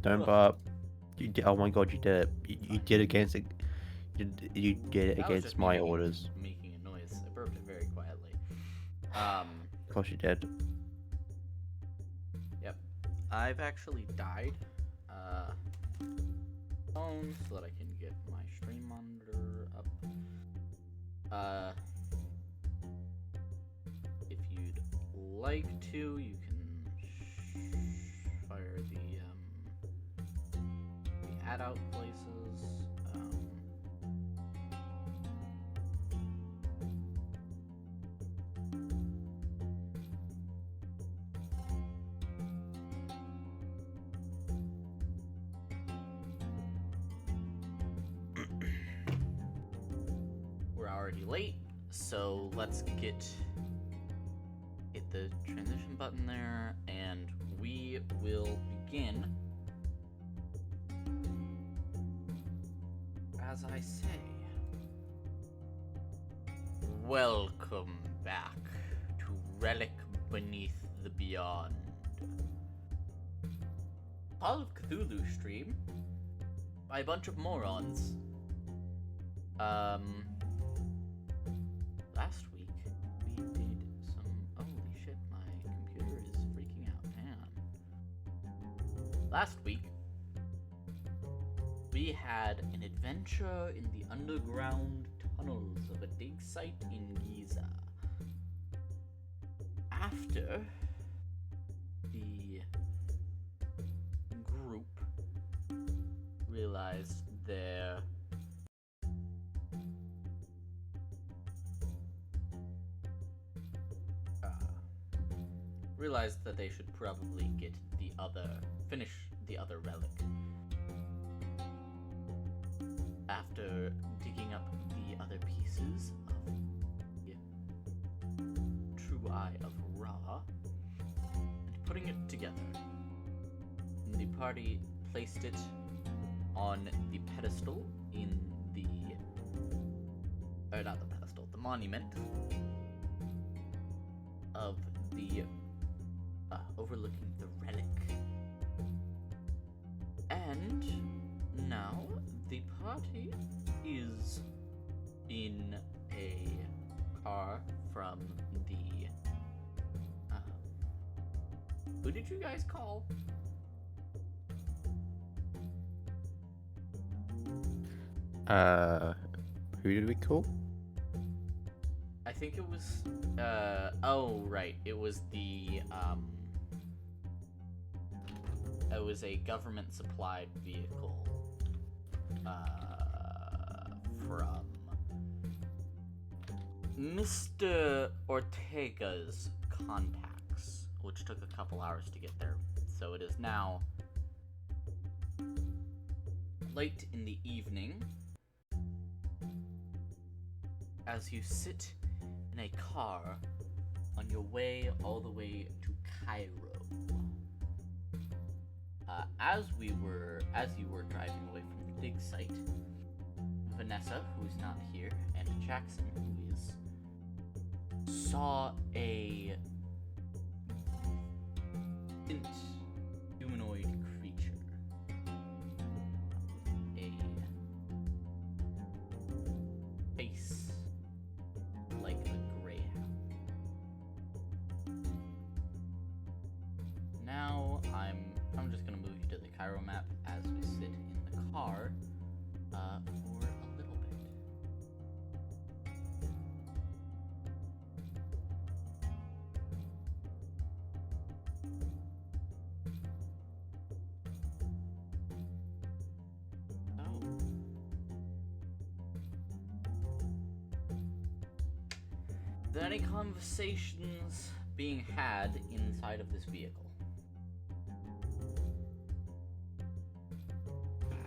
Don't Ugh, burp. You did, oh my god, you did it. You did against it. You did it that was just against me my orders. making a noise. I burped it very quietly. Um, Of course you did. yep. I've actually died. Phone so that I can get my stream monitor up. If you'd like to, you can fire the add out places. We're already late, so let's hit the transition button there, and we will begin. As I say, welcome back to Relic Beneath the Beyond. Call of Cthulhu stream by a bunch of morons. Last week we did some. Holy shit, my computer is freaking out, man. Last week we had an adventure in the underground tunnels of a dig site in Giza. After the group realized that they should probably finish the other relic. After digging up the other pieces of the True Eye of Ra and putting it together, the party placed it on the pedestal in the not the pedestal, the monument of the overlooking the relic. And now the party is in a car from the who did you guys call? Who did we call? I think it was oh right, it was a government supplied vehicle from Mr. Ortega's contacts, which took a couple hours to get there. So it is now late in the evening as you sit in a car on your way all the way to Cairo. As you were driving away from the dig site, Vanessa, who is not here, and Jackson, who is, saw a distant humanoid creature. A face like a greyhound. Now I'm just gonna move you to the Cairo map as we sit in the car for a little bit. Are there any conversations being had inside of this vehicle?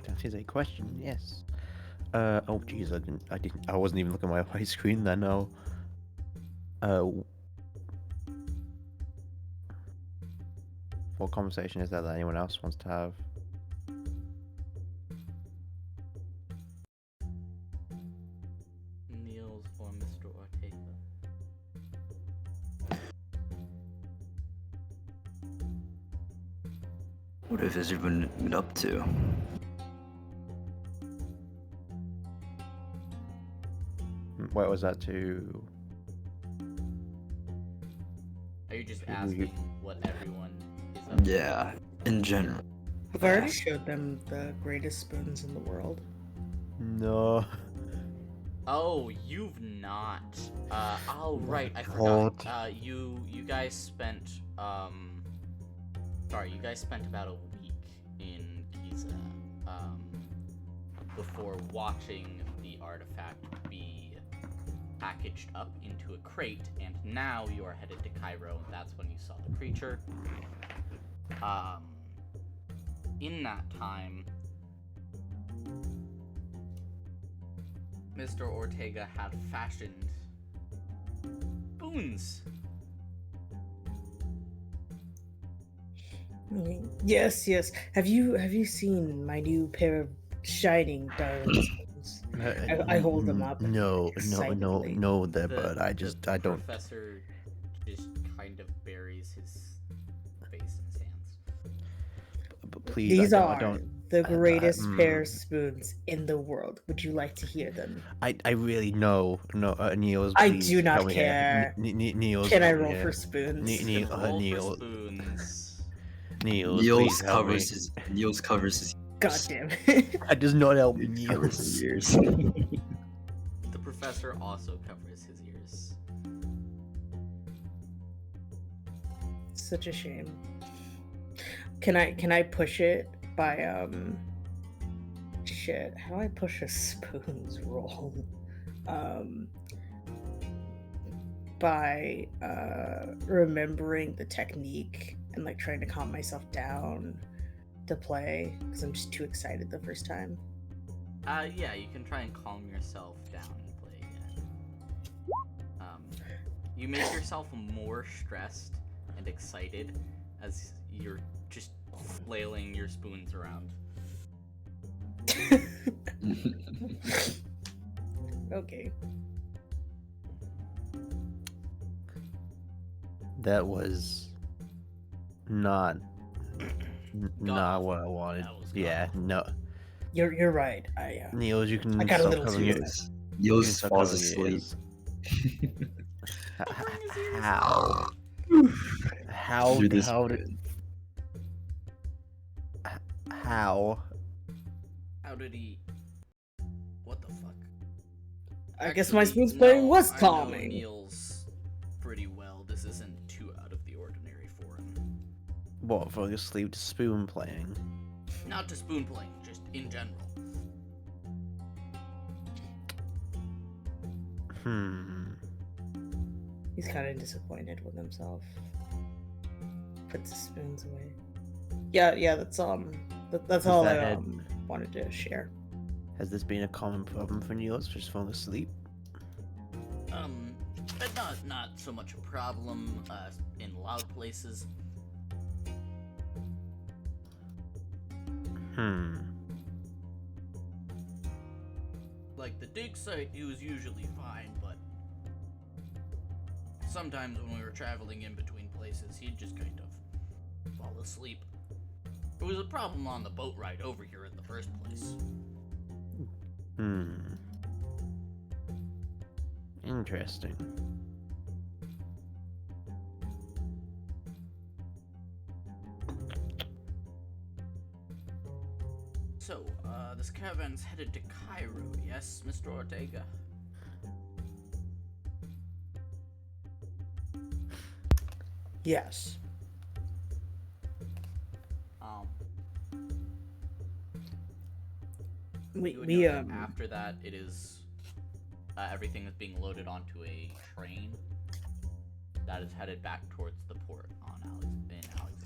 That is a question. Yes. Oh jeez, I wasn't even looking at my screen then. No. What conversation is that anyone else wants to have? Niels or Mr. Ortega? What have everyone been up to? What was that to? Are you just Who asking you- what everyone is up to? Yeah, in general. I've already showed them the greatest spoons in the world. No. Oh, you've not. Oh right, I God. forgot. You guys spent sorry, you guys spent about a week in Giza, before watching the artifact be packaged up into a crate, and now you are headed to Cairo, and that's when you saw the creature. In that time, Mr. Ortega had fashioned spoons. Yes, yes. Have you seen my new pair of shining diamond spoons? I hold them up No, excitedly. there, bud. I don't. Professor just kind of buries his face in his hands. Please, These I are don't. the greatest pair of mm. spoons in the world. Would you like to hear them? I really no, Niels. I Please do not come here. care. Niels, Can I come roll here. for spoons? You can roll Neil, for spoons. Niels, Niels please help me. covers his God damn it. That does not help me, He covers his Niels. ears. The professor also covers his ears. Such a shame. Can I push it by shit, how do I push a spoons roll? By remembering the technique and like trying to calm myself down to play because I'm just too excited the first time. Yeah, you can try and calm yourself down and play again. You make yourself more stressed and excited as you're just flailing your spoons around. Okay. That was not not what I wanted. That was Yeah, god-awful. no. You're right. Niels, you can I got a stop little covering too your. excited. You can Niels stop falls covering your asleep. ears. Covering his ears. How? How? Through this How did? spoon. How? How did he? What the fuck? I guess my Actually, spoons playing no, was I know calming. Niels pretty well. This isn't too out of the ordinary for him. What? Falling asleep to spoon playing? Not to spoon playing, just in general. He's kind of disappointed with himself. Puts the spoons away. Yeah. That's that's Is all that I it? wanted to share. Has this been a common problem for Niels, just falling asleep? Not so much a problem in loud places. Like the dig site, he was usually fine, but sometimes when we were traveling in between places, he'd just kind of fall asleep. It was a problem on the boat ride over here in the first place. Interesting. So, this caravan's headed to Cairo, yes, Mr. Ortega? Yes. You would know that after that, it is everything is being loaded onto a train that is headed back towards the port in Alexandria.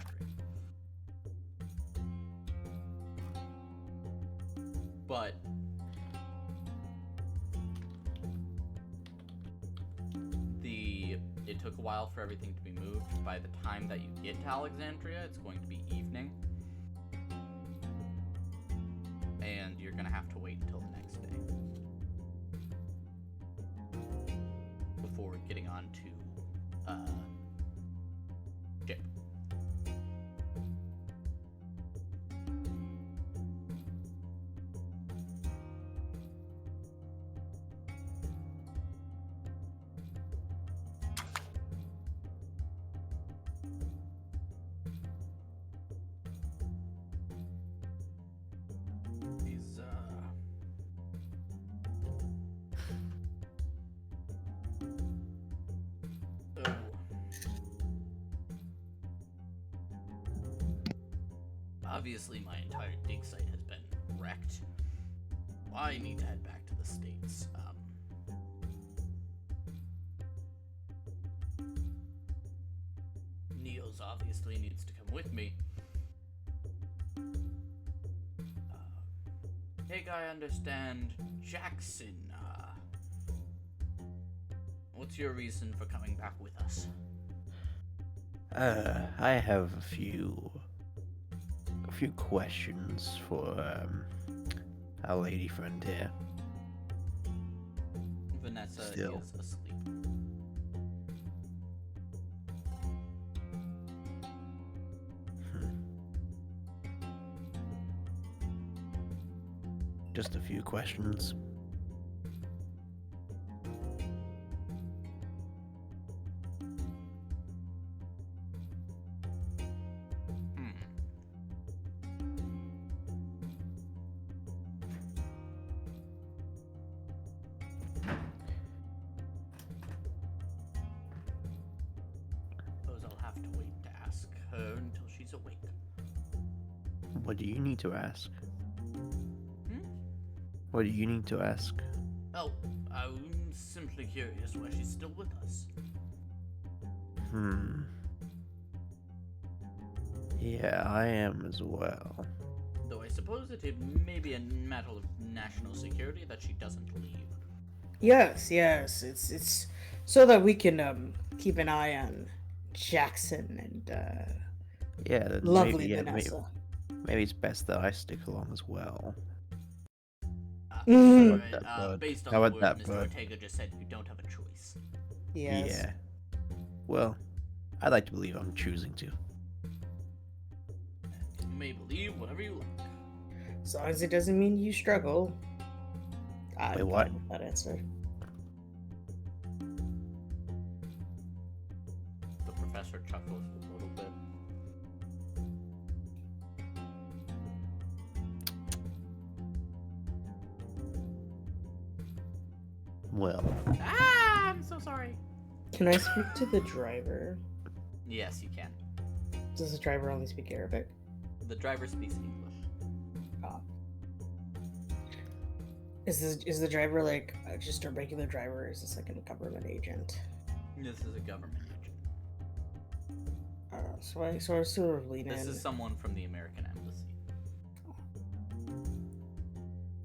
But it took a while for everything to be moved. By the time that you get to Alexandria, it's going to be evening. And you're gonna have to wait until the next day before getting on to ship. Obviously, my entire dig site has been wrecked. I need to head back to the States. Neos obviously needs to come with me. Hey, I understand Jackson. What's your reason for coming back with us? I have a few questions for our lady friend here. Vanessa Still. is asleep. Just a few questions. Suppose I'll have to wait to ask her until she's awake. What do you need to ask? Hmm? What do you need to ask? Oh, I'm simply curious why she's still with us. Yeah, I am as well. Though I suppose it may be a matter of national security that she doesn't leave. Yes, it's so that we can keep an eye on Jackson and Yeah, then lovely maybe, Vanessa. maybe it's best that I stick along as well. Mhm. Alright, that bird? based on How the about words that Mr. bird? Ortega just said, you don't have a choice. Yes. Yeah. Well, I'd like to believe I'm choosing to. You may believe whatever you like. As long as it doesn't mean you struggle. I'm Wait, what? fine with that answer. The professor chuckles a little bit. Well, I'm so sorry. Can I speak to the driver? Yes, you can. Does the driver only speak Arabic? The driver speaks English. Ah. Is the driver like just a regular driver? Or is this like a government agent? This is a government agent. So I sort of lean This in. is someone from the American Embassy.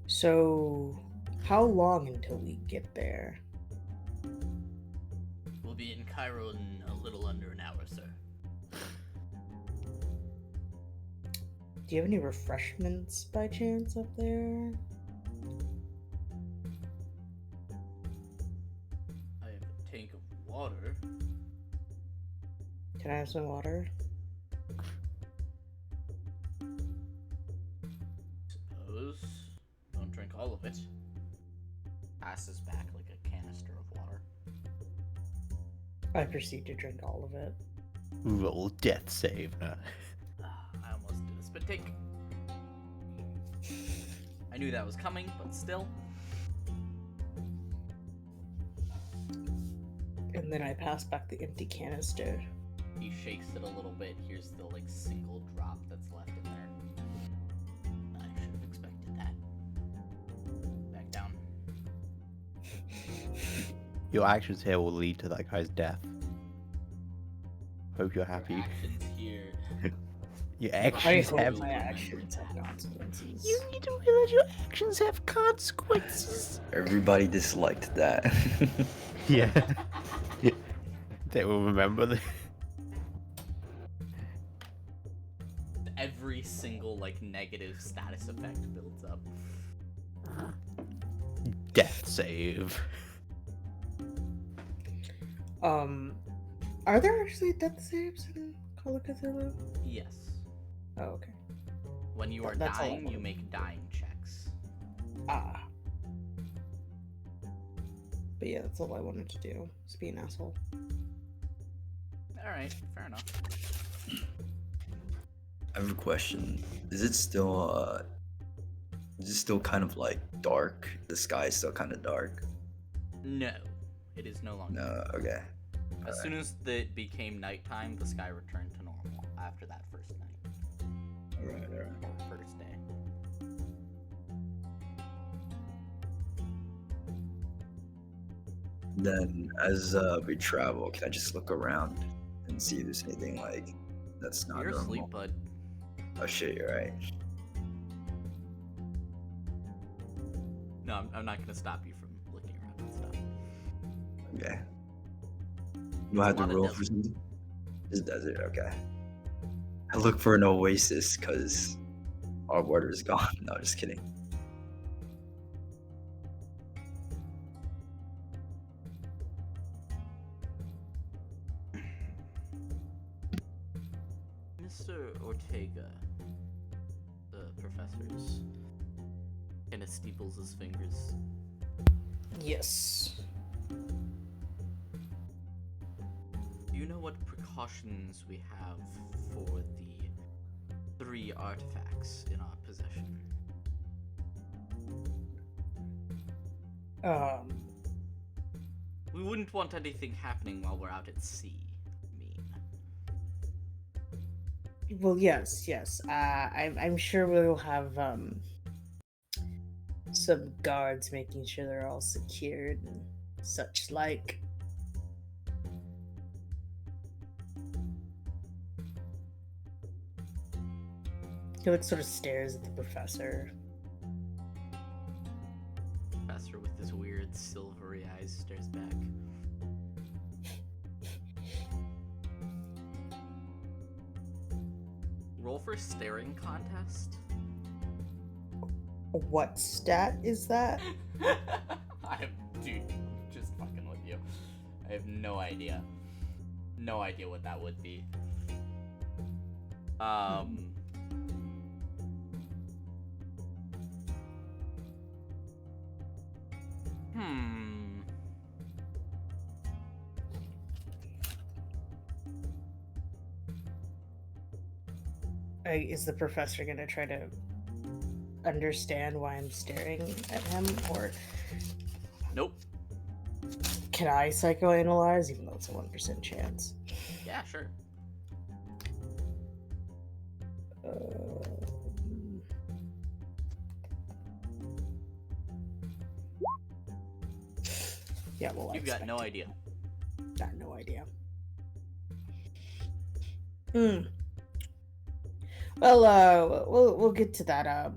So, how long until we get there? We'll be in Cairo in a little under an hour, sir. Do you have any refreshments by chance up there? I have a tank of water. Can I have some water? Suppose. Don't drink all of it. Passes back like a canister of water. I proceed to drink all of it. roll death save. I almost did a spit take. I knew that was coming, but still. And then I pass back the empty canister. He shakes it a little bit. Here's the single drop that's left in there. I should have expected that. Back down. Your actions here will lead to that guy's death. Hope you're Your happy. actions here. Your I actions hope have. my actions have consequences. You need to realize your actions have consequences. Everybody disliked that. Yeah. They will remember the. Every single negative status effect builds up. Death save. Are there actually death saves in Call of Cthulhu? Yes. Oh, okay. When you are That's all I dying, you wanted. make dying checks. Ah. But yeah, that's all I wanted to do. Just be an asshole. Alright, fair enough. I have a question. Is it still kind of dark? The sky is still kind of dark? No, it is no longer. No, okay. As soon as it became nighttime, the sky returned to normal after that first night. Alright, alright. First day. Then, as we travel, can I just look around and see if there's anything like that's not You're normal? asleep, bud. Oh shit, you're right. No, I'm not gonna stop you from looking around and stuff. Okay. Do I have It's a to lot of roll for desert. something? It's desert, okay. I look for an oasis because our water is gone. No, just kidding. Mr. Ortega, the professor's kind of steeples his fingers. Yes. Do you know what precautions we have for the 3 artifacts in our possession? We wouldn't want anything happening while we're out at sea. I mean, Well, yes. I'm sure we'll have some guards making sure they're all secured and such like. He like sort of stares at the professor. Professor with his weird silvery eyes stares back. Roll for staring contest. What stat is that? Dude, I'm just fucking with you. I have no idea. No idea what that would be. Is the professor gonna try to understand why I'm staring at him, or Nope. can I psychoanalyze, even though it's a 1% chance? Yeah, sure. Yeah, well, You've got no idea. Got no idea. Hmm. Well, we'll get to that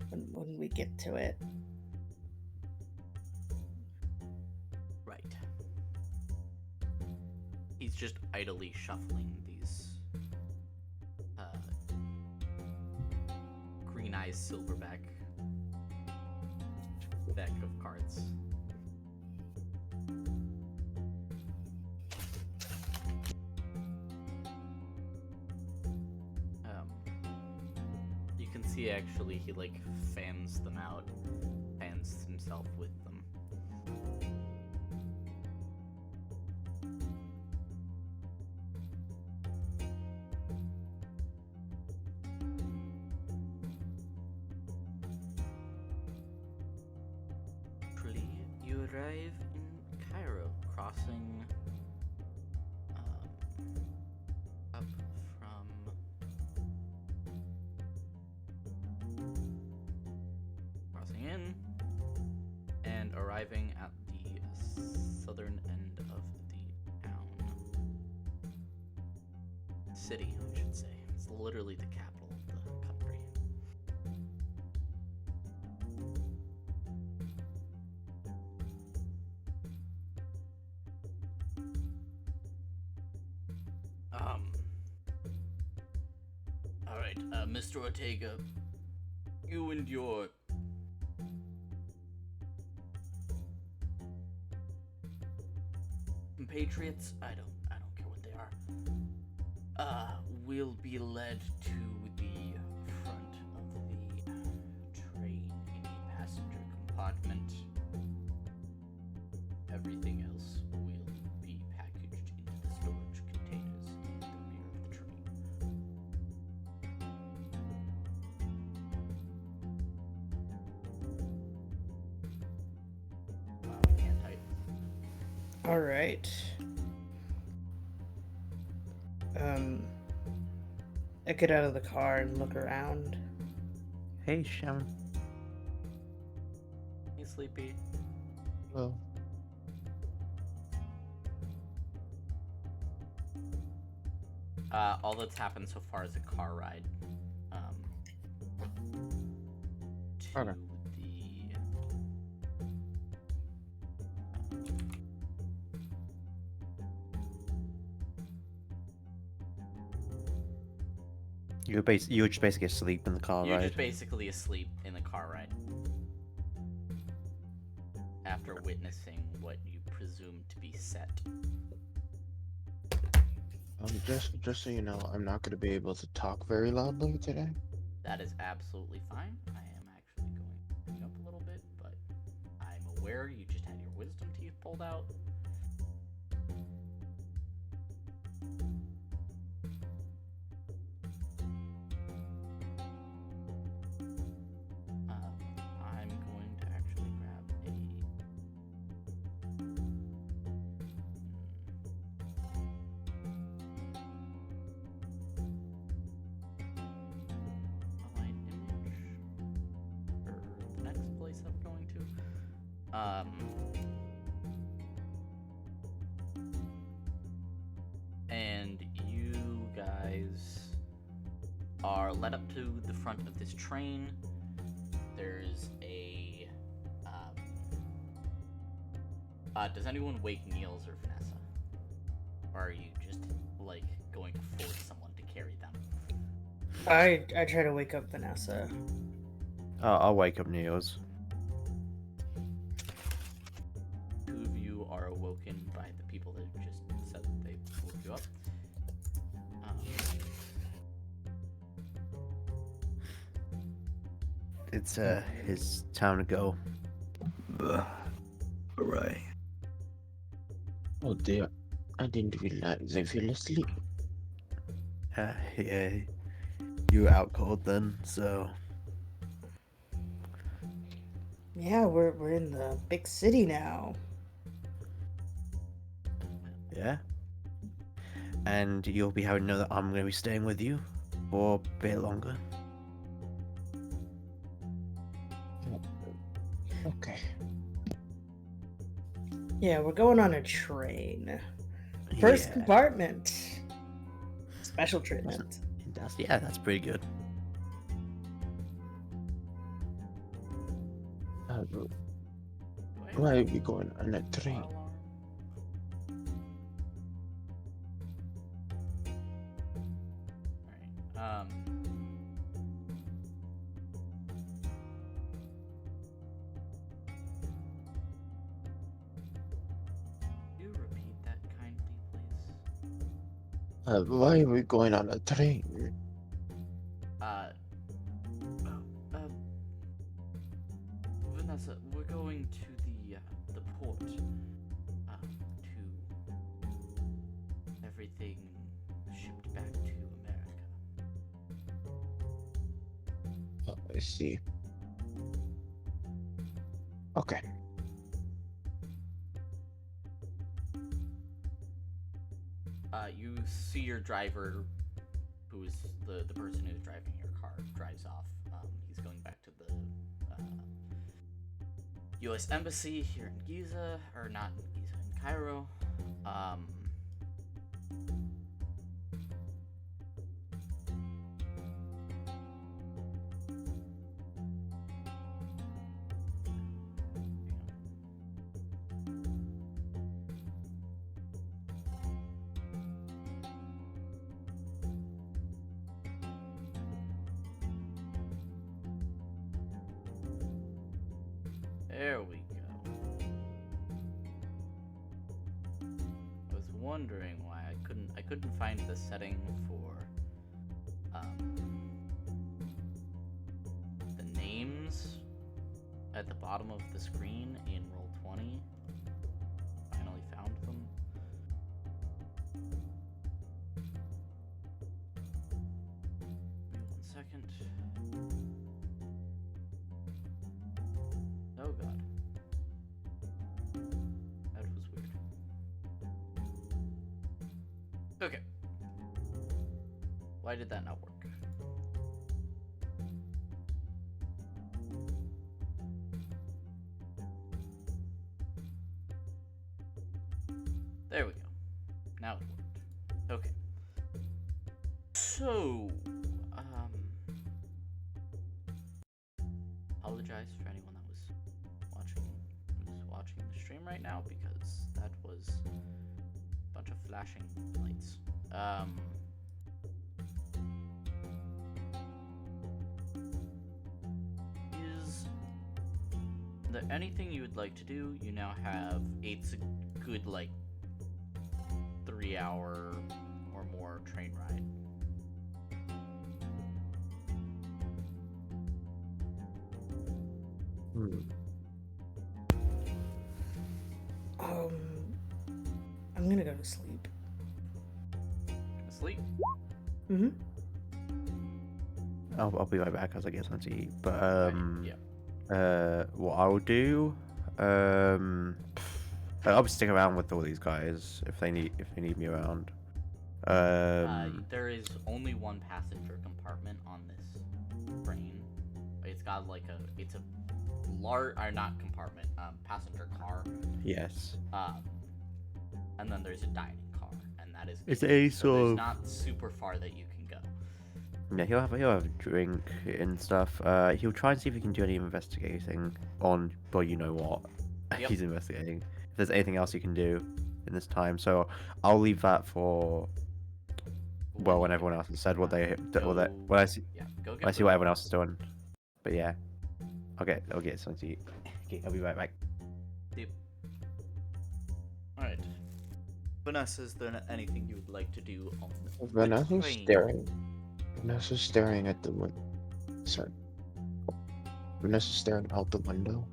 when we get to it. Right. He's just idly shuffling these green eyes silverback deck of cards. You can see actually he like fans them out, fans himself with them. You arrive in Cairo, crossing up from crossing in and arriving at the southern end of the town. City, I should say. It's literally the capital of the country. Alright, Mr. Ortega, you and your compatriots, I don't care what they are, will be led to the front of the train in a passenger compartment. Everything else will be packaged into the storage containers in the rear of the train. Wow, I can't type. All right. I get out of the car and look around. Hey, Shaman. Hey, Sleepy. Well, All that's happened so far is a car ride. To Okay. the. You were just basically asleep in the car, You're right? just basically asleep in the car ride. After witnessing what you presume to be set. just so you know, I'm not gonna be able to talk very loudly today. That is absolutely fine. I am actually going to bring up a little bit, but I'm aware you just had your wisdom teeth pulled out. I'm going to actually grab a. Align image for the next place I'm going to. And you guys are led up to the front of this train. There's a. Does anyone wake Niels or Vanessa? Or are you just like going to force someone to carry them? I try to wake up Vanessa. I'll wake up Niels. Two of you are awoken by the people that just said that they woke you up. It's his time to go. Alright. Oh dear, I didn't realize I fell asleep. Yeah, you were out cold then, so Yeah, we're in the big city now. yeah. And you'll be having to know that I'm going to be staying with you for a bit longer. Okay. Yeah, we're going on a train. First Yeah, compartment. Special treatment. that's pretty good. Why are we going on a train? Alright. Could you repeat that kindly, please? Why are we going on a train? Uh, Vanessa, we're going to the port, to everything shipped back to America. Oh, I see. Okay. You see your driver, who is the person who's driving your car, drives off. He's going back to the U.S. Embassy here in Giza, or not in Giza, in Cairo. There we go. I was wondering why I couldn't find the setting for the names at the bottom of the screen in Roll20. Finally found them. Give me 1 second. Oh god. That was weird. Okay. Why did that not work? There we go. Now it worked. Okay. So, apologize for anyone that was watching the stream right now because that was a bunch of flashing lights. Is there anything you would like to do? You now have it's a good 3-hour or more train ride. I'm gonna go to sleep. Asleep? Mm-hmm. I'll be right back as I get something to eat. But Yeah. what I'll do, I'll be sticking around with all these guys if they need me around. There is only one passenger compartment on this train. It's got it's a large, or not compartment, passenger car. Yes. And then there's a dining car, and that is. It's it. a So sort there's of. not super far that you can go. Yeah, he'll have a drink and stuff. He'll try and see if he can do any investigating on, well, you know what, Yep. he's investigating. If there's anything else he can do in this time, so I'll leave that for when everyone else has said what they when I see Go get when I see what everyone else is doing. But yeah, I'll get something to eat. Okay, I'll be right back. Yep. All right. Vanessa, is there anything you would like to do on the Vanessa's train? staring. Vanessa's staring at the window. Sorry. Vanessa's staring out the window,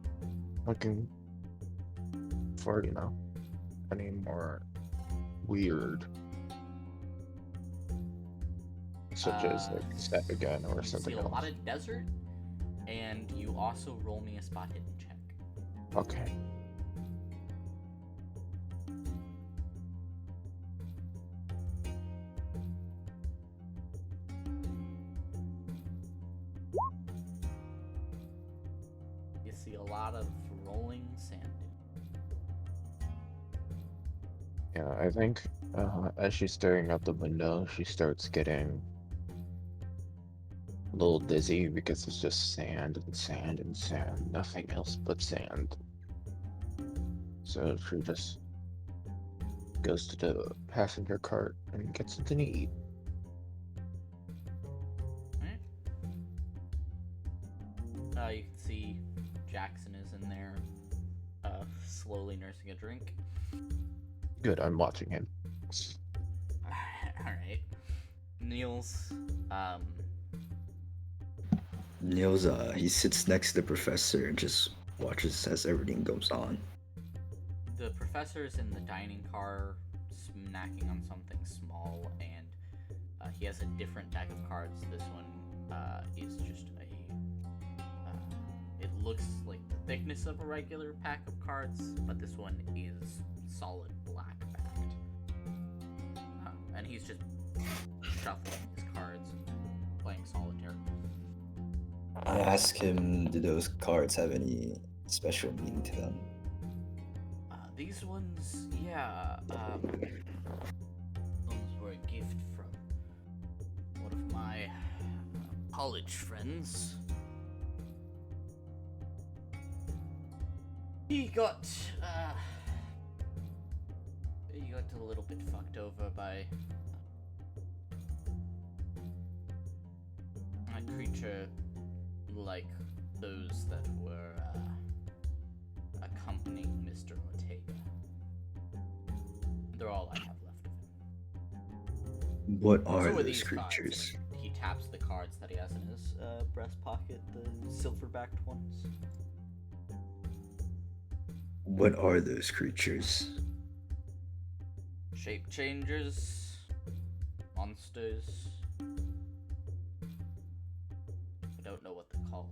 looking for, any more weird, such as step again or you something see a else. lot of desert, and you also roll me a spot hidden check. Okay. You see a lot of rolling sand dunes. Yeah, I think as she's staring out the window, she starts getting a little dizzy because it's just sand and sand and sand, nothing else but sand. So she just goes to the passenger cart and gets something to eat. You can see Jackson is in there, slowly nursing a drink. Good, I'm watching him. Alright. Niels, Niels, he sits next to the professor and just watches as everything goes on. the professor's in the dining car, snacking on something small, and he has a different deck of cards. This one is just it looks like the thickness of a regular pack of cards, but this one is solid black backed. And he's just shuffling his cards and playing solitaire. I ask him, do those cards have any special meaning to them? These ones, yeah, ones were a gift from one of my college friends. He got a little bit fucked over by a creature like those that were accompanying Mr. Ortega. They're all I have left of him. What are So those these cards, creatures? and he taps the cards that he has in his breast pocket, the silver-backed ones. What are those creatures? Shape changers, monsters. I don't know what they're called.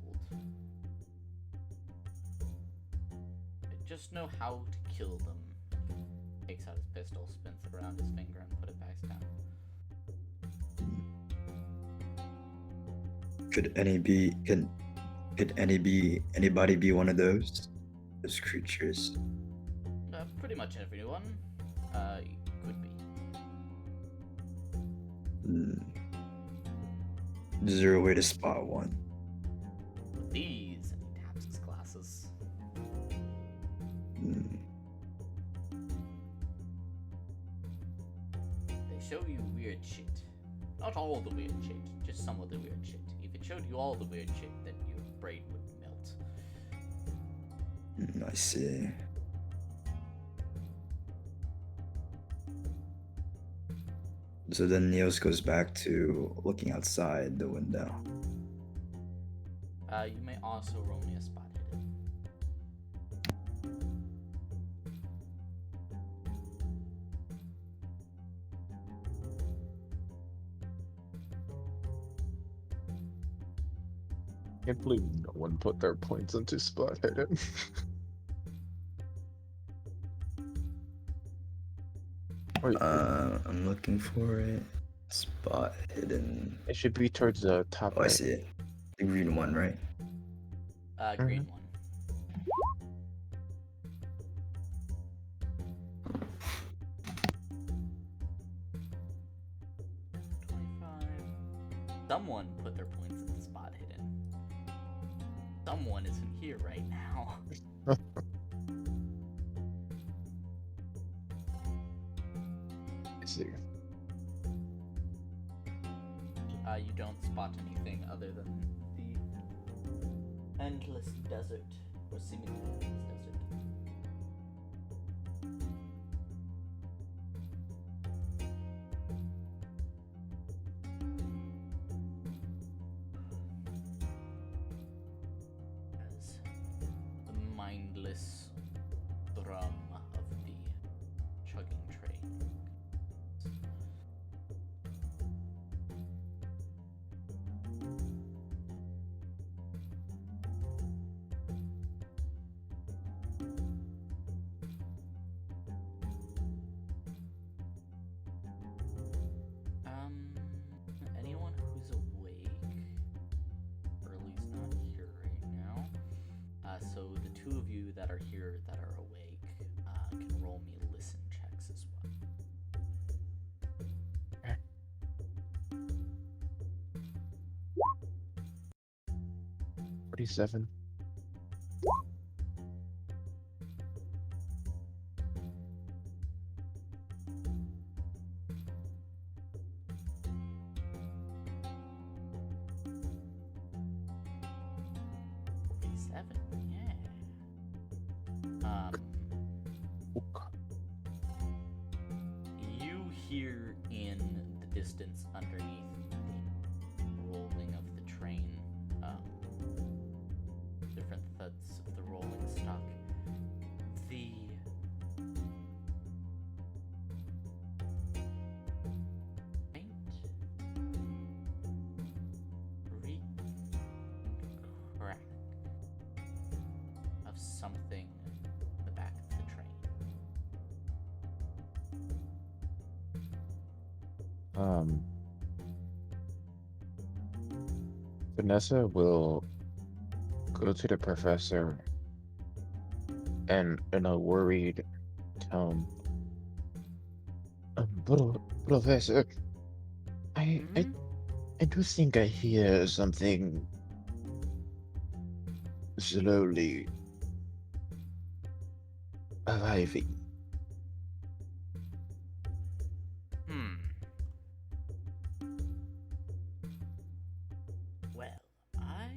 I just know how to kill them. Takes out his pistol, spins it around his finger, and put it back down. Could anybody be one of those creatures? Pretty much everyone. Could be. Hmm. Is there a way to spot one? With these, and he taps his glasses. Hmm. They show you weird shit. Not all the weird shit, just some of the weird shit. If it showed you all the weird shit, then your brain would melt. I see. So then Niels goes back to looking outside the window. You may also roll me a spot hidden. Can't believe no one put their points into spot hidden. Wait, I'm looking for it. Spot hidden. it should be towards the top Oh, I right. see it. The green one, right? Green one. Someone put their points in the spot hidden. Someone isn't here right now. I see. You don't spot anything other than the endless desert, or seemingly endless desert. As the mindless drum of the chugging train. Anyone who's awake, Burley's not here right now. So the two of you that are here that are awake can roll me listen checks as well. 47. Seven, yeah. You hear in the distance underneath the rolling of the train, different thuds of the rolling stock. The faint creak crack of something in the back of the train. Vanessa will go to the professor and in a worried tone. Professor, I do think I hear something slowly arriving. Well, I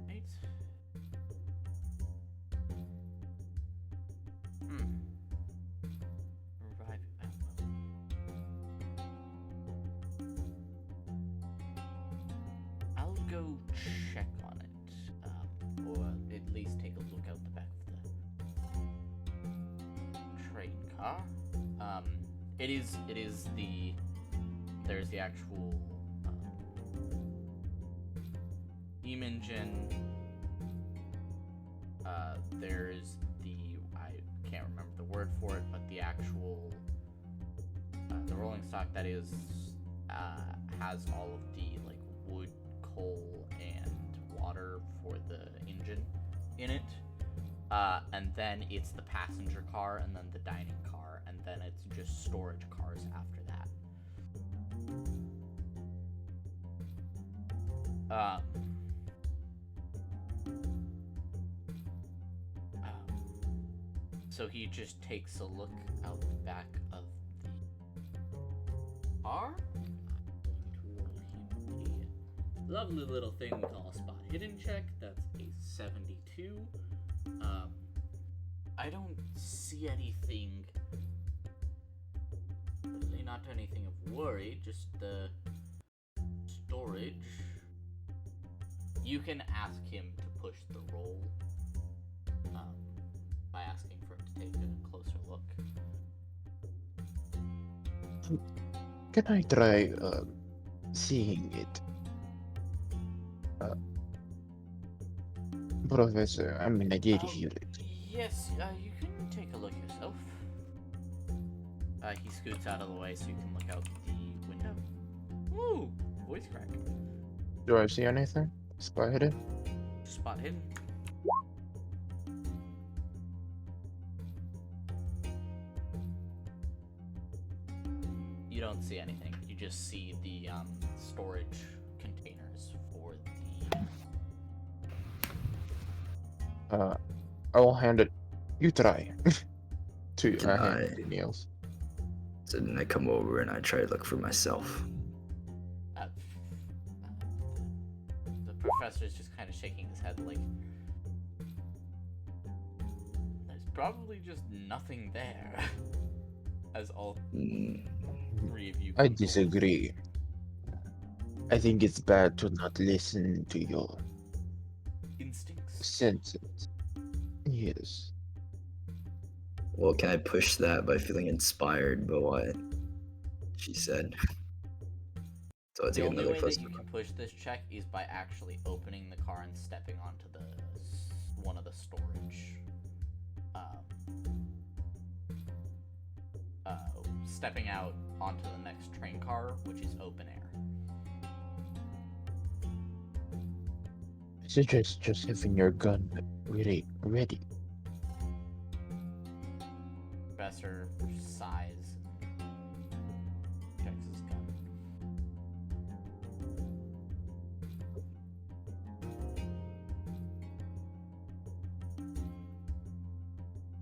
might. Revive. I'll go check on it, or at least take a look out the back of the train car. It is the. There's the actual steam engine. There's the, I can't remember the word for it, but the actual the rolling stock that is has all of the like wood, coal, and water for the engine in it. And then it's the passenger car, and then the dining car, and then it's just storage cars after that. Um, so he just takes a look out the back of the car. Lovely little thing we call a spot hidden check. That's a 72. I don't see anything. Really not anything of worry, just the storage. You can ask him to push the roll by asking for him to take a closer look. Can I try seeing it? Professor, I mean, I did hear it. Yes, you can take a look yourself. He scoots out of the way so you can look out the window. Ooh, voice crack. Do I see anything? Spy hidden? Spot hidden. You don't see anything. You just see the storage containers for the. I will hand it. You try. To Can hand it I- to Niels. So then I come over and I try to look for myself. The professor's just kind of shaking his head like. There's probably just nothing there. As all Mm, three of you. I come forward. disagree. I think it's bad to not listen to your Instincts. senses. Yes. well, can I push that by feeling inspired by what she said? So I The take only another way close that you look. can push this check is by actually opening the car and stepping onto the one of the storage. Stepping out onto the next train car, which is open air. I suggest just having your gun ready. Professor sighs and checks his gun.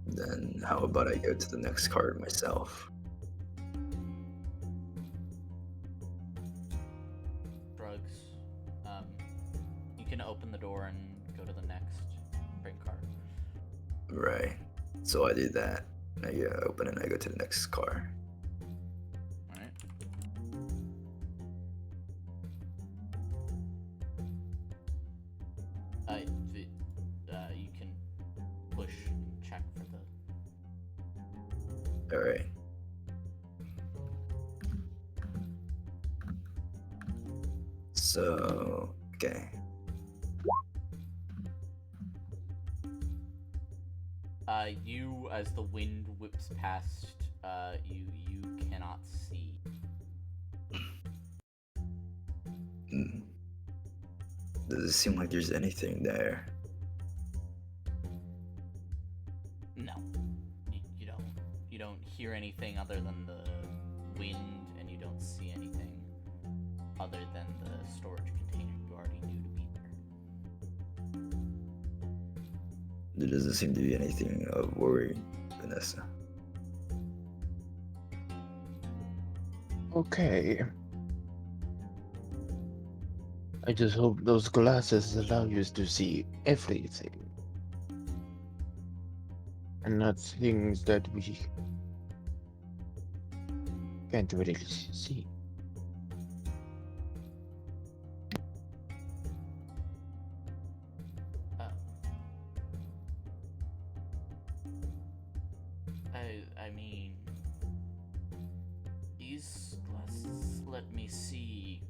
Then how about I go to the next card myself? Drugs. You can open the door and go to the next train car. Right. So I do that. I open and I go to the next car. Alright. You can push and check for the. Alright. So, okay. You, as the wind whips past, you cannot see. Mm. Does it seem like there's anything there? No, you don't hear anything other than the wind, and you don't see anything other than the storage container you already knew to be there. There doesn't seem to be anything of worry, Vanessa. Okay. I just hope those glasses allow you to see everything. And not things that we can't really see. I mean, these glasses let me see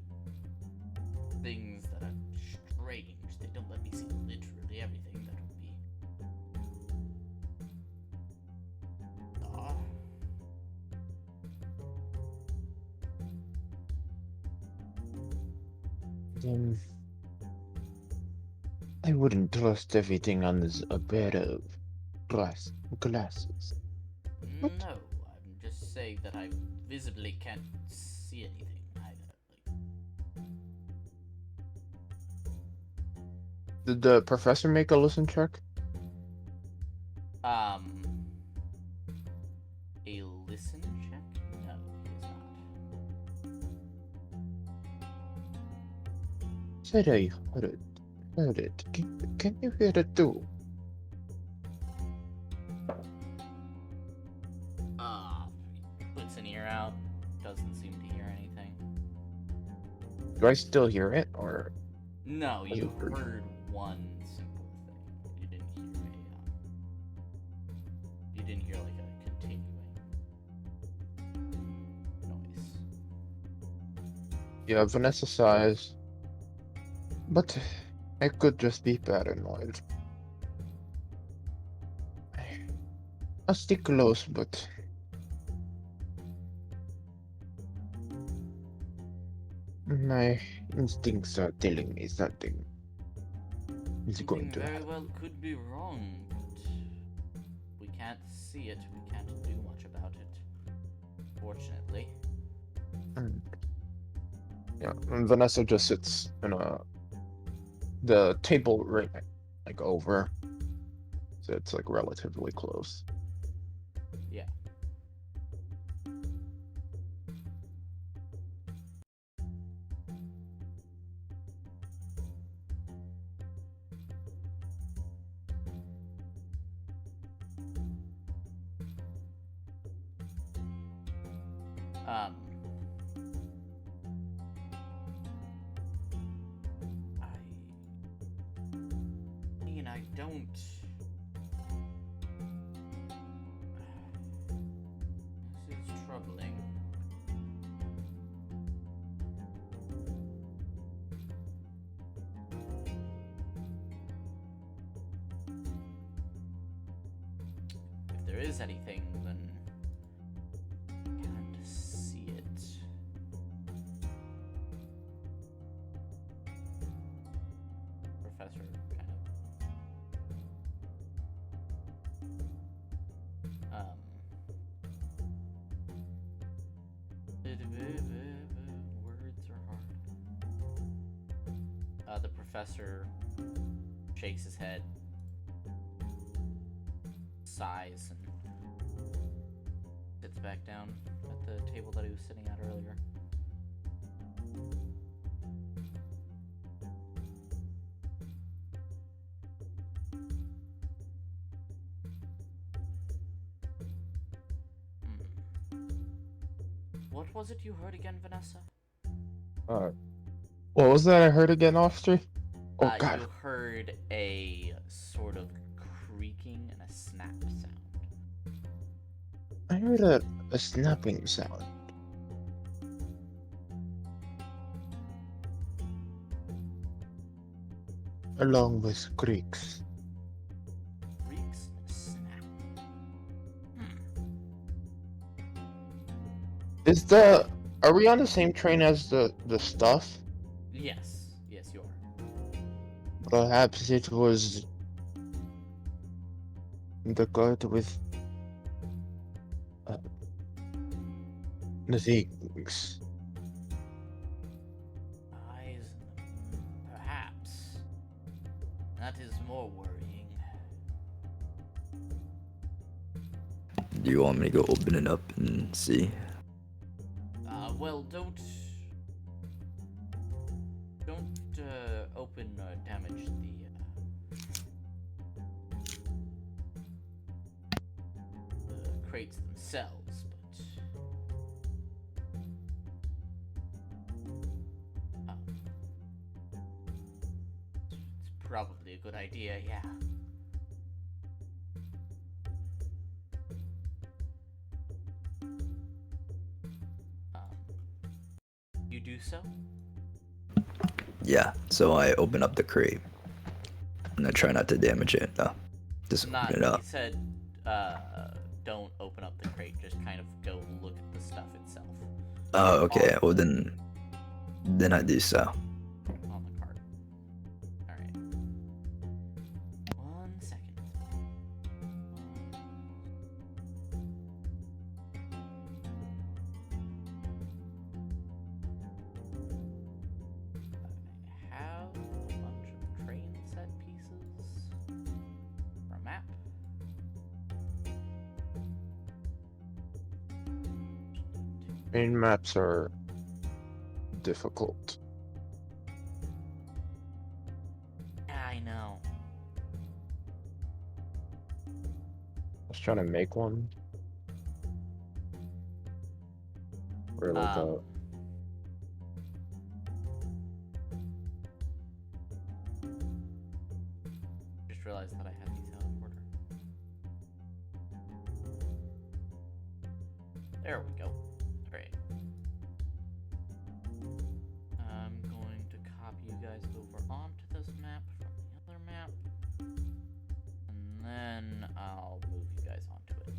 things that are strange. They don't let me see literally everything that would be. I wouldn't trust everything on this a bed of glasses. What? No, I'm just saying that I visibly can't see anything either. Did the professor make a listen check? A listen check? No, he is not. Said I heard it. Can you hear it too? He puts an ear out, doesn't seem to hear anything. Do I still hear it, or No, Doesn't you hurt. heard one simple thing. You didn't hear you didn't hear like a continuing noise. yeah, Vanessa sighs. But it could just be paranoid. I'll stick close, but my instincts are telling me something is going Something to very happen. well could be wrong, but we can't see it. We can't do much about it. Fortunately. And, yeah, and Vanessa just sits in the table right like over, so it's like relatively close. Yeah. Um, I don't. This is troubling. If there is anything, then I can't see it. Professor kind of words are hard. The professor shakes his head, sighs, and sits back down at the table that he was sitting at earlier. What was it you heard again, Vanessa? What was that I heard again, officer? Oh God! You heard a sort of creaking and a snap sound. I heard a snapping sound. Along with creaks. Creaks and a snap. Are we on the same train as the stuff? Yes, you are. Perhaps it was the cart with the things. Eyes, perhaps. That is more worrying. Do you want me to go open it up and see? Well, don't open or damage the crates themselves, but it's probably a good idea, yeah. You do so? Yeah, so I open up the crate. And I try not to damage it. No, just Not, open it up. he said, don't open up the crate, just kind of go look at the stuff itself. Oh, okay. Well, then I do so. On the cart. Alright. 1 second. 1 Main maps are difficult. Yeah, I know. I was trying to make one. Or like Um, just realized that I had these out of order. There we go. Alright. I'm going to copy you guys over onto this map from the other map. And then I'll move you guys onto it.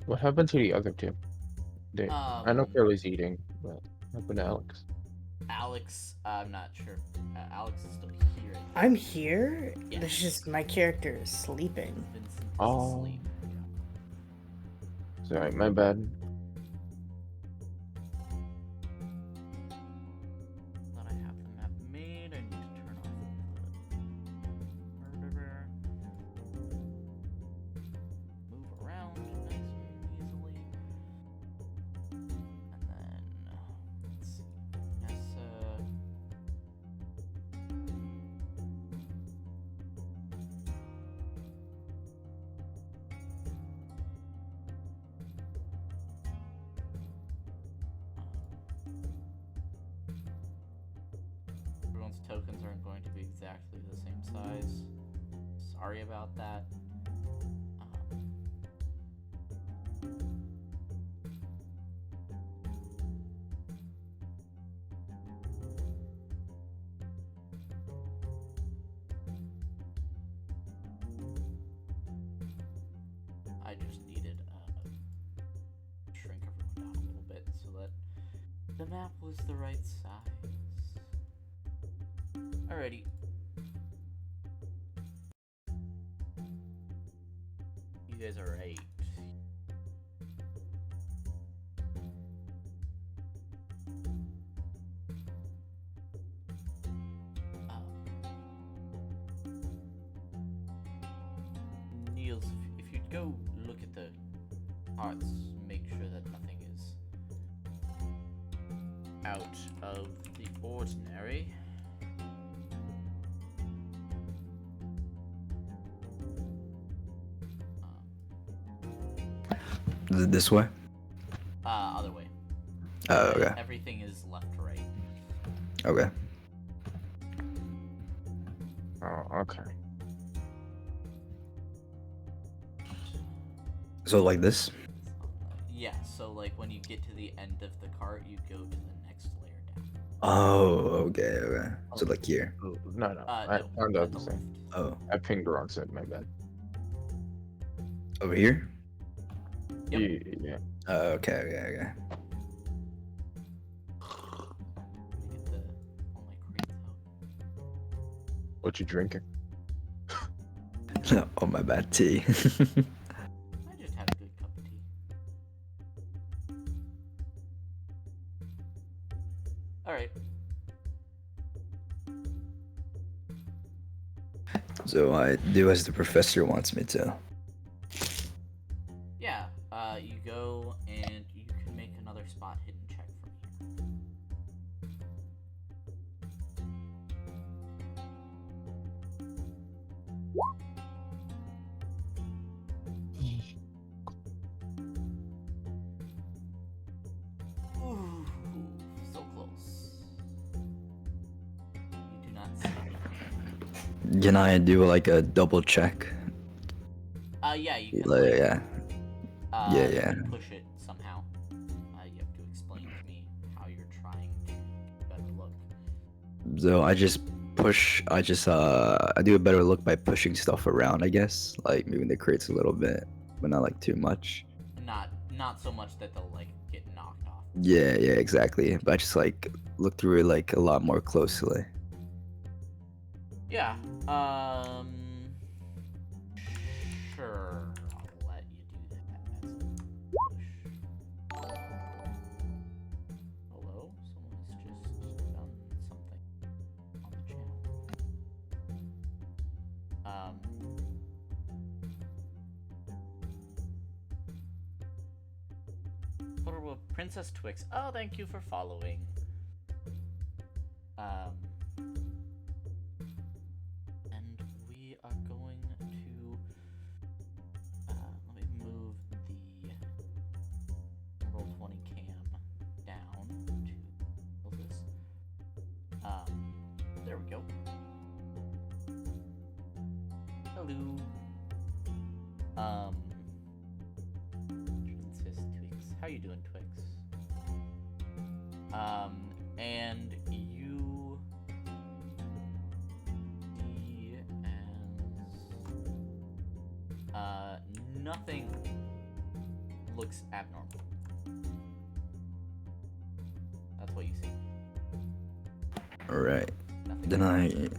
What happened to the other two? I know Curly's eating, but what happened to Alex? Alex, I'm not sure. Alex is still here. I'm here. Yeah. It's just my character is sleeping. Vincent is Oh. asleep. Sorry, my bad. Thought I have the map made. I need to turn off the murderer. Move around nice and easily. And then let's see. Nessa. Everyone's tokens aren't going to be exactly the same size. Sorry about that. I just needed shrink everyone down a little bit so that the map was the right size. Alrighty. You guys are right. Niels, if you'd go look at the parts, make sure that nothing is out of the ordinary. Is it this way? Other way. Oh, okay. Everything is left to right. Okay. Oh, okay. So like this? Yeah, so like when you get to the end of the cart, you go to the next layer down. Oh, okay, okay. So like here. Oh, no, I No, found at out the the same. left. Oh, I pinged the wrong side, my bad. over here? Yep. Yeah. Oh, okay, okay, okay. Let me get all my crates out. What you drinking? Oh, my bad, tea. I just had a good cup of tea. Alright. So I do as the professor wants me to. Yeah, you go and you can make another spot hidden check from here. Ooh, so close. You do not see anything. Can I do like a double check? Yeah, you can. Like, Like, yeah. you yeah. can push it somehow. You have to explain to me how you're trying to get a better look. So I just push. I do a better look by pushing stuff around. I guess like moving the crates a little bit, but not like too much. Not so much that they'll like get knocked off. Yeah, exactly. But I just like look through it like a lot more closely. Yeah. Sure. I'll let you do that as a push. Hello? Someone has just done something on the channel. Oh, Princess Twix. Oh, thank you for following. And we are going to let me move the Roll20 cam down to this. There we go. Hello. Princess Twix. How you doing, Twix? And you see as nothing looks abnormal. That's what you see. All right. Nothing.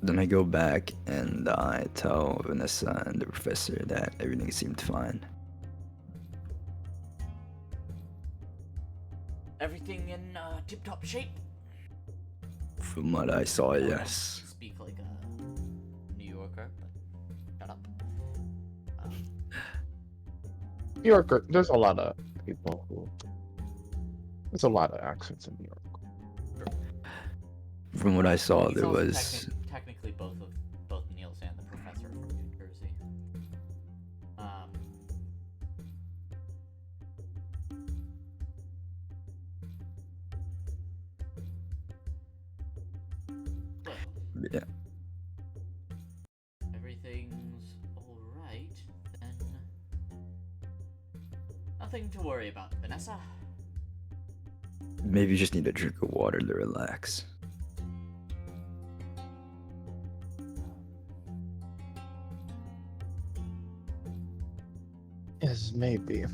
Then I go back and I tell Vanessa and the professor that everything seemed fine. Everything in tip-top shape. From what I saw, I don't yes. speak like a New Yorker, but shut up. New Yorker, there's a lot of people who. There's a lot of accents in New York. From what I saw, He's there also was. technically both Niels and the professor from New Jersey. Well, Yeah. everything's all right, then nothing to worry about, Vanessa. Maybe you just need a drink of water to relax. Yes, maybe.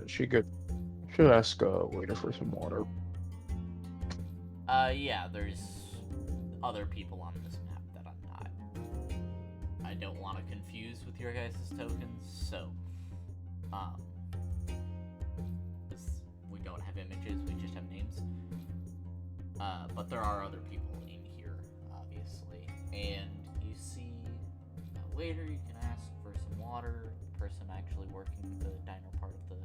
Should ask a waiter for some water. Yeah, there's other people on this map that I'm not. I don't want to confuse with your guys' tokens, so, 'cause we don't have images, we just have names. But there are other people in here, obviously. And you see a waiter, you can ask for some water, the person actually working the diner part of the,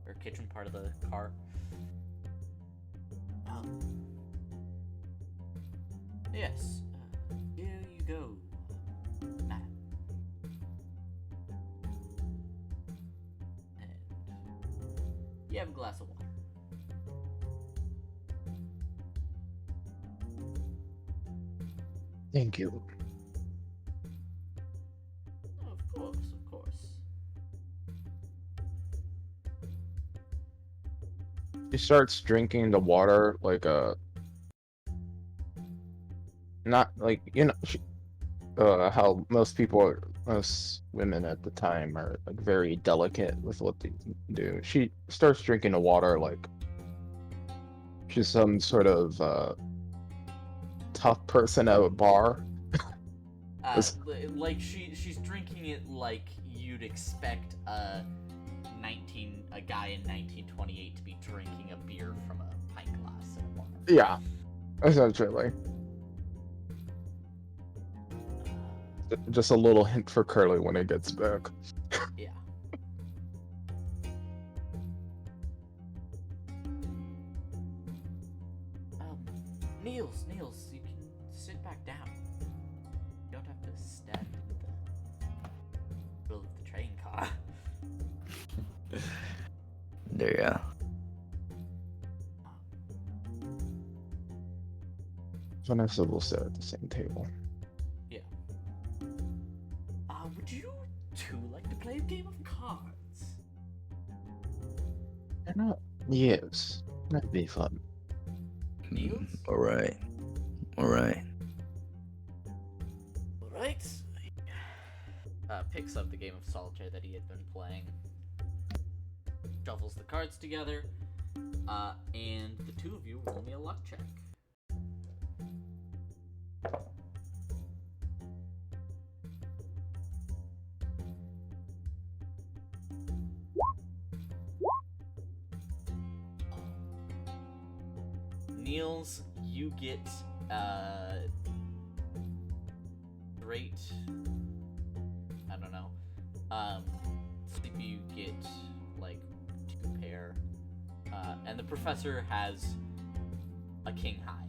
or kitchen part of the car. Yes, here you go, madam. And you have a glass of water. Thank you. Oh, of course, of course. She starts drinking the water like a. Not like how most women at the time are like very delicate with what they do. She starts drinking the water like she's some sort of tough person at a bar. Like she's drinking it like you'd expect a guy in 1928 to be drinking a beer from a pint glass in a bar. Yeah, essentially. Just a little hint for Curly when it gets back. Yeah. Niels, you can sit back down. You don't have to stand in the middle of the train car. There, yeah. Vanessa will sit at the same table. Yeah. Would you two like to play a game of cards? They're not. Yes, that'd be fun. Niels? Alright. Alright. Alright. Picks up the game of solitaire that he had been playing. Shuffles the cards together. And the two of you roll me a luck check. Niels, you get great. I don't know. see if you get like 2 pair. And the professor has a king high,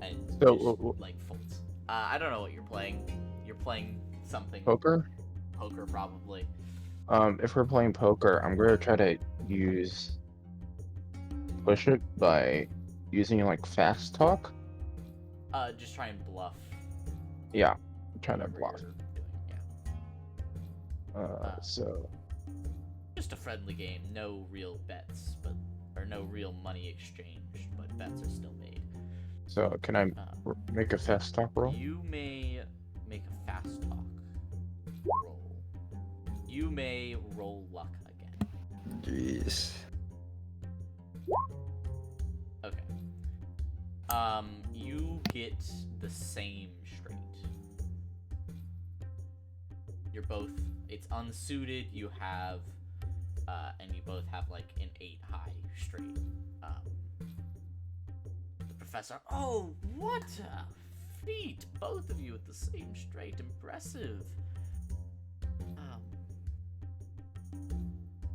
and So, just, like folds. I don't know what you're playing. You're playing something poker? poker probably. If we're playing poker, I'm gonna try to push it by using like fast talk. Just try and bluff. Yeah, I'm trying to whatever bluff. you're doing, yeah. So Just a friendly game. No real bets, or no real money exchanged, but bets are still made. can I Uh, make a fast talk roll? You may make a fast talk roll. You may roll luck again. Jeez. Okay. You get the same straight. You're both. It's unsuited. You have, and you both have like an 8 high straight. The professor. Oh, what a feat! Both of you at the same straight. Impressive.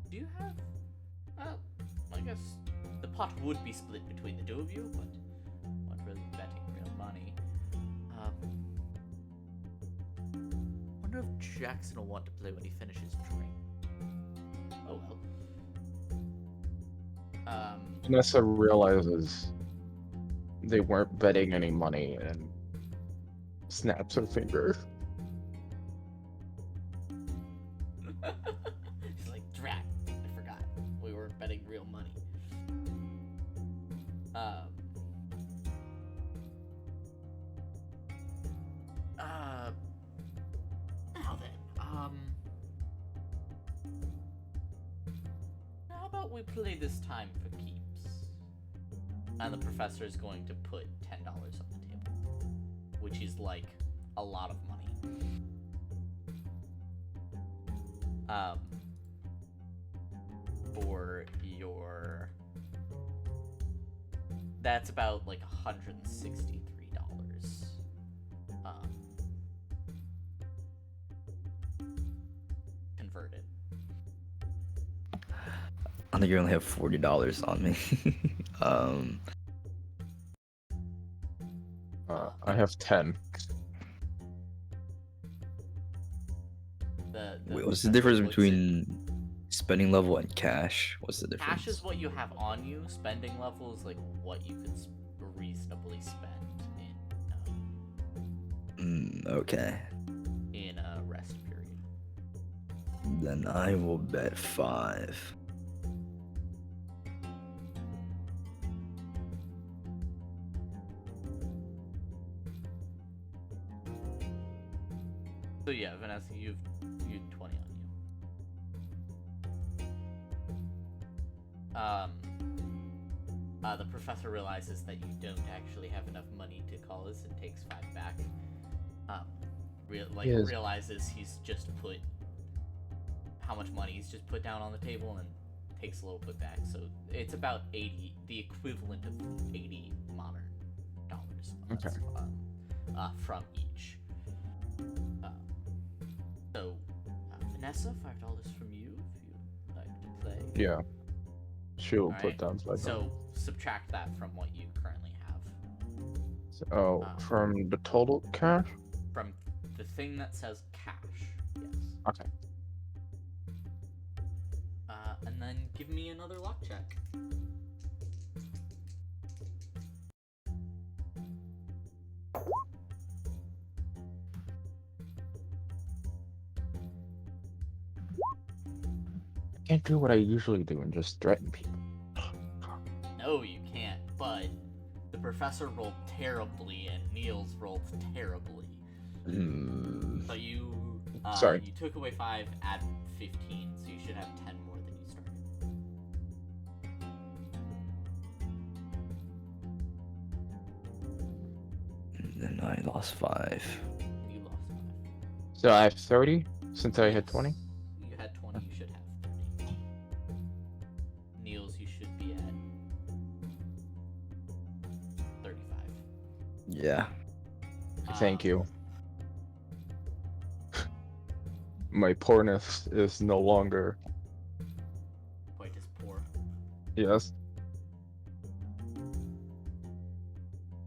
Do you have? I guess the pot would be split between the 2 of you, but not really betting real money. Wonder if Jackson will want to play when he finishes drink. Oh well. Vanessa realizes they weren't betting any money and snaps her finger. She's like, drat, I forgot. We were betting real money. Now then, how about we play this time for keeps? And the professor is going to put $10 on the table, which is like a lot of money. For your, that's about like $163. Converted. I think you only have $40 on me. I have 10. Wait, what's the difference between spending level and cash? What's the difference? Cash is what you have on you. Spending level is like what you could reasonably spend Okay. in a rest period. Then I will bet 5. So yeah, Vanessa, you've 20 on you. The professor realizes that you don't actually have enough money to call this and takes 5 back. Yes. Realizes he's just put how much money he's just put down on the table and takes a little bit back. So it's about 80, the equivalent of 80 modern dollars. Okay. From each. So, Vanessa, $5 from you if you'd like to play. Yeah. She'll Alright, put down 5. So subtract that from what you currently have. Oh, from the total cash? From the thing that says cash, yes. Okay. And then give me another luck check. I can't do what I usually do and just threaten people. No, you can't, but the professor rolled terribly and Niels rolled terribly. So you Sorry. You took away 5, add 15, so you should have 10 more than you started. Then I lost 5. You lost 5. So I have 30 since I had Yes. 20? You had 20, you should have 30. Niels, you should be at 35. Yeah. Thank you. my poorness is no longer. Quite as poor. Yes.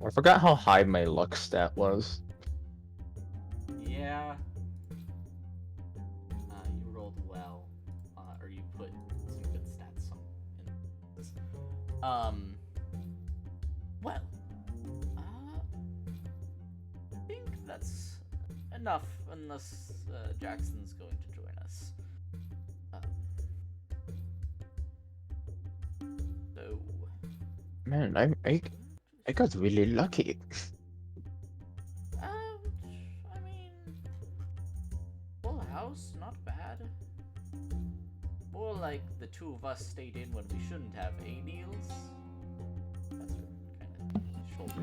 I forgot how high my luck stat was. Yeah. You rolled well, or you put some good stats in this. Well, I think that's enough, unless Jackson's going to join us. So, Man, I got really lucky. I mean, full house, not bad. More like the two of us stayed in when we shouldn't have, eh, Niels? That's kind of shoulder.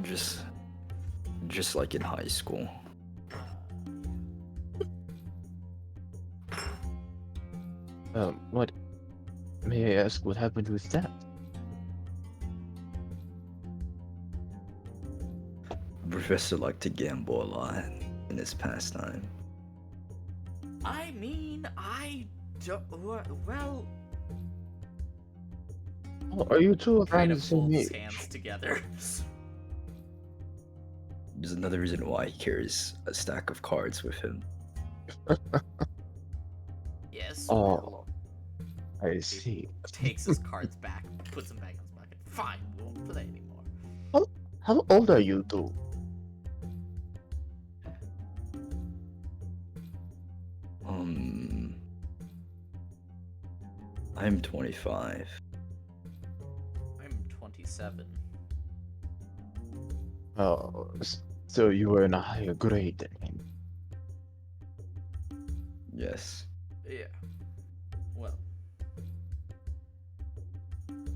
Just like in high school. What? May I ask what happened with that? Professor liked to gamble a lot in his pastime. I mean, I don't. Well, Oh, are you two around kind the of same holds age? hands together. There's another reason why he carries a stack of cards with him. Yes. Oh, Well, I see. takes his cards back, puts them back in his pocket. Fine, we won't play anymore. How old are you two? I'm 25. I'm 27. Oh, so you were in a higher grade than him. Yes. Yeah. Well,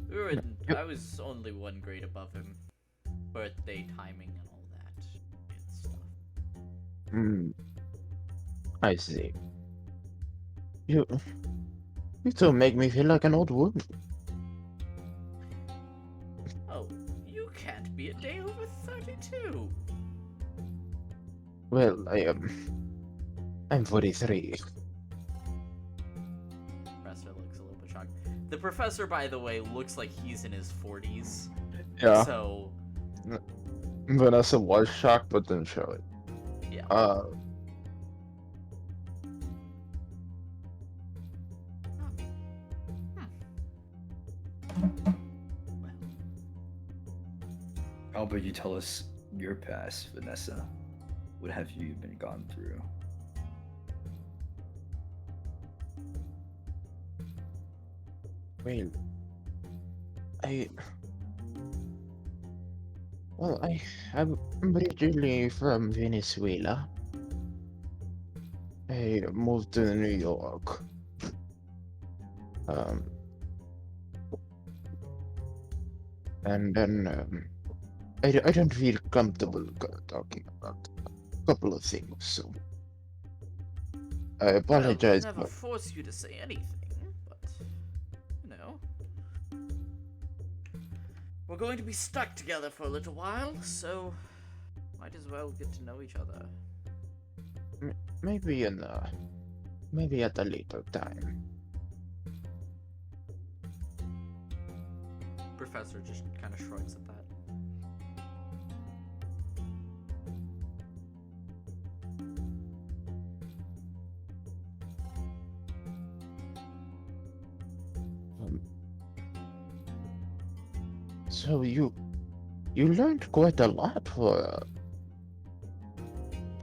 we were in, Yep. I was only one grade above him. Birthday timing and all that good stuff. Hmm. I see. You two make me feel like an old woman. Oh, you can't be a day over 32. Well, I'm 43. Professor looks a little bit shocked. The professor, by the way, looks like he's in his 40s. Yeah. So, Vanessa was shocked, but didn't show it. yeah. Well, How about you tell us your past, Vanessa? What have you been gone through? Well, I'm originally from Venezuela. I moved to New York. And then I don't feel comfortable talking about a couple of things, so I apologize. Well, we'll never But force you to say anything, but you know, we're going to be stuck together for a little while, so might as well get to know each other. maybe maybe at a later time. Professor just kind of shrugs at that. So you learned quite a lot for a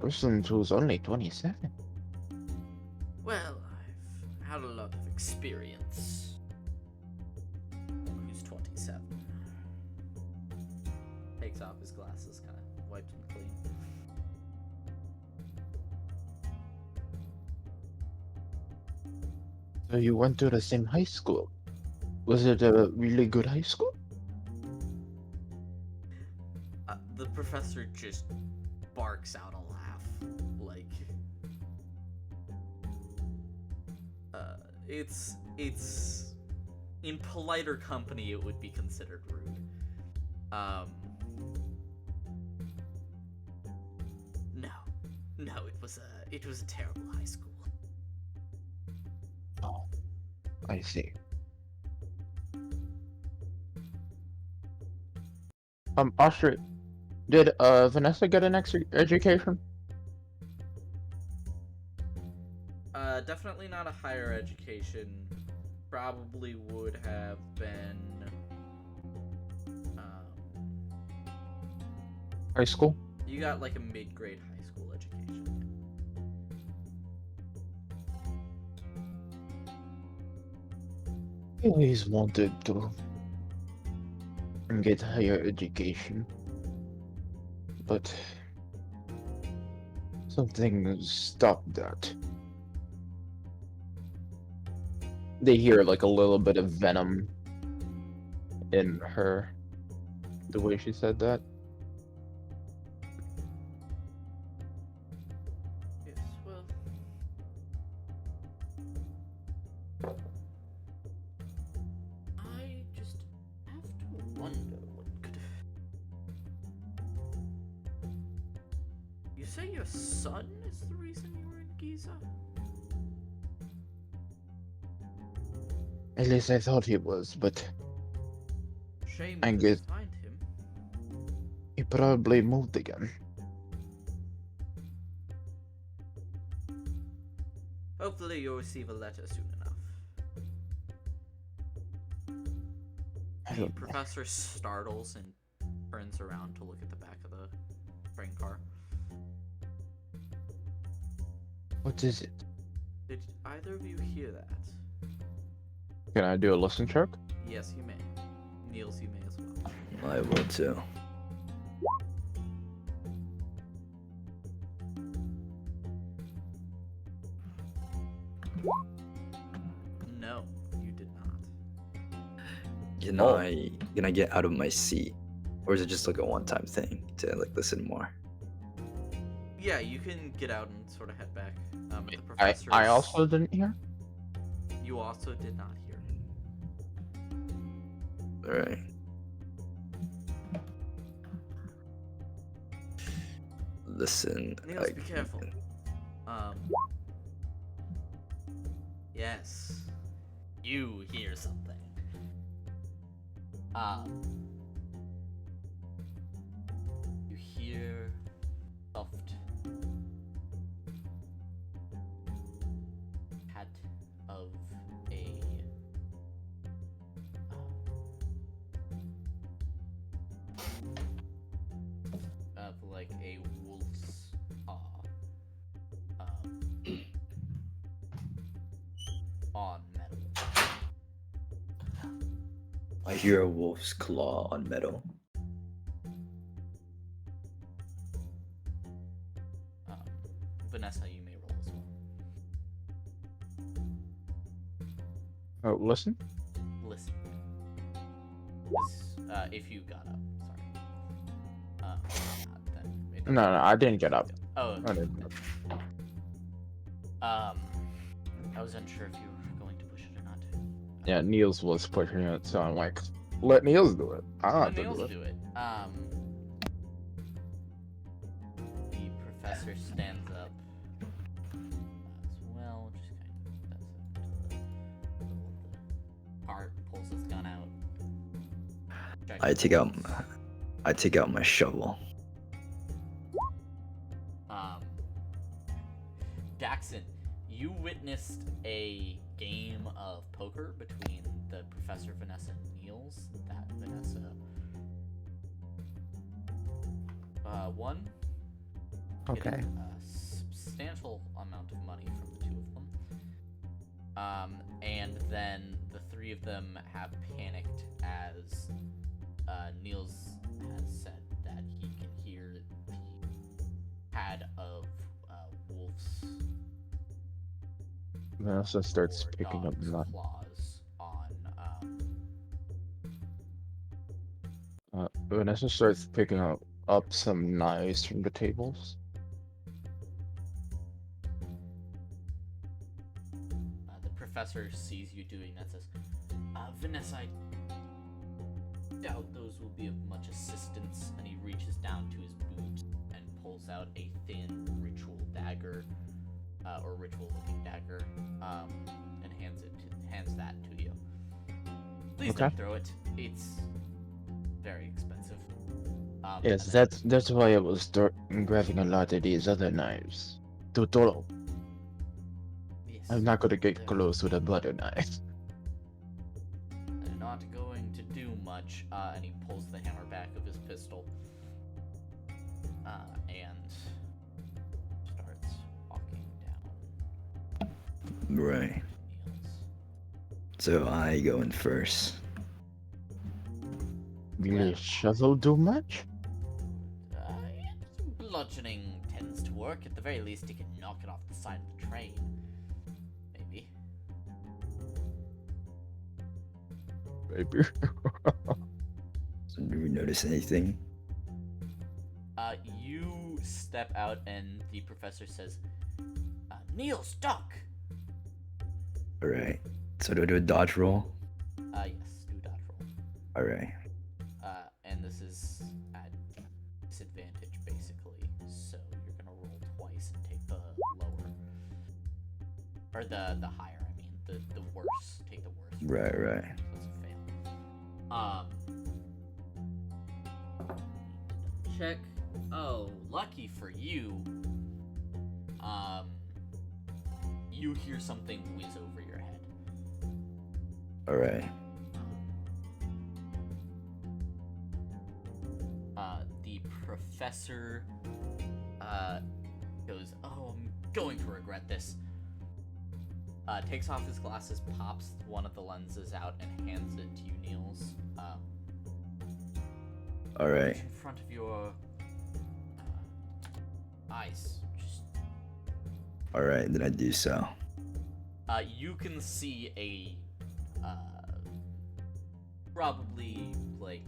person who's only 27. Well, I've had a lot of experience. Who's 27? Takes off his glasses, kind of wipes them clean. So you went to the same high school. Was it a really good high school? The professor just barks out a laugh, like, it's in politer company it would be considered rude. No, it was a terrible high school. I see. Austria, did Vanessa get an extra education? Definitely not a higher education. Probably would have been. High school? You got like a mid-grade high school education. I always wanted to get higher education, but something stopped that. They hear like a little bit of venom in her, the way she said that. Yes, well. I just have to wonder what could. You say your son is the reason you were in Giza? At least I thought he was, but Shame I you guess couldn't find him. he probably moved again. Hopefully you'll receive a letter soon enough. I The don't know. professor startles and turns around to look at the back of the train car. What is it? Did either of you hear that? Can I do a listen check? Yes, you may. Niels, you may as well. I will too. No, you did not. Can I get out of my seat, or is it just like a one-time thing to like listen more? Yeah, you can get out and sort of head back. The I professor's... also didn't hear. You also did not hear. All right. Listen. Niels, be careful. Yes. You hear something. You hear soft pat of a of like a wolf's paw on metal. I hear a wolf's claw on metal. Vanessa, you may roll as well. Oh, listen. Listen. If you got up, sorry. Then it No, I didn't get up. Oh, I didn't. I was unsure if you were going to push it or not. Yeah, Niels was pushing it, so I'm like, let Niels do it. I don't have to Niels do it. do it. The professor stands up as well, just kind of does it until the part, pulls his gun out. I take out my shovel. Jackson, you witnessed a game of poker between the Professor, Vanessa, and Niels that Vanessa won. Okay. Getting a substantial amount of money from the two of them. And then the three of them have panicked as Niels has said that he can hear the pad of wolves. Vanessa starts or picking up dog's knives. claws on Vanessa starts picking up some knives from the tables. the professor sees you doing that, says, Vanessa, I doubt those will be of much assistance, and he reaches down to his boot and pulls out a thin ritual dagger or ritual-looking dagger, and hands that to you. Please Okay. don't throw it. It's very expensive. Yes, and then- that's why I was grabbing a lot of these other knives. Totoro. Yes, I'm not gonna get they're- close with a butter knife. they're not going to do much. And he pulls the hammer back of his pistol. And starts walking down. Right. Kneels. So I go in first. Will Well, a shovel do much? Bludgeoning tends to work. At the very least, he can knock it off the side of the train. Maybe. Maybe. So do we notice anything? You step out, and the professor says, Niels, duck! Alright. So do I do a dodge roll? Yes, do dodge roll. Alright. And this is at disadvantage, basically. So you're gonna roll twice and take the lower. Or the higher, I mean. The worse. Take the worst. Right, right. So it's a fail. Check. Oh, lucky for you. You hear something whiz over your head. Alright. The professor goes, "Oh, I'm going to regret this." Takes off his glasses, pops one of the lenses out, and hands it to you, Niels. Alright. In front of your eyes. Just Alright, then I do so. you can see a probably like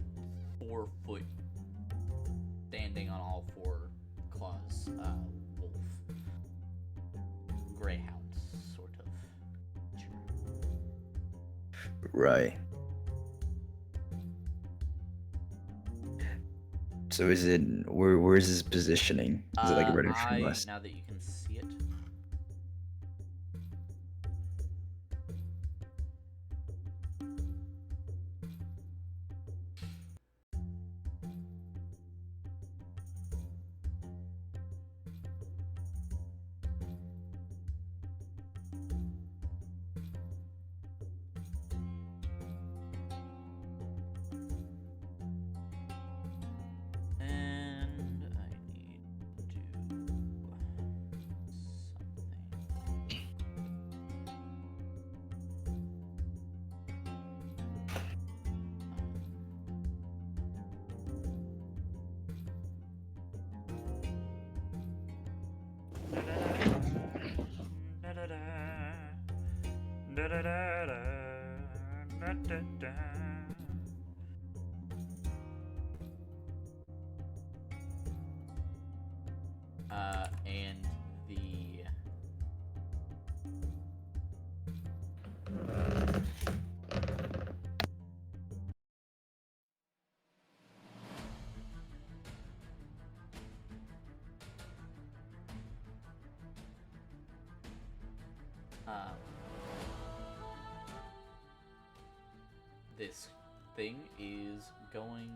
4 foot standing on all 4 claws, wolf, greyhound sort of creature. Right. So is it where is his positioning? Is it like right in front of us? Now that you can see it. And I need to do something. And the this thing is going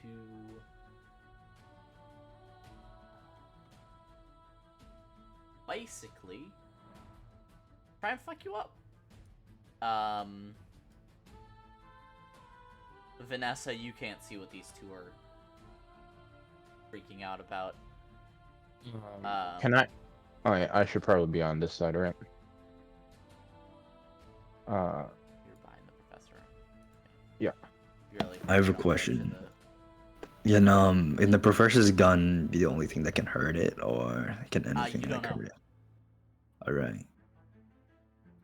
to basically try and fuck you up. Vanessa, you can't see what these two are freaking out about. Can I? Oh yeah, I should probably be on this side, right? You're behind the professor. Yeah. You're like I have a right up question. to the- Can the professor's gun be the only thing that can hurt it, or can anything you like don't know. hurt it? Alright.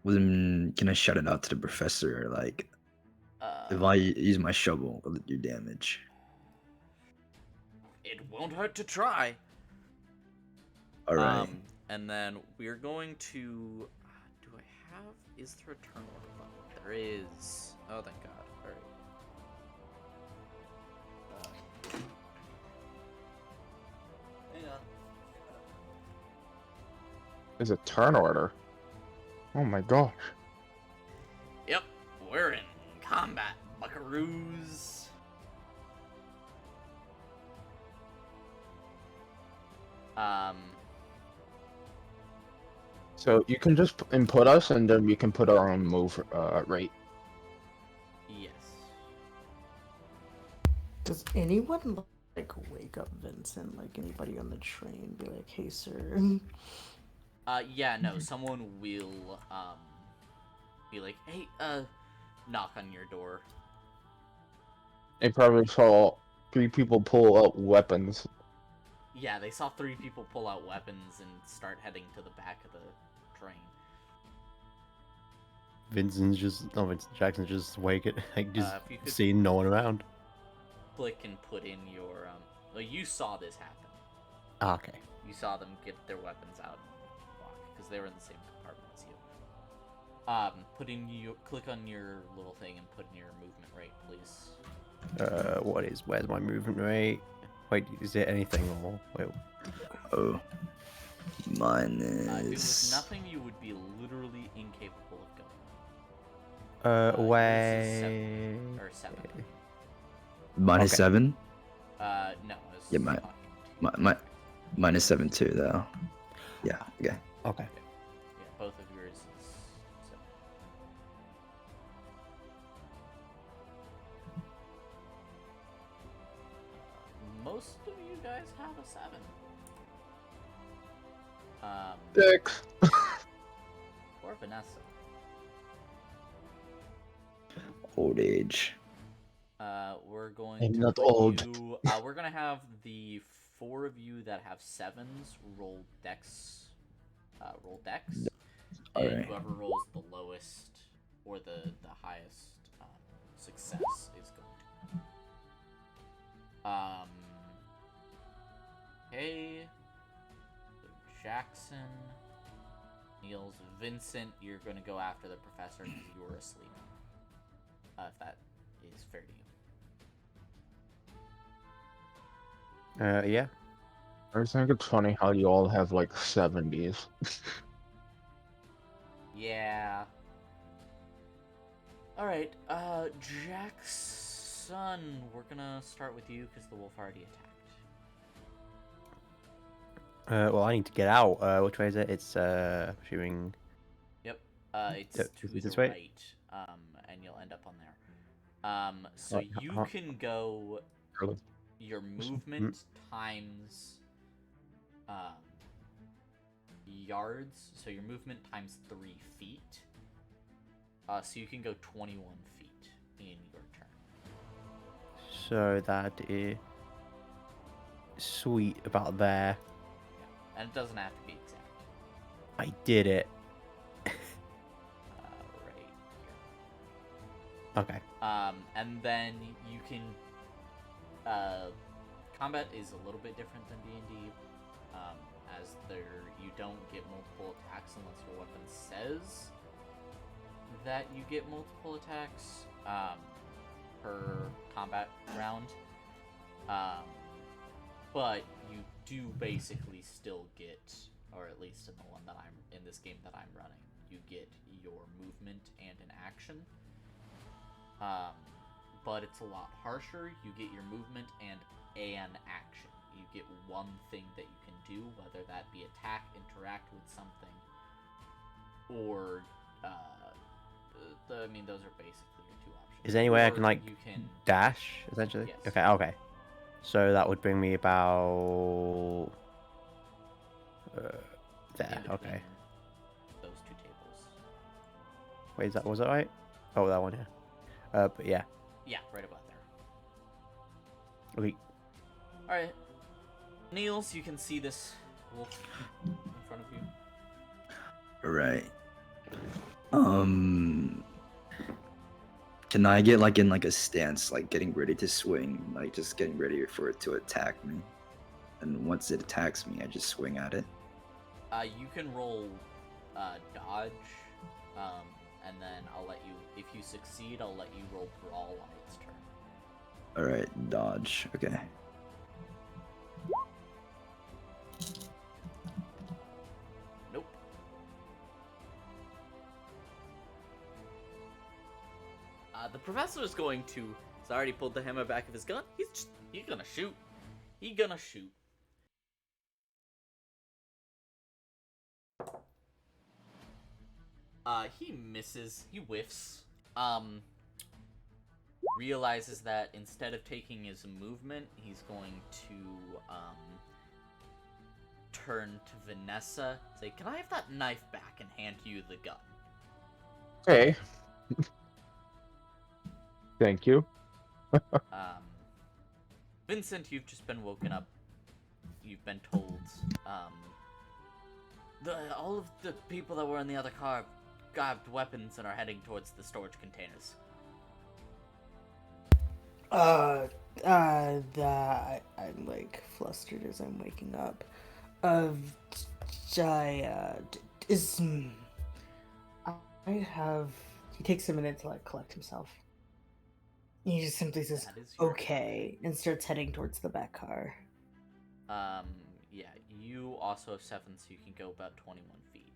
Well then, can I shout it out to the professor? Like, if I use my shovel, will it do damage? It won't hurt to try. Alright. And then we're going to. Do I have? Is there a turn order button? There is. Oh, thank God. All right. Hang on. Is a turn order. Oh my gosh. Yep, we're in combat, buckaroos. So you can just input us, and then we can put our own move rate. Yes. Does anyone like wake up Vincent? Like anybody on the train be like, "Hey, sir." Yeah, no, someone will, be like, hey, knock on your door. They probably saw 3 people pull out weapons. Yeah, they saw 3 people pull out weapons and start heading to the back of the train. Vincent Jackson's just wake it, like just If you could seeing no one around. click and put in your, well, you saw this happen. Ah, okay. You saw them get their weapons out and walk, because they were in the same compartment as you. Click on your little thing and put in your movement rate, please. Where's my movement rate? Wait, is it anything or wait? Oh. Mine If it was is. nothing, you would be literally incapable of going. Yours is Way. 7, or 7. Mine is Okay. 7? No, I was Yeah, talking to Mine is 7 too, though. Yeah, okay. Okay. Yeah, both of yours is 7. Most of you guys have a 7. 6. Or Vanessa. Old age. We're going I'm to not put old. you. We're gonna have the 4 of you that have 7s roll dex. Roll dex. And Alright. whoever rolls the lowest or the highest success is going to. Hey, Jackson, Niels, Vincent, you're gonna go after the professor because you were asleep. If that is fair to you. Yeah. I think it's funny how you all have like 70s. Yeah. Alright, Jackson, we're gonna start with you because the wolf already attacked. Well, I need to get out. Which way is it? It's assuming. Yep, it's Yep, to is this the way? right, and you'll end up on there. So Right, you can go Really? your movement times, yards, so your movement times 3 feet. So you can go 21 feet in your turn. So that is sweet about there. Yeah. And it doesn't have to be exact. I did it. Right here. Okay. And then you can. Combat is a little bit different than D&D, as you don't get multiple attacks unless your weapon says that you get multiple attacks per combat round. But you do basically still get, or at least in the one that in this game that I'm running, you get your movement and an action. But it's a lot harsher. You get your movement and an action. You get one thing that you can do, whether that be attack, interact with something, or I mean, those are basically your 2 options. Is there any way I Or can like you can dash essentially? Yes. Okay. Okay. So that would bring me about there. in Okay. between those 2 tables. Wait, was that right? Oh, that one. Yeah. But yeah. Yeah, right about there. Okay. All right, Niels, you can see this wolf in front of you. Alright. Can I get like in like a stance, like getting ready to swing, like just getting ready for it to attack me? And once it attacks me, I just swing at it. You can roll dodge, and then I'll let you. If you succeed, I'll let you roll brawl on its turn. Alright, dodge. Okay. Nope. The professor is going to. He's already pulled the hammer back of his gun. He's gonna shoot. He's gonna shoot. He misses. He whiffs. Realizes that instead of taking his movement, he's going to turn to Vanessa, say, "Can I have that knife back?" and hand you the gun. Okay. Thank you. Vincent, you've just been woken up. You've been told, all of the people that were in the other car grabbed weapons and are heading towards the storage containers. I'm like flustered as I'm waking up. He takes a minute to like collect himself. He just simply says, That is your "Okay," and starts heading towards the back car. Yeah, you also have 7, so you can go about 21 feet.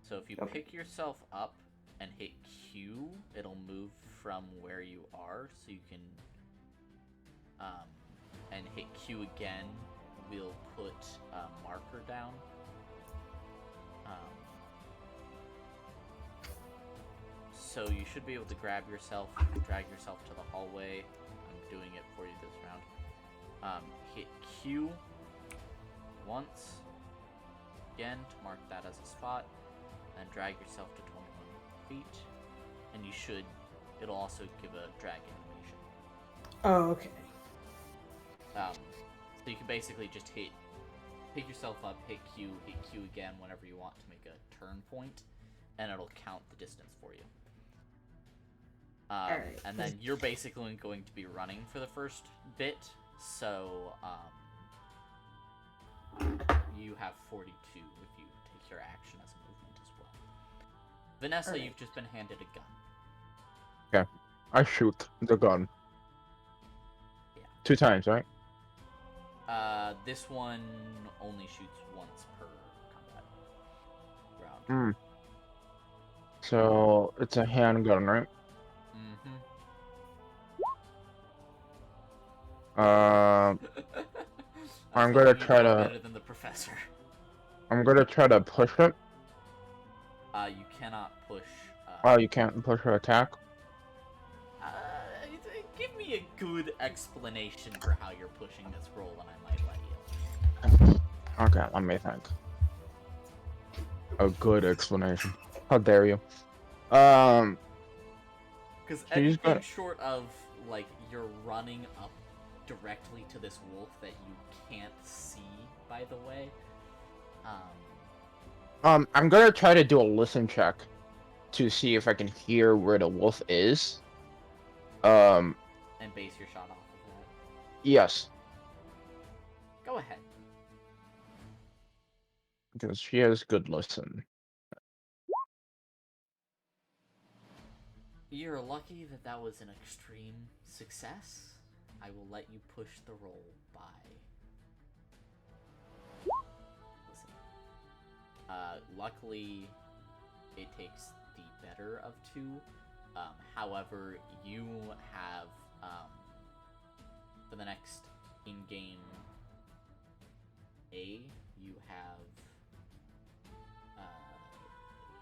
So if you Okay. pick yourself up and hit Q, it'll move from where you are, so you can, and hit Q again, we'll put a marker down. So you should be able to grab yourself, drag yourself to the hallway. I'm doing it for you this round. Hit Q once, again, to mark that as a spot, and drag yourself to 21 feet, and it'll also give a drag animation. Oh, okay. So you can basically just pick yourself up, hit Q again whenever you want to make a turn point, and it'll count the distance for you. Alright. And then you're basically going to be running for the first bit, so you have 42 if you take your action as a movement as well. Vanessa, Alright. you've just been handed a gun. Okay. I shoot the gun. Yeah. 2 times, right? This one only shoots once per combat round. So it's a handgun, right? I'm gonna try to. Better than the professor. I'm gonna try to push it. You cannot push. Oh, you can't push her attack. Give me a good explanation for how you're pushing this roll, and I might let you. Okay, let me think. A good explanation. How dare you? Because She's anything got- short of like you're running up directly to this wolf that you can't see, by the way. I'm gonna try to do a listen check to see if I can hear where the wolf is. And base your shot off of that. Yes, Go ahead. because she has good listen. You're lucky that that was an extreme success. I will let you push the roll by. Listen. Luckily, it takes the better of 2. However, you have, for the next in-game A, you have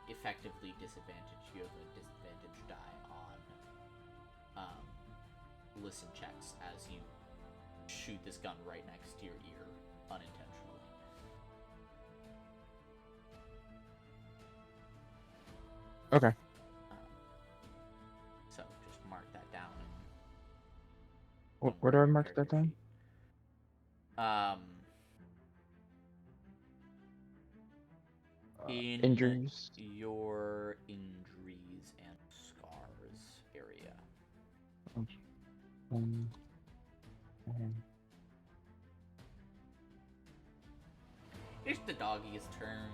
effectively disadvantage. You have a disadvantage die on listen checks as you shoot this gun right next to your ear unintentionally. Okay. So just mark that down. Where do I mark that down? In Injuries. your injuries and scars area. It's the doggy's turn.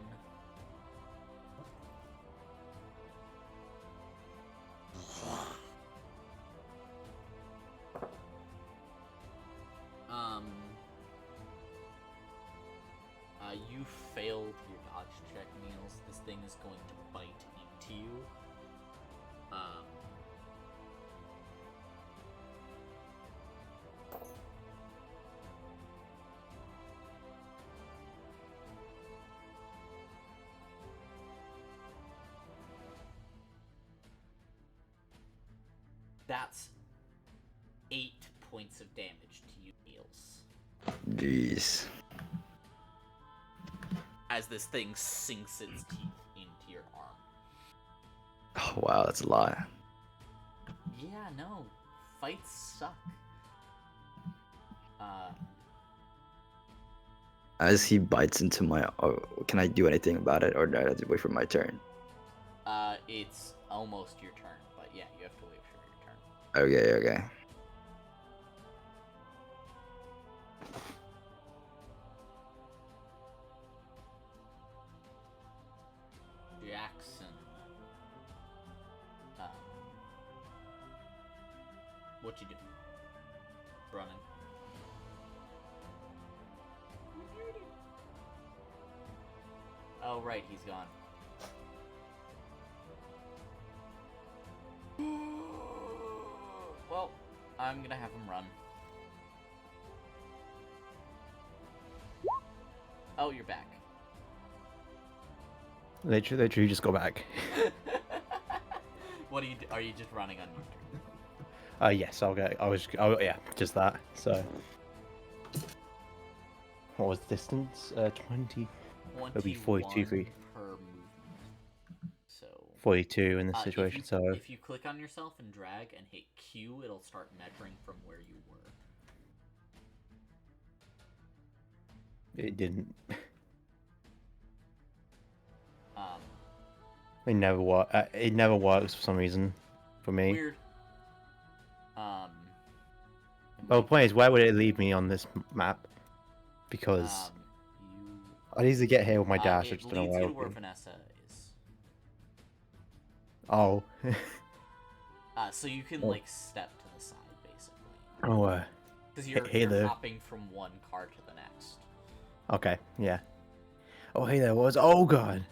You failed your dodge check, Niels. This thing is going to bite into you. That's 8 points of damage to you, Niels. Jeez. As this thing sinks its teeth into your arm. Oh wow, that's a lot. Yeah, no. Fights suck. As he bites into my, can I do anything about it, or do I have to wait for my turn? It's almost your turn, but yeah, you have to wait for your turn. Okay, okay. Jackson. What you do? Running. Oh right, he's gone. Well, I'm gonna have him run. Oh, you're back. Literally just go back. What are you just running on your turn? Yes, I'll go. Oh yeah, just that. So, what was the distance? 20. It'll be 42 feet. Per movement. So 42 in this situation. if you click on yourself and drag and hit Q, it'll start measuring from where you were. It didn't. Um, It never works. It never works for some reason for me. Weird. Well, the point is, where would it leave me on this map? Because I'd easily get here with my dash. I It just don't know leads where. you it to where would be. Vanessa is. Oh. So you can Oh. like step to the side basically. Oh. Because Hey you're there. hopping from one car to the next. Okay. Yeah. Oh, hey there. What was? Oh God.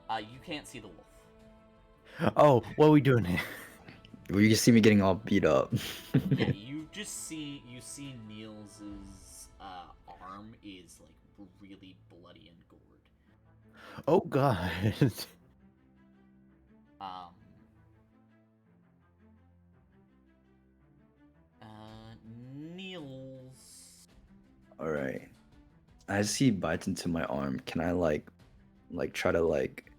You can't see the wolf. Oh, what are we doing here? Well, you can see me getting all beat up. Yeah, you see Niels's arm is like really bloody and gored. Oh God. Um. Niels. All right. As he bites into my arm, can I like try to like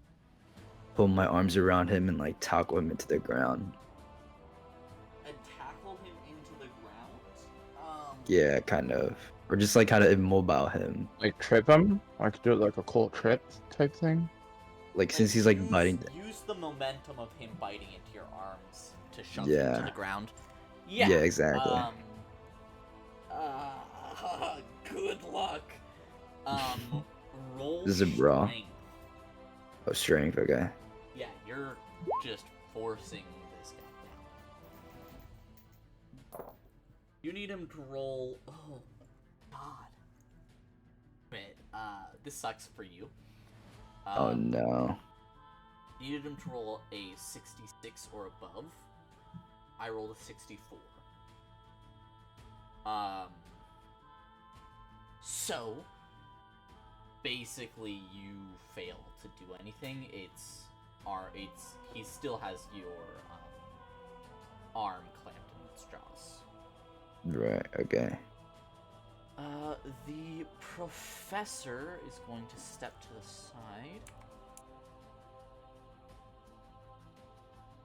pull my arms around him and like tackle him into the ground? And tackle him into the ground? Yeah, kind of. Or just like kind of immobile him. Like trip him? I could do it like a cool trip type thing. Like since he's like use, biting. Use the momentum of him biting into your arms to shove him Yeah. to the ground. Yeah, Yeah. exactly. Good luck. Roll This is a brawl. strength. Oh, strength. Okay. Yeah, you're just forcing this guy down. You need him to roll. Oh, God. But this sucks for you. Oh no. You needed him to roll a 66 or above. I rolled a 64. So basically you fail to do anything. He still has your arm clamped in its jaws. Right. Okay. The professor is going to step to the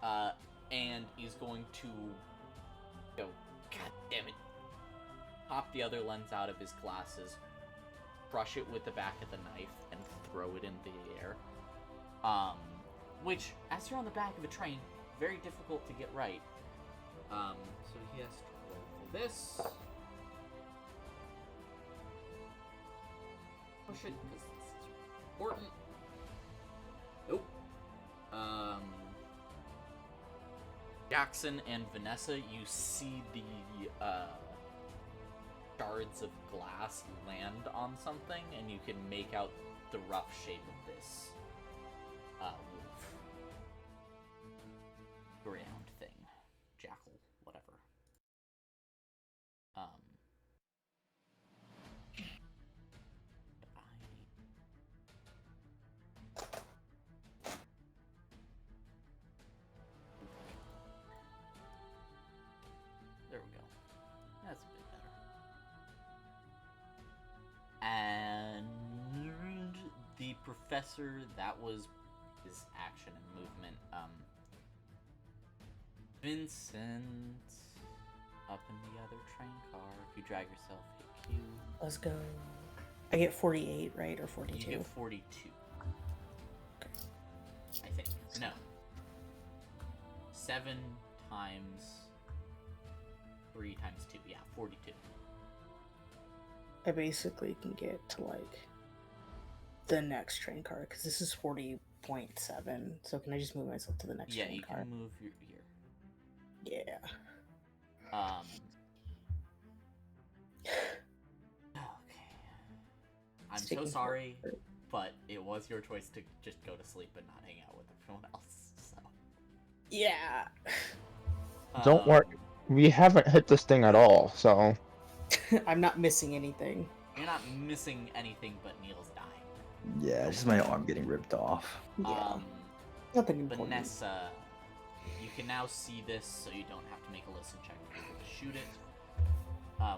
side. And he's going to go, God damn it, pop the other lens out of his glasses, brush it with the back of the knife, and throw it in the air. Which, as you're on the back of a train, very difficult to get right. So he has to roll for this. Push it, because this is important. Nope. Jackson and Vanessa, you see the shards of glass land on something, and you can make out the rough shape of this wolf. Ground thing. Jackal, whatever. Professor, that was his action and movement. Vincent, up in the other train car. If you drag yourself, hit Q. Let's go. I get 48, right? Or You 42? get 42. I think. No. 7 times 3 times 2. Yeah, 42. I basically can get to, like, the next train car, because this is 40.7. So can I just move myself to the next Yeah, train you car? can move your here. Yeah. Okay. I'm It's so taking sorry, forever. but it was your choice to just go to sleep and not hang out with everyone else. So. Yeah. Don't worry. We haven't hit this thing at all, so I'm not missing anything. You're not missing anything but Neil's dying. Yeah, just my arm getting ripped off. Yeah. Nothing important. Vanessa, you can now see this, so you don't have to make a listen check to be able to shoot it.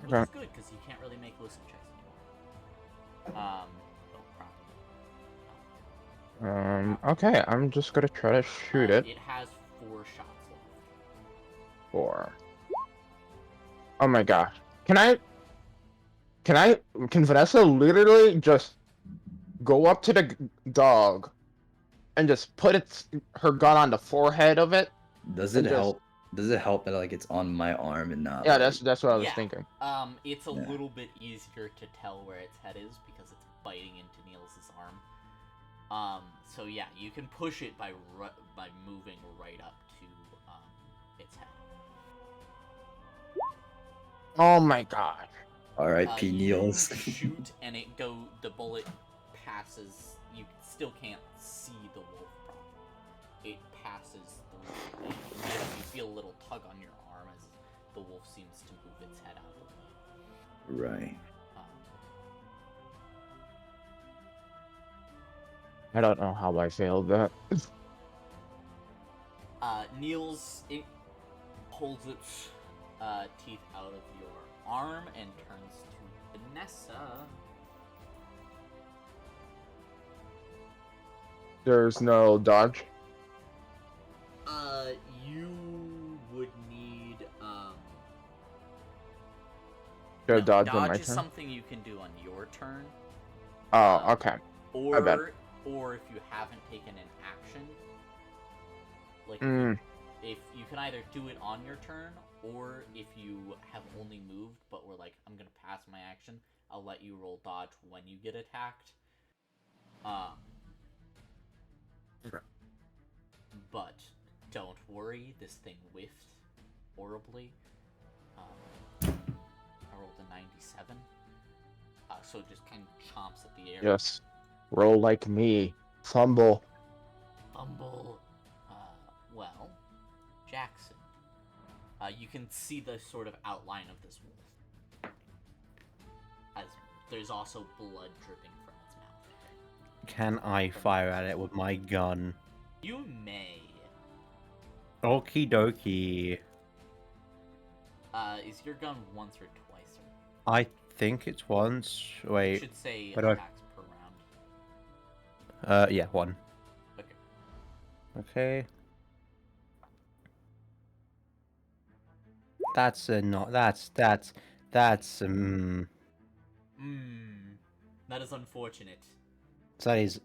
Which Okay. is good, because you can't really make listen checks anymore. Properly. Okay, I'm just gonna try to shoot it. It has 4 shots left. 4. Oh my gosh. Can Vanessa literally just go up to the dog and just put her gun on the forehead of it? Does And it just- help? Does it help that like it's on my arm and not? Yeah, like... that's what I was Yeah. thinking. It's a Yeah. little bit easier to tell where its head is because it's biting into Niels' arm. So yeah, you can push it by moving right up to its head. Oh my gosh. R.I.P. You Niels. shoot and the bullet passes. You still can't see the wolf properly. It passes through. You feel a little tug on your arm as the wolf seems to move its head out of the way. Right. I don't know how I failed that. Niels holds its teeth out of your arm and turns to Vanessa. There's no dodge. You would need No no, dodge on my is turn. something you can do on your turn. Oh, okay. My bad. Or if you haven't taken an action, like Mm. if you can either do it on your turn, or if you have only moved but were like, I'm gonna pass my action, I'll let you roll dodge when you get attacked. But don't worry, this thing whiffed horribly. I rolled a 97. So it just kind of chomps at the air. Yes. Roll like me. Fumble. Fumble. Well, Jackson. You can see the sort of outline of this wolf. As there's also blood dripping from its mouth. Can I fire at it with my gun? You may. Okie dokie. Is your gun once or twice? I think it's once. Or Wait. should say but I- attacks per round. Yeah, 1. Okay. Okay. That's not. That's. That is unfortunate. So that is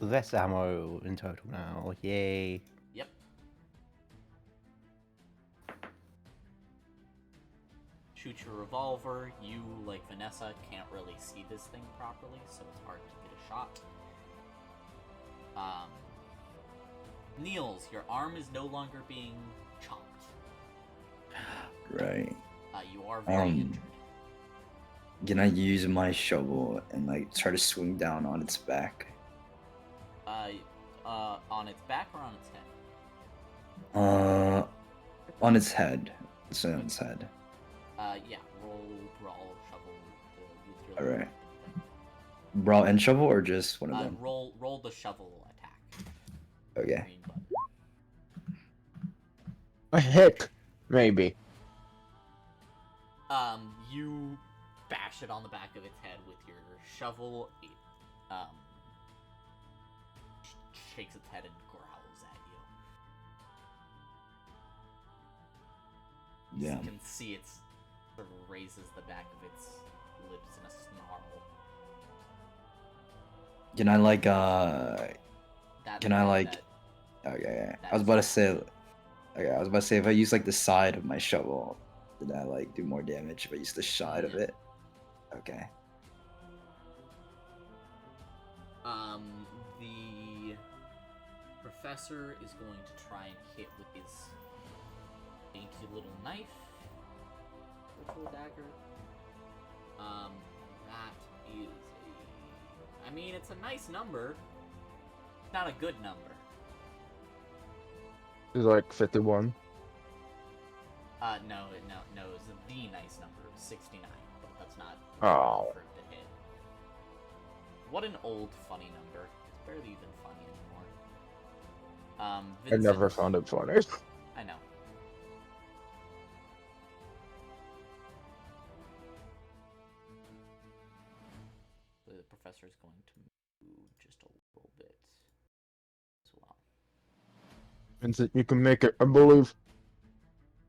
less ammo in total now. Yay. Yep. Shoot your revolver. You, like Vanessa, can't really see this thing properly, so it's hard to get a shot. Niels, your arm is no longer being chomped. Right. You are very injured. Can I use my shovel and like try to swing down on its back? On its back or on its head? On its head. It's on its head. Yeah. Roll, brawl, shovel. With your Alright. Brawl and shovel or just one of them? Roll the shovel attack. Okay. Green button. A hit, maybe. You bash it on the back of its head with your shovel. shakes its head and growls at you. Yeah. You can see it sort of raises the back of its lips in a snarl. Can I like That, Can I, that- like- that- okay, that I was is about to fine. say okay, I was about to say if I use like the side of my shovel, did I like do more damage if I use the side of No. it? Okay. The professor is going to try and hit with his dainty little knife. Little dagger. That is a... I mean, it's a nice number. Not a good number. It's like 51. No, it's the nice number, 69, but that's not Oh. for it to hit. What an old, funny number. It's barely even funny anymore. I Vincent, never found it funny. I know. The professor is going to move just a little bit as well. Vincent, you can make it. I believe.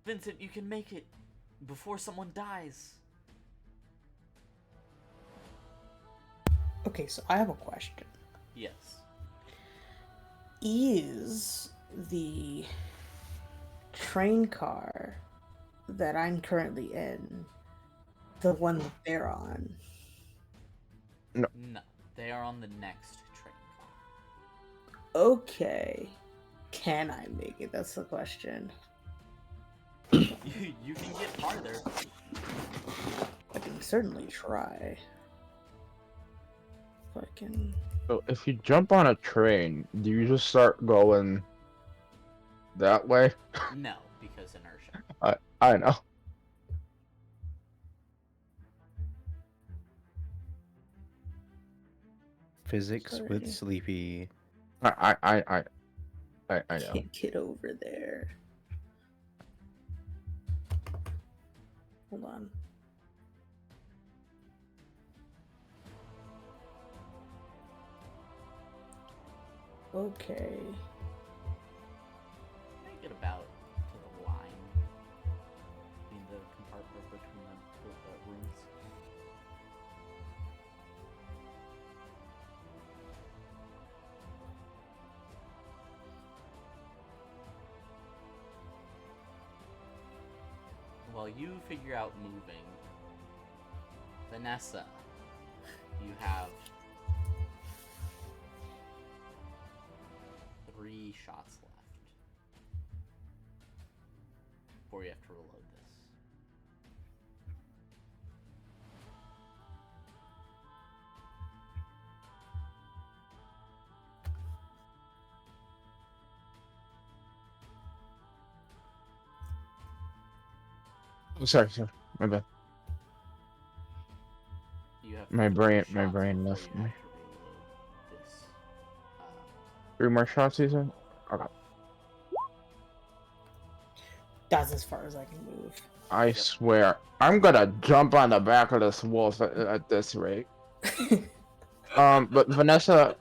Vincent, you can make it before someone dies. Okay, so I have a question. Yes. Is the train car that I'm currently in the one that they're on? No, they are on the next train car. Okay. Can I make it? That's the question. You can get farther. I can certainly try. If I can. So if you jump on a train, do you just start going that way? No, because inertia. I know. Physics Sorry. with Sleepy. I know. Can't get over there. Hold on. Okay. Make it about to the line between the compartment between the rooms. While you figure out moving, Vanessa, you have 3 shots left before you have to reload this. Oh, sorry, my bad. You have My 3 brain shots before left you me. have to reload this. 3 more shots, you said? Okay. That's as far as I can move. I swear, I'm gonna jump on the back of this wolf at this rate. But Vanessa,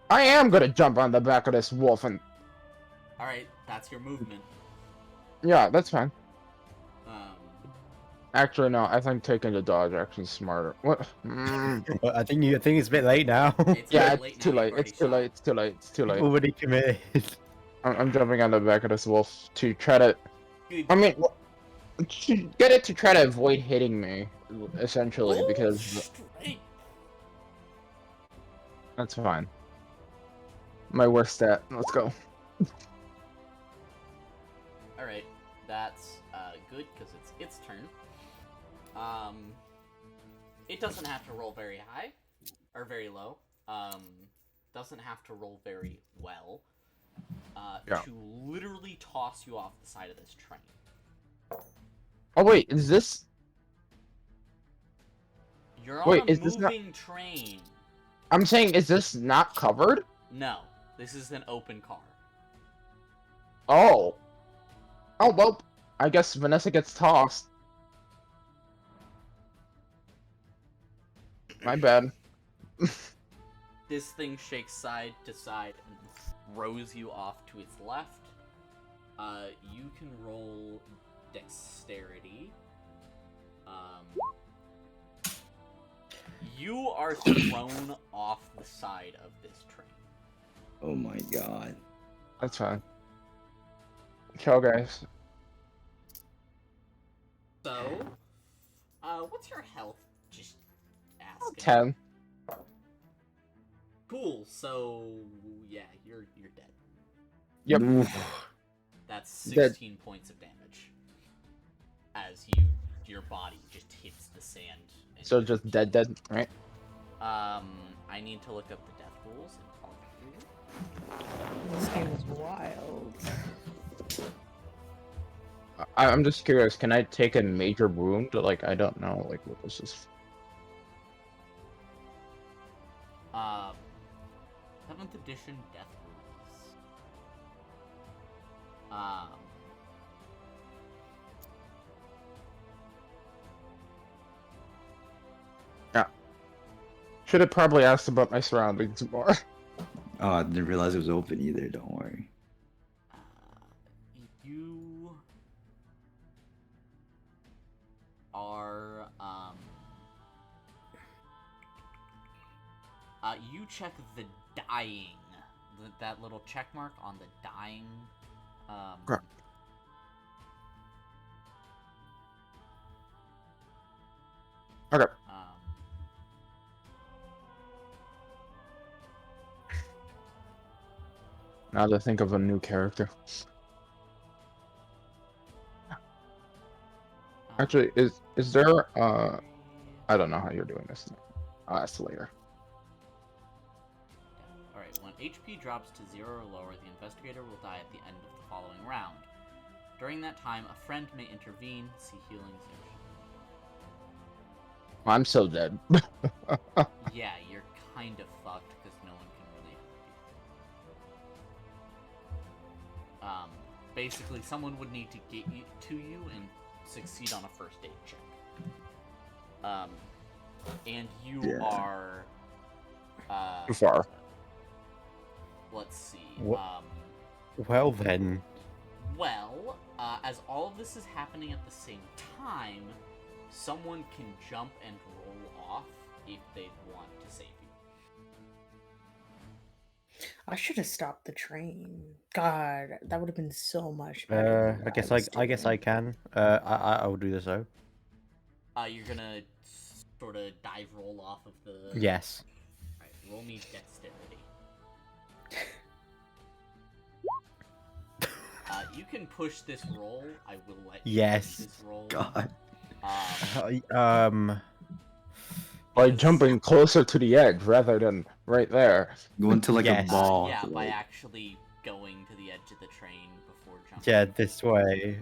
I am gonna jump on the back of this wolf and Alright, that's your movement. yeah, that's fine. Um, Actually, no, I think taking the dodge action is smarter. What? Well, I think it's a bit late now. it's Yeah, too late it's too now, late. you've already It's too shot. late. It's too late. It's too late. Already committed. I'm jumping on the back of this wolf to try to. Good. I mean, to get it to try to avoid hitting me, essentially, Oh, because straight. that's fine. My worst stat. Let's go. Alright, that's good because it's its turn. It doesn't have to roll very high or very low. Doesn't have to roll very well. Yeah. To literally toss you off the side of this train. Oh wait, is this? You're on Wait, a is this not- moving train. I'm saying, is this not covered? No, this is an open car. Oh. Oh well, I guess Vanessa gets tossed. My bad. This thing shakes side to side and throws you off to its left. You can roll dexterity. You are thrown off the side of this train. Oh my god. That's fine. Ciao, guys. So, what's your health? Just asking. 10. Cool. So, yeah, you're dead. Yep. That's Dead. 16 points of damage. As your body just hits the sand. And So just dead, right? I need to look up the death rules and talk through. This game is wild. I'm just curious. Can I take a major wound? Like, I don't know. Like, what this is. 7th edition death rules. Yeah. Should have probably asked about my surroundings more. Oh, I didn't realize it was open either. Don't worry. You are you check the dying, that little check mark on the dying. Correct. Okay. Now to think of a new character. Actually, is there I don't know how you're doing this. I'll ask later. Alright, when HP drops to 0 or lower, the investigator will die at the end of the following round. During that time, a friend may intervene. See healing section. I'm so dead. Yeah, you're kind of fucked because no one can really help you. Basically, someone would need to get you to you and succeed on a first aid check. And you are. Too far. Let's see. Well then. Well, as all of this is happening at the same time, someone can jump and roll off if they want to save you. I should have stopped the train. God, that would have been so much better. than I what guess was I guess I doing. can. I will do this though. You're gonna sort of dive roll off of the. Yes. Alright, roll me dexterity. You can push this roll. I will let you Yes. push this roll. God. By jumping closer to the edge rather than right there. Going to like Yes. a ball. Yeah, by like- actually going to the edge of the train before jumping. Yeah, this way.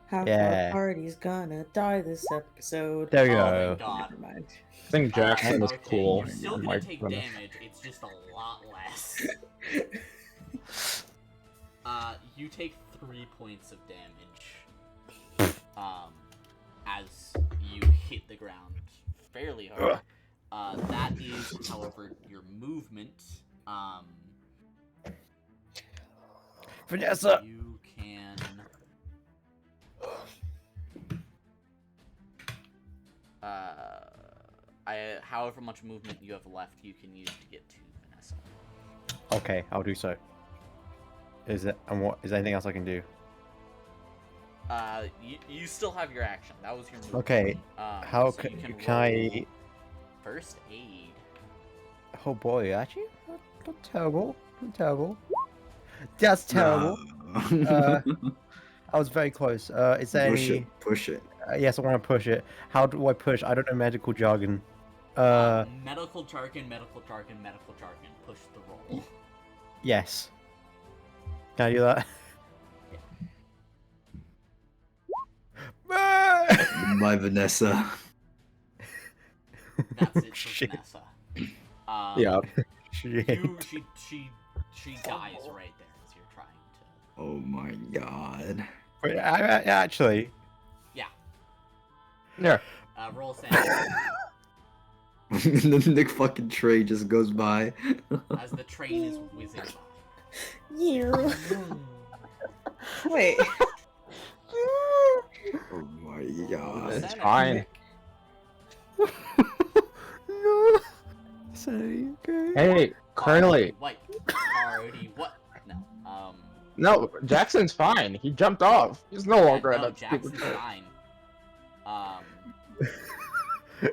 Half Yeah. our party's gonna die this episode. There we Oh go. my god. Never mind. I think Jackson is Okay, cool. You're still Oh gonna my take goodness. damage, it's just a lot less. You take 3 points of damage. As you hit the ground fairly hard. That is, however, your movement. Vanessa. You can. However much movement you have left, you can use to get to Vanessa. Okay, I'll do so. Is there anything else I can do? You still have your action. That was your movement. Okay. How so you can roll I? First aid. Oh boy, actually, not terrible. Not terrible. That's terrible. I was very close. Is there push any? it. Push it. Yes, I want to push it. How do I push? I don't know medical jargon. Medical jargon, medical jargon, medical jargon. Push the roll. Yes. Can I do that? By Vanessa. That's it for Shit. Vanessa. Yeah. Shit. She dies right there as you're trying to. Oh my god. Wait, actually. Yeah. Yeah. Roll sanity. The fucking train just goes by. as the train is whizzing by. Yeah. Wait. Oh my Roll a god. It's sanity fine. check. No. Say okay. Hey, Curly. White. Party what? No. No, Jackson's fine. He jumped off. He's no Yeah, longer at no, that stupid Jackson's train. fine.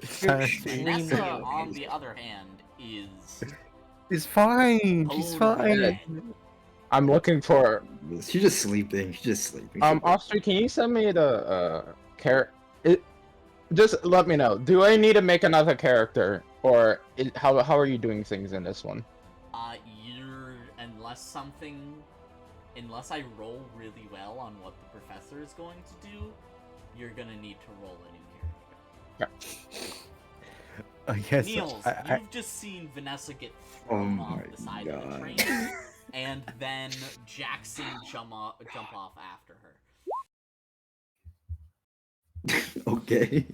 Sanity. Vanessa, on the other hand, is She's fine. She's totally fine. dead. I'm looking for. She's just sleeping. She's just sleeping. Officer, can you send me the It. Just let me know. Do I need to make another character, or how are you doing things in this one? Unless I roll really well on what the professor is going to do, you're gonna need to roll a new character. I guess. Niels, I, you've just seen Vanessa get thrown off the side of the train, and then Jackson jump off after her. Okay.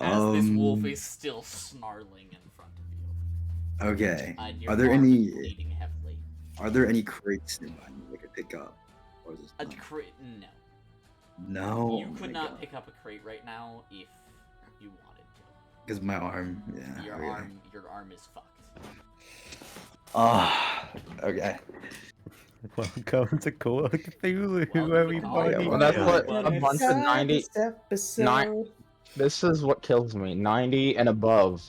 As this wolf is still snarling in front of you. Okay. And your Are there arm any? is bleeding heavily. Are there any crates nearby that I could pick up? Or is this A not? crate? No. No. You could not pick up a crate right now if you wanted to. Because my arm. Yeah. Your okay. arm is fucked. Ah. Okay. welcome to Call of Cthulhu, Welcome where to we Call find of Yeah, well, each that's other. what a bunch of 90. Episode. This is what kills me. 90 and above.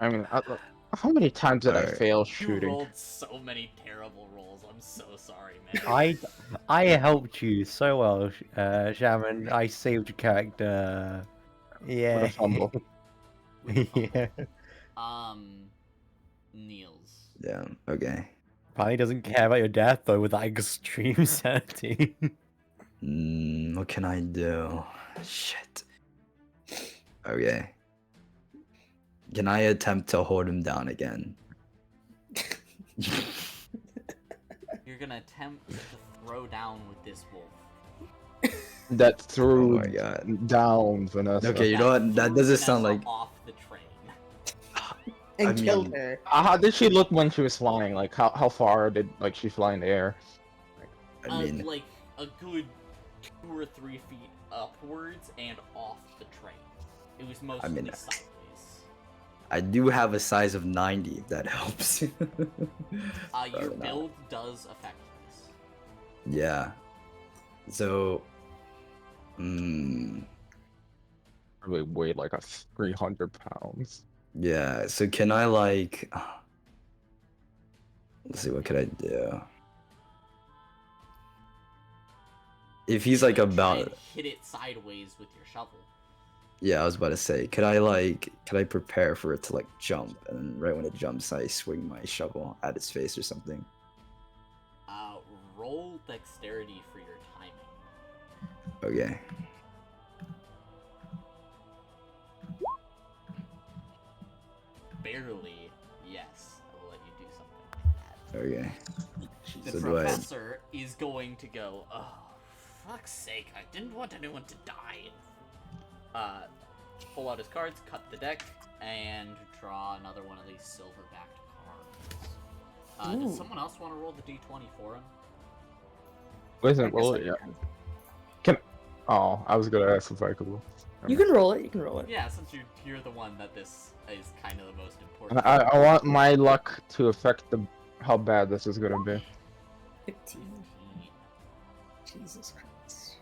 I mean, how many times did I Alright. fail You shooting? rolled so many terrible rolls. I'm so sorry, man. I helped you so well, Shaman. I saved your character. Yeah. What a fumble. With a fumble. Yeah. Niels. Yeah. Okay. Probably doesn't care about your death though with that extreme sanity. What can I do? Shit. Okay. Can I attempt to hold him down again? You're gonna attempt to throw down with this wolf. That Oh threw my god. down Vanessa. Okay, you know what? That threw doesn't sound Vanessa like. off the train. And I killed mean- her. How did she look when she was flying? Like, how far did she fly in the air? I mean, Like a good 2 or 3 feet upwards and off the train. It was mostly mean, sideways. I do have a size of 90, if that helps. Your Probably not. build does affect this. Yeah. So. Probably weighed like 300 pounds. Yeah. So can I like? Let's see. What could I do? If he's like Try and about. hit it sideways with your shovel. Yeah, I was about to say. Could I prepare for it to like jump, and then right when it jumps, I swing my shovel at its face or something. Roll dexterity for your timing. Okay. Barely, yes. I will let you do something like that. Okay. The So do I? professor is going to go, oh, fuck's sake, I didn't want anyone to die. Pull out his cards, cut the deck, and draw another one of these silver-backed cards. Does Ooh. someone else want to roll the d20 for him? Wasn't I guess roll I it yet. can. Oh, I was gonna ask if I could. You can roll it. You can roll it. Yeah, since you're the one that this is kind of the most important. I want my luck to affect how bad this is gonna be. 15. Jesus Christ.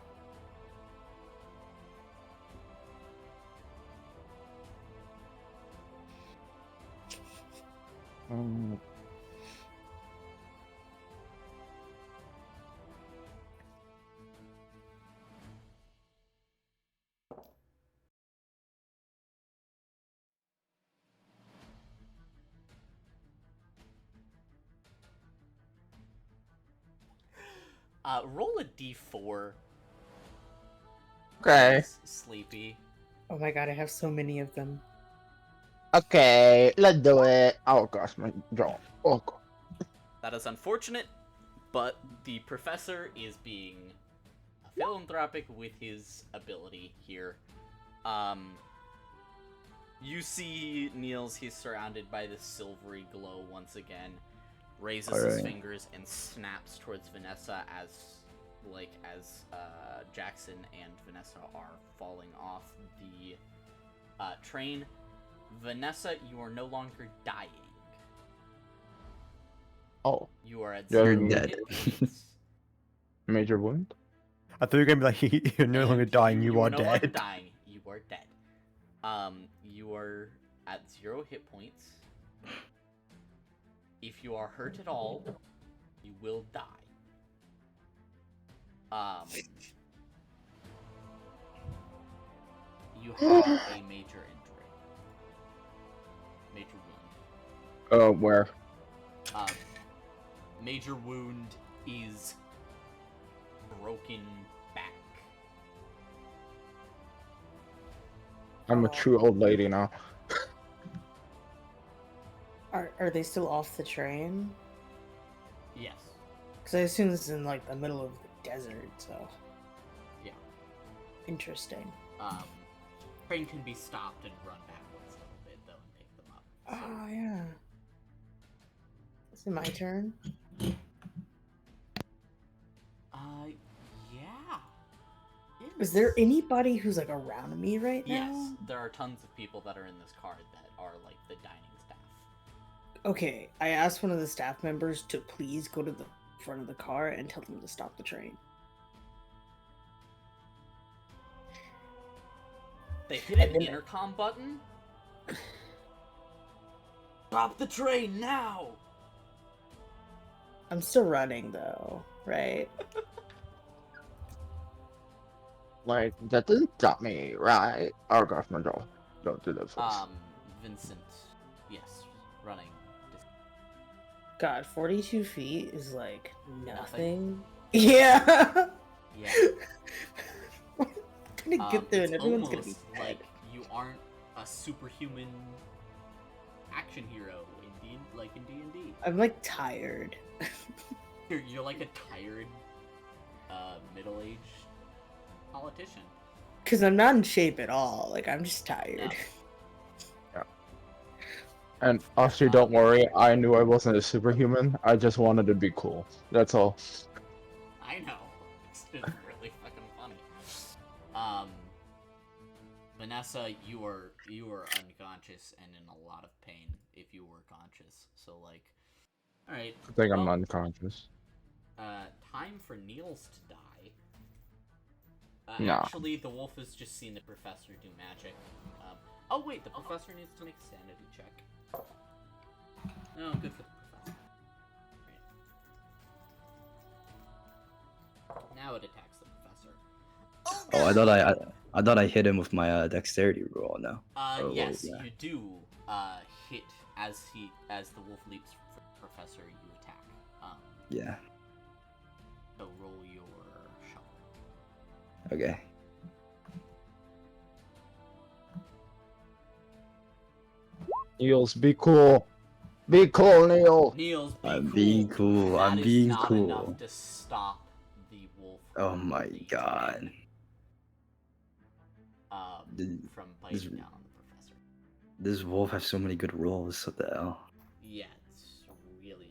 Roll a d4. Okay. Sleepy. Oh my god, I have so many of them. Okay, let's do it. Oh gosh, my jaw. Oh god. That is unfortunate, but the professor is being philanthropic with his ability here. You see Niels, he's surrounded by this silvery glow once again, raises his Alright. fingers and snaps towards Vanessa as Jackson and Vanessa are falling off the train. Vanessa, you are no longer dying. Oh, You are at You're 0 dead. hit points. major wound? I thought you were gonna be like, you're no longer And dying. You are no longer dead. dying. You are dead. You are at 0 hit points. If you are hurt at all, you will die. You have a major injury. Major wound. Where? Major wound is broken back. I'm a true old lady now. Are they still off the train? Yes. Because I assume this is in like the middle of the desert, so. Yeah. Interesting. Train can be stopped and run backwards a little bit though and pick them up. Oh yeah. Is it my turn? Yeah. Is there anybody who's like around me right now? Yes, there are tons of people that are in this car that are like the dining staff. Okay, I asked one of the staff members to please go to the front of the car and tell them to stop the train. They hit an And then- intercom button. Stop the train now! I'm still running though, right? Like, that doesn't stop me, right? Oh gosh, my jaw. Don't do that, folks. Vincent, yes, running. God, 42 feet is like nothing. Nothing. Yeah. Yeah. I'm gonna get there It's and everyone's gonna be almost dead. like you aren't a superhuman action hero in D&D. I'm like tired. You're like a tired, middle-aged politician. Cause I'm not in shape at all. Like I'm just tired. No. And actually, don't worry, I knew I wasn't a superhuman. I just wanted to be cool. That's all. I know. It's really fucking funny. Vanessa, you are unconscious and in a lot of pain if you were conscious. So like, all right. I think I'm well, unconscious. Time for Niels to die. Nah. Actually, the wolf has just seen the professor do magic. Oh wait, the professor needs to make a sanity check. No, good for the professor. Right. Now it attacks the professor. Oh, I thought I hit him with my dexterity roll. No. Oh, Yes, yeah. you do hit as the wolf leaps for the professor. You attack. Yeah. So roll your shovel. Okay. Niels, be cool. Be cool, Neil. Niels, be I'm cool. being cool. That I'm is being not cool. enough to stop the wolf. Oh from my the god. train, Th- from this- biting down on the professor. This wolf has so many good rolls. What the hell? Yeah, it's really annoying.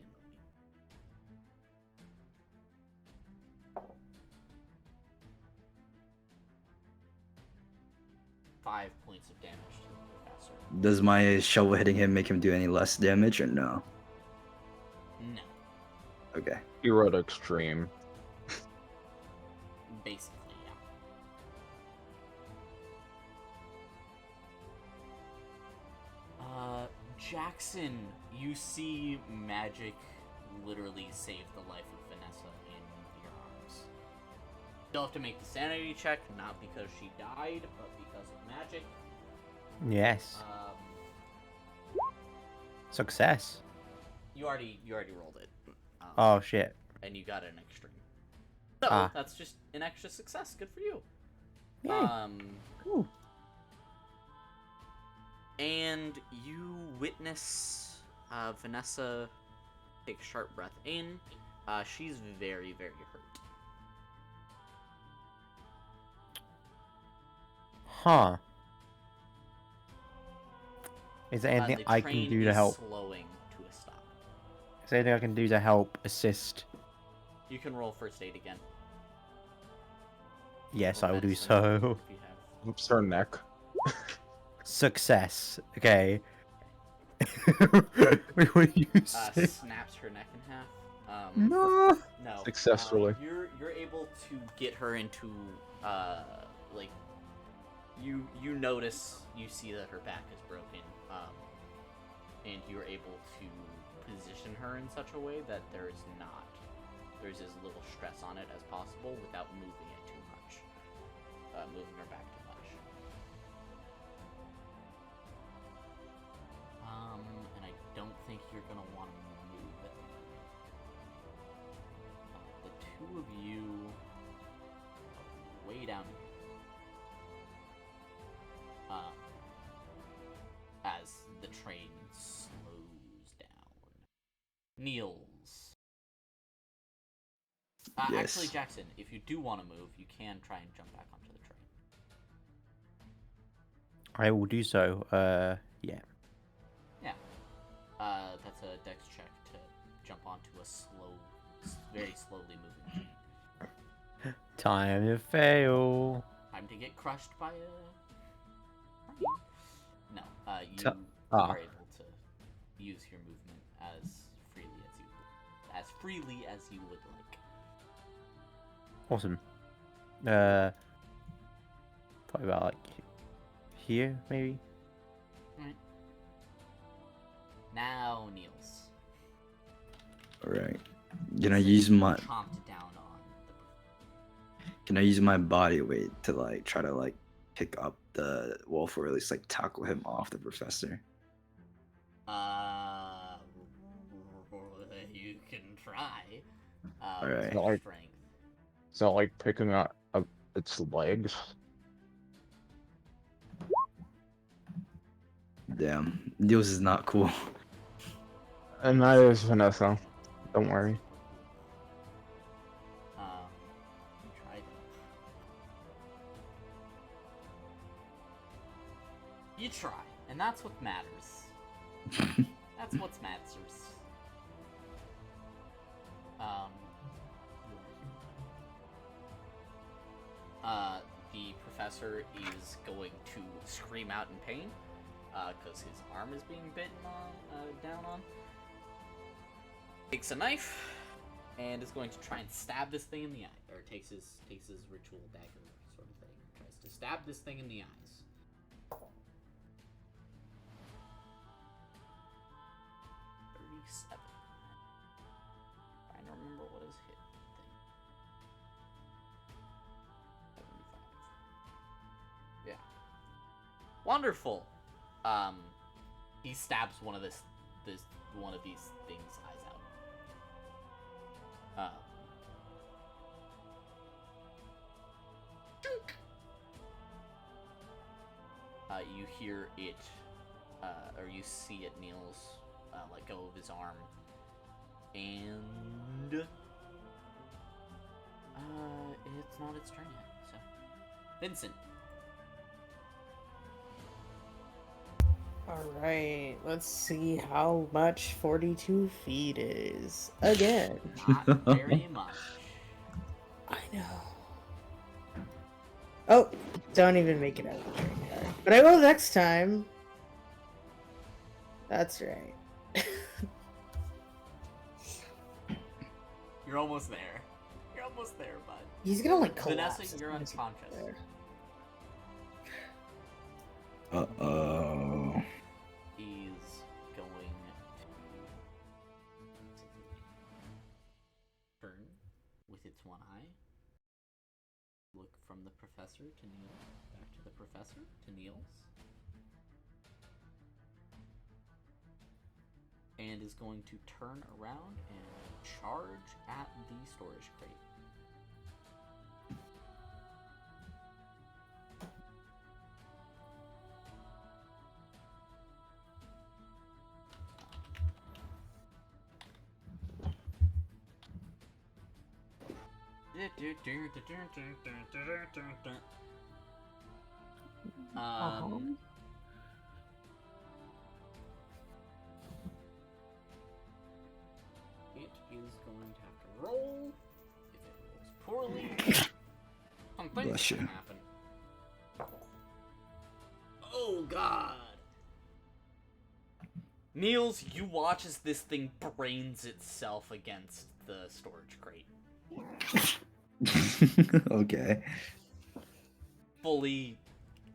5 points of damage to the professor. Does my shovel hitting him make him do any less damage or no? No, Okay. Hero to extreme. basically, yeah. Jackson, you see magic literally save the life of Vanessa in your arms. You'll have to make the sanity check, not because she died, but because of magic. Yes. Success. You already rolled it. Oh shit. And you got an extreme. So Ah. that's just an extra success. Good for you. Yay. Cool. And you witness Vanessa take a sharp breath in. She's very, very hurt. Huh. Is there anything the I can train do to is help? slowing to a stop. Is there anything I can do to help assist? You can roll first aid again. Yes, Or I will do medicine, so. if you have. Oops, her neck. Success. Okay. Wait, what do you say? Snaps her neck in half. No. No. Successfully. You're able to get her into like you notice, you see that her back is broken, and you're able to position her in such a way that there's as little stress on it as possible without moving it too much, moving her back too much. And I don't think you're gonna want to move it. The two of you are way down here. As the train slows down. Niels. Yes. Actually, Jackson, if you do want to move, you can try and jump back onto the train. I will do so. Yeah. Yeah. That's a dex check to jump onto a very slowly moving train. Time to fail. Time to get crushed by a... No, you Ah. are able to use your movement as freely as you would like. Awesome. Probably about like here, maybe. Alright. Now, Niels. Alright. Can I use my Chomped down on Can I use my body weight to like try to like pick up the wolf or at least like tackle him off the professor? You can try. Alright. With Like- strength. So like picking up its legs. Damn. Niels is not cool. And neither is Vanessa. Don't worry. You tried it. You try, and that's what matters. That's what matters. The professor is going to scream out in pain, because his arm is being bitten down on. Takes a knife, and is going to try and stab this thing in the eye, or takes his ritual dagger sort of thing, tries to stab this thing in the eyes. 37. Trying to remember what his hit thing. 75. Yeah. Wonderful. He stabs one of these things' eyes out. You hear it, or you see it, Niels, let go of his arm, and it's not its turn yet. So, Vincent. Alright, let's see how much 42 feet is. Again. Not very much. I know. Oh, don't even make it out of the train card. But I will next time. That's right. You're almost there. You're almost there, bud. He's gonna like collapse. Vanessa, you're as soon as he unconscious. gets there. Uh-oh. Is going to turn with its one eye. Look from the professor to Niels. Back to the professor to Niels. And is going to turn around and charge at the storage crate. Bless gonna you. happen. Oh god. Niels, you watch as this thing brains itself against the storage crate. Okay. Fully,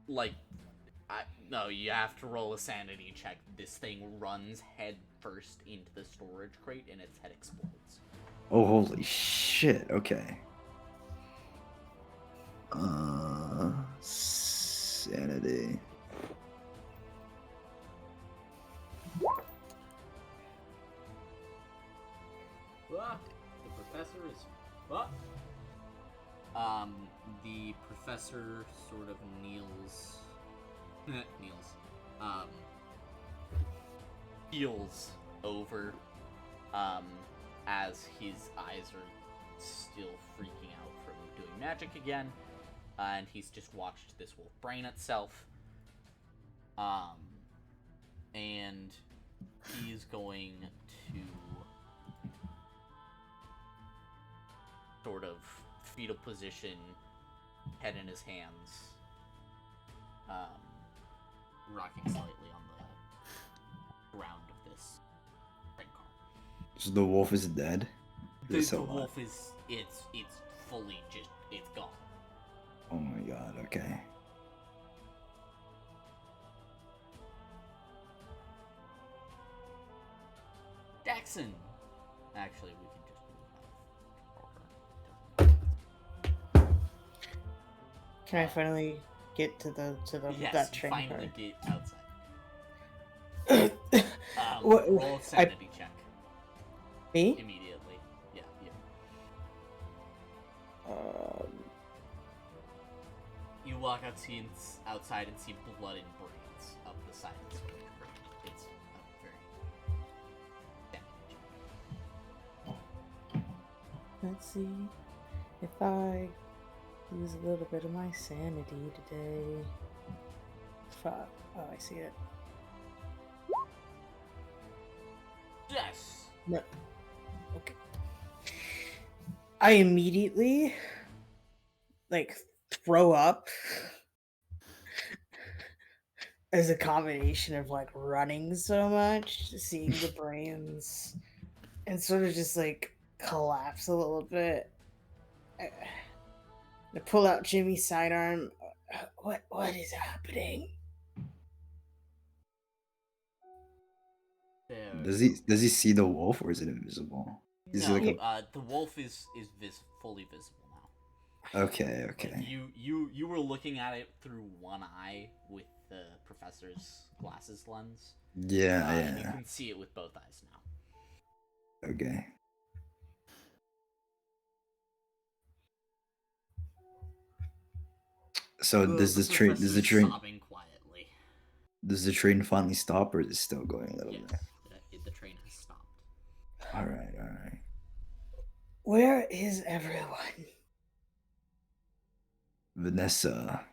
like, no, you have to roll a sanity check. This thing runs head first into the storage crate and its head explodes. Oh, holy shit. Okay. Sanity. Ah, the professor is. The professor sort of kneels. Heals over, as his eyes are still freaking out from doing magic again, and he's just watched this wolf brain itself. And he's going to sort of fetal position, head in his hands, rocking slightly on the ground of this train car. So the wolf is dead? The wolf is it's fully just it's gone. Oh my god, okay. Jackson. Actually, we can just move that. Can I finally get to the Yes, that you train finally get outside. car? What- Roll a sanity check Me? immediately. Yeah. You walk outside and see blood and brains up the side of the storage crate. It's a very damage. Let's see if I lose a little bit of my sanity today. Fuck. Oh, I see it. Yes. No. Okay. I immediately throw up as a combination of running so much, seeing the brains, and sort of just collapse a little bit. I pull out Jimmy's sidearm. What is happening? Does he see the wolf or is it invisible? Is No, he like the wolf is fully visible now. Okay, okay. Like, you were looking at it through one eye with the professor's glasses lens. Yeah, And you yeah. can see it with both eyes now. Okay. So does the train sobbing quietly. does the train finally stop or is it still going a little Yes, bit? the train has stopped. Alright. Where is everyone? Vanessa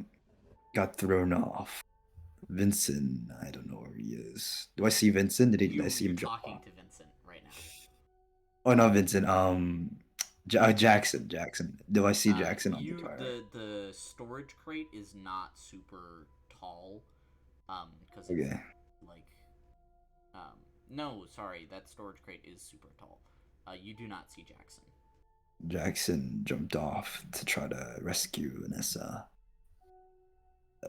got thrown off. Vincent, I don't know where he is. Do I see Vincent? Did I see You're him jump talking off? to Vincent right now. Oh no, Vincent. Jackson. Do I see Jackson on the car? The storage crate is not super tall, because Okay. it's no, sorry, that storage crate is super tall. You do not see Jackson. Jackson jumped off to try to rescue Vanessa.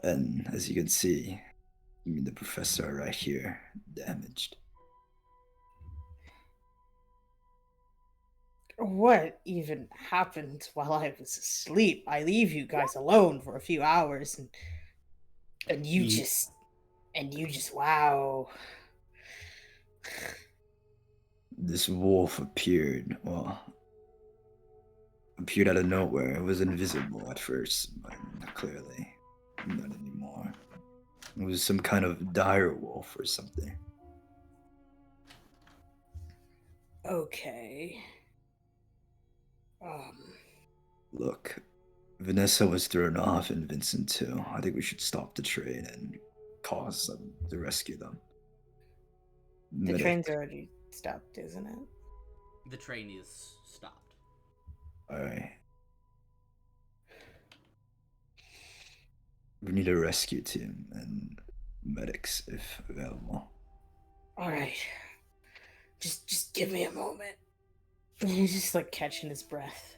And as you can see, the professor right here, damaged. What even happened while I was asleep? I leave you guys alone for a few hours and you just wow. This wolf appeared out of nowhere. It was invisible at first, but clearly not anymore. It was some kind of dire wolf or something. Okay. Look, Vanessa was thrown off and Vincent too. I think we should stop the train and cause them to rescue them. The Medic. train's already stopped, isn't it? The train is stopped. Alright. We need a rescue team and medics if available. All right, just give me a moment. He's just like catching his breath.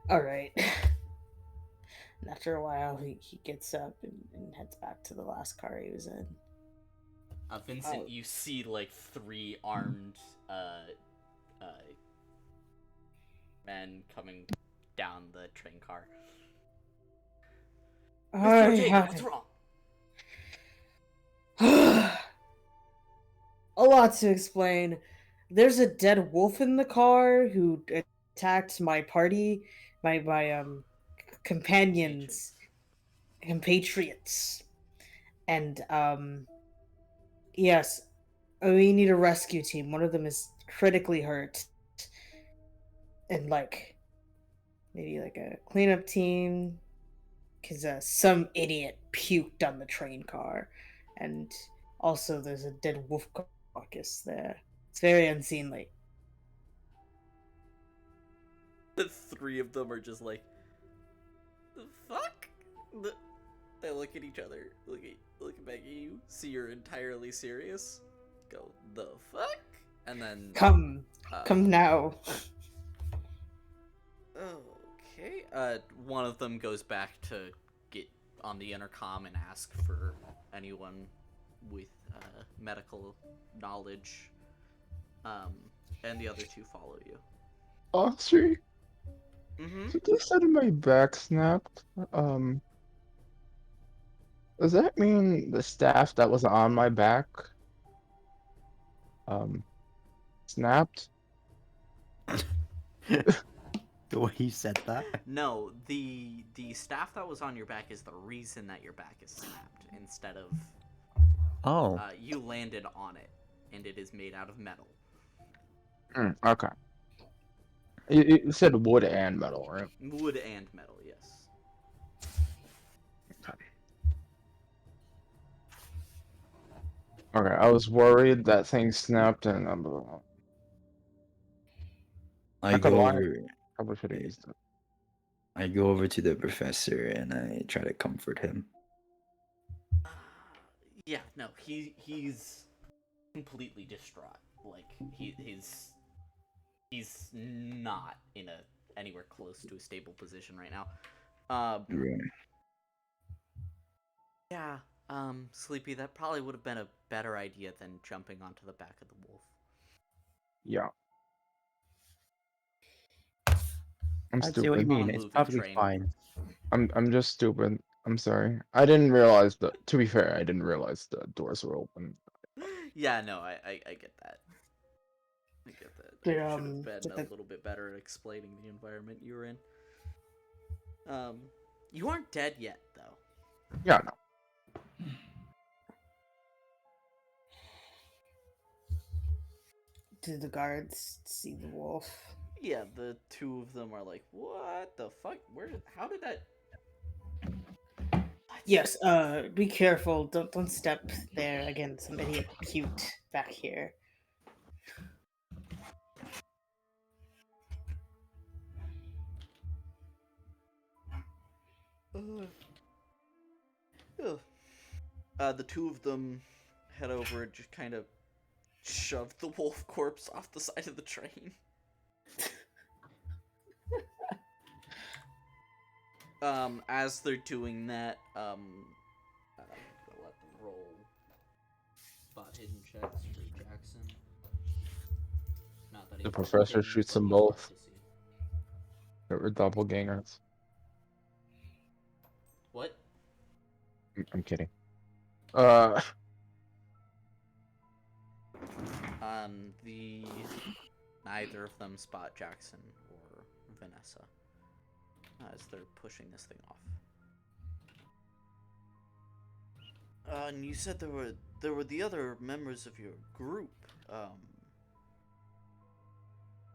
All right. And after a while, he gets up and heads back to the last car he was in. Vincent, Oh. you see like 3 armed uh, men coming down the train car. Mr. Ortega, what's wrong? A lot to explain. There's a dead wolf in the car who attacked my party, my companions, compatriots, and yes, we need a rescue team. One of them is critically hurt, and like maybe like a cleanup team, because some idiot puked on the train car, and also there's a dead wolf carcass there. It's very unseemly. The 3 of them are just like, the fuck? They look at each other, look back at you, see you're entirely serious, go, the fuck? And then... Come now. Okay, one of them goes back to get on the intercom and ask for anyone with, medical knowledge, and the other 2 follow you. Austri, Mm-hmm. you said my back snapped. Does that mean the staff that was on my back, snapped? The way you said that. No, the staff that was on your back is the reason that your back is snapped, instead of Oh. you landed on it, and it is made out of metal. Okay. You said wood and metal, right? Wood and metal, yes. Okay, I was worried that thing snapped and I go lie. over. Probably should have used it. I go over to the professor and I try to comfort him. Yeah, no, he's completely distraught. Like he's not in anywhere close to a stable position right now. Right. Yeah, Sleepy, that probably would have been a better idea than jumping onto the back of the wolf. Yeah. I'm I see what you stupid. mean. On a It's moving perfectly train. fine. I'm just stupid. I'm sorry. I didn't realize that. To be fair, I didn't realize the doors were open. Yeah, no, I get that. I get that. Did, I should have been did a the- little bit better at explaining the environment you were in. You aren't dead yet, though. Yeah, no. Did the guards see the wolf? Yeah, the 2 of them are like, what the fuck? How did that... Yes, be careful. Don't step there again. Some idiot puked back here. The 2 of them head over and just kind of shove the wolf corpse off the side of the train. As they're doing that, I'm gonna let them roll spot hidden checks for Jackson. Not that The he's professor hidden, shoots but them he's hard both. to see. They were doppelgangers. What? I'm kidding. Neither of them spot Jackson or Vanessa as they're pushing this thing off. And you said there were the other members of your group.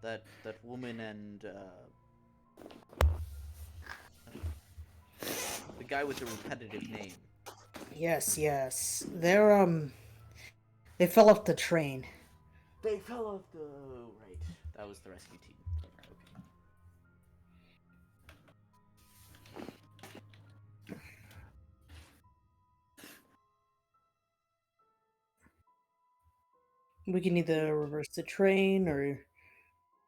That woman and the guy with the repetitive name. Yes. They fell off the train. They fell off the right. That was the rescue team. We can either reverse the train or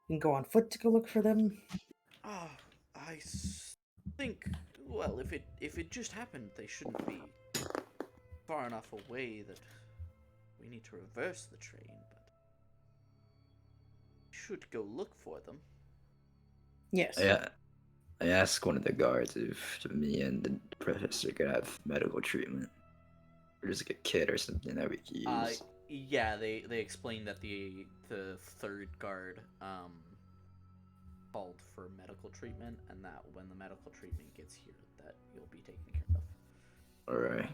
we can go on foot to go look for them. Ah, think. Well, if it just happened, they shouldn't be far enough away that we need to reverse the train. But we should go look for them. Yes. I asked one of the guards if me and the professor could have medical treatment. Or just like a kit or something that we could use. Yeah, they explained that the third guard called for medical treatment, and that when the medical treatment gets here, that you'll be taken care of. Alright.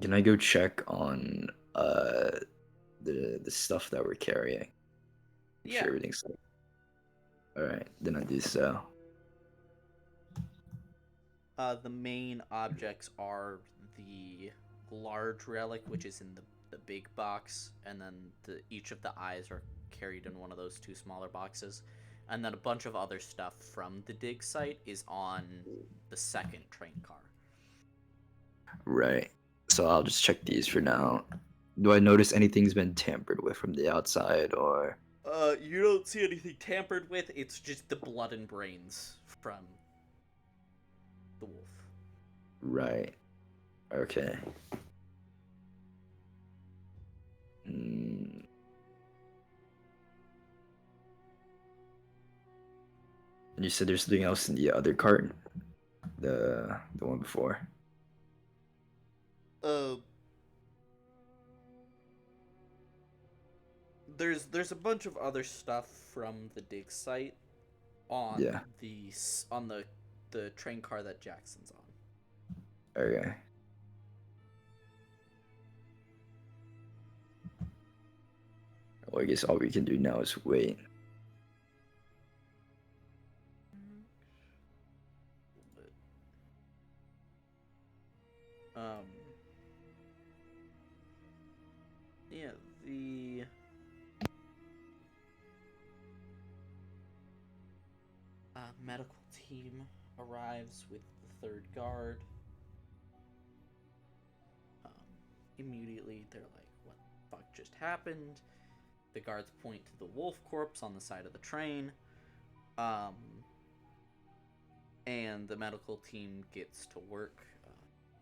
Can I go check on the stuff that we're carrying? Make Yeah. sure everything's safe. Alright, then I do so. The main objects are the large relic, which is in the big box, and then each of the eyes are carried in one of those two smaller boxes. And then a bunch of other stuff from the dig site is on the second train car. Right. So I'll just check these for now. Do I notice anything's been tampered with from the outside or You don't see anything tampered with, it's just the blood and brains from the wolf. right? Okay. Mm. And you said there's something else in the other cart? The one before. There's a bunch of other stuff from the dig site on Yeah. the train car that Jackson's on. Okay. Well, I guess all we can do now is wait. Yeah, the medical team arrives with the third guard. Immediately, they're like, "What the fuck just happened?" The guards point to the wolf corpse on the side of the train. And the medical team gets to work.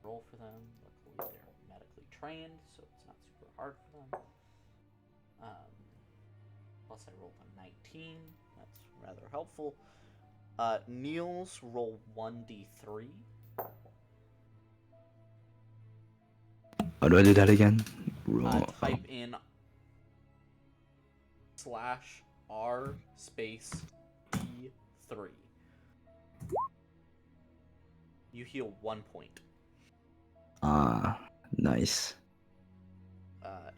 Roll for them. Luckily, they're medically trained, so it's not super hard for them. Plus, I rolled a 19. That's rather helpful. Niels, roll 1d3. How do I do that again? Roll. Type in /r space E3. You heal 1 point. Nice.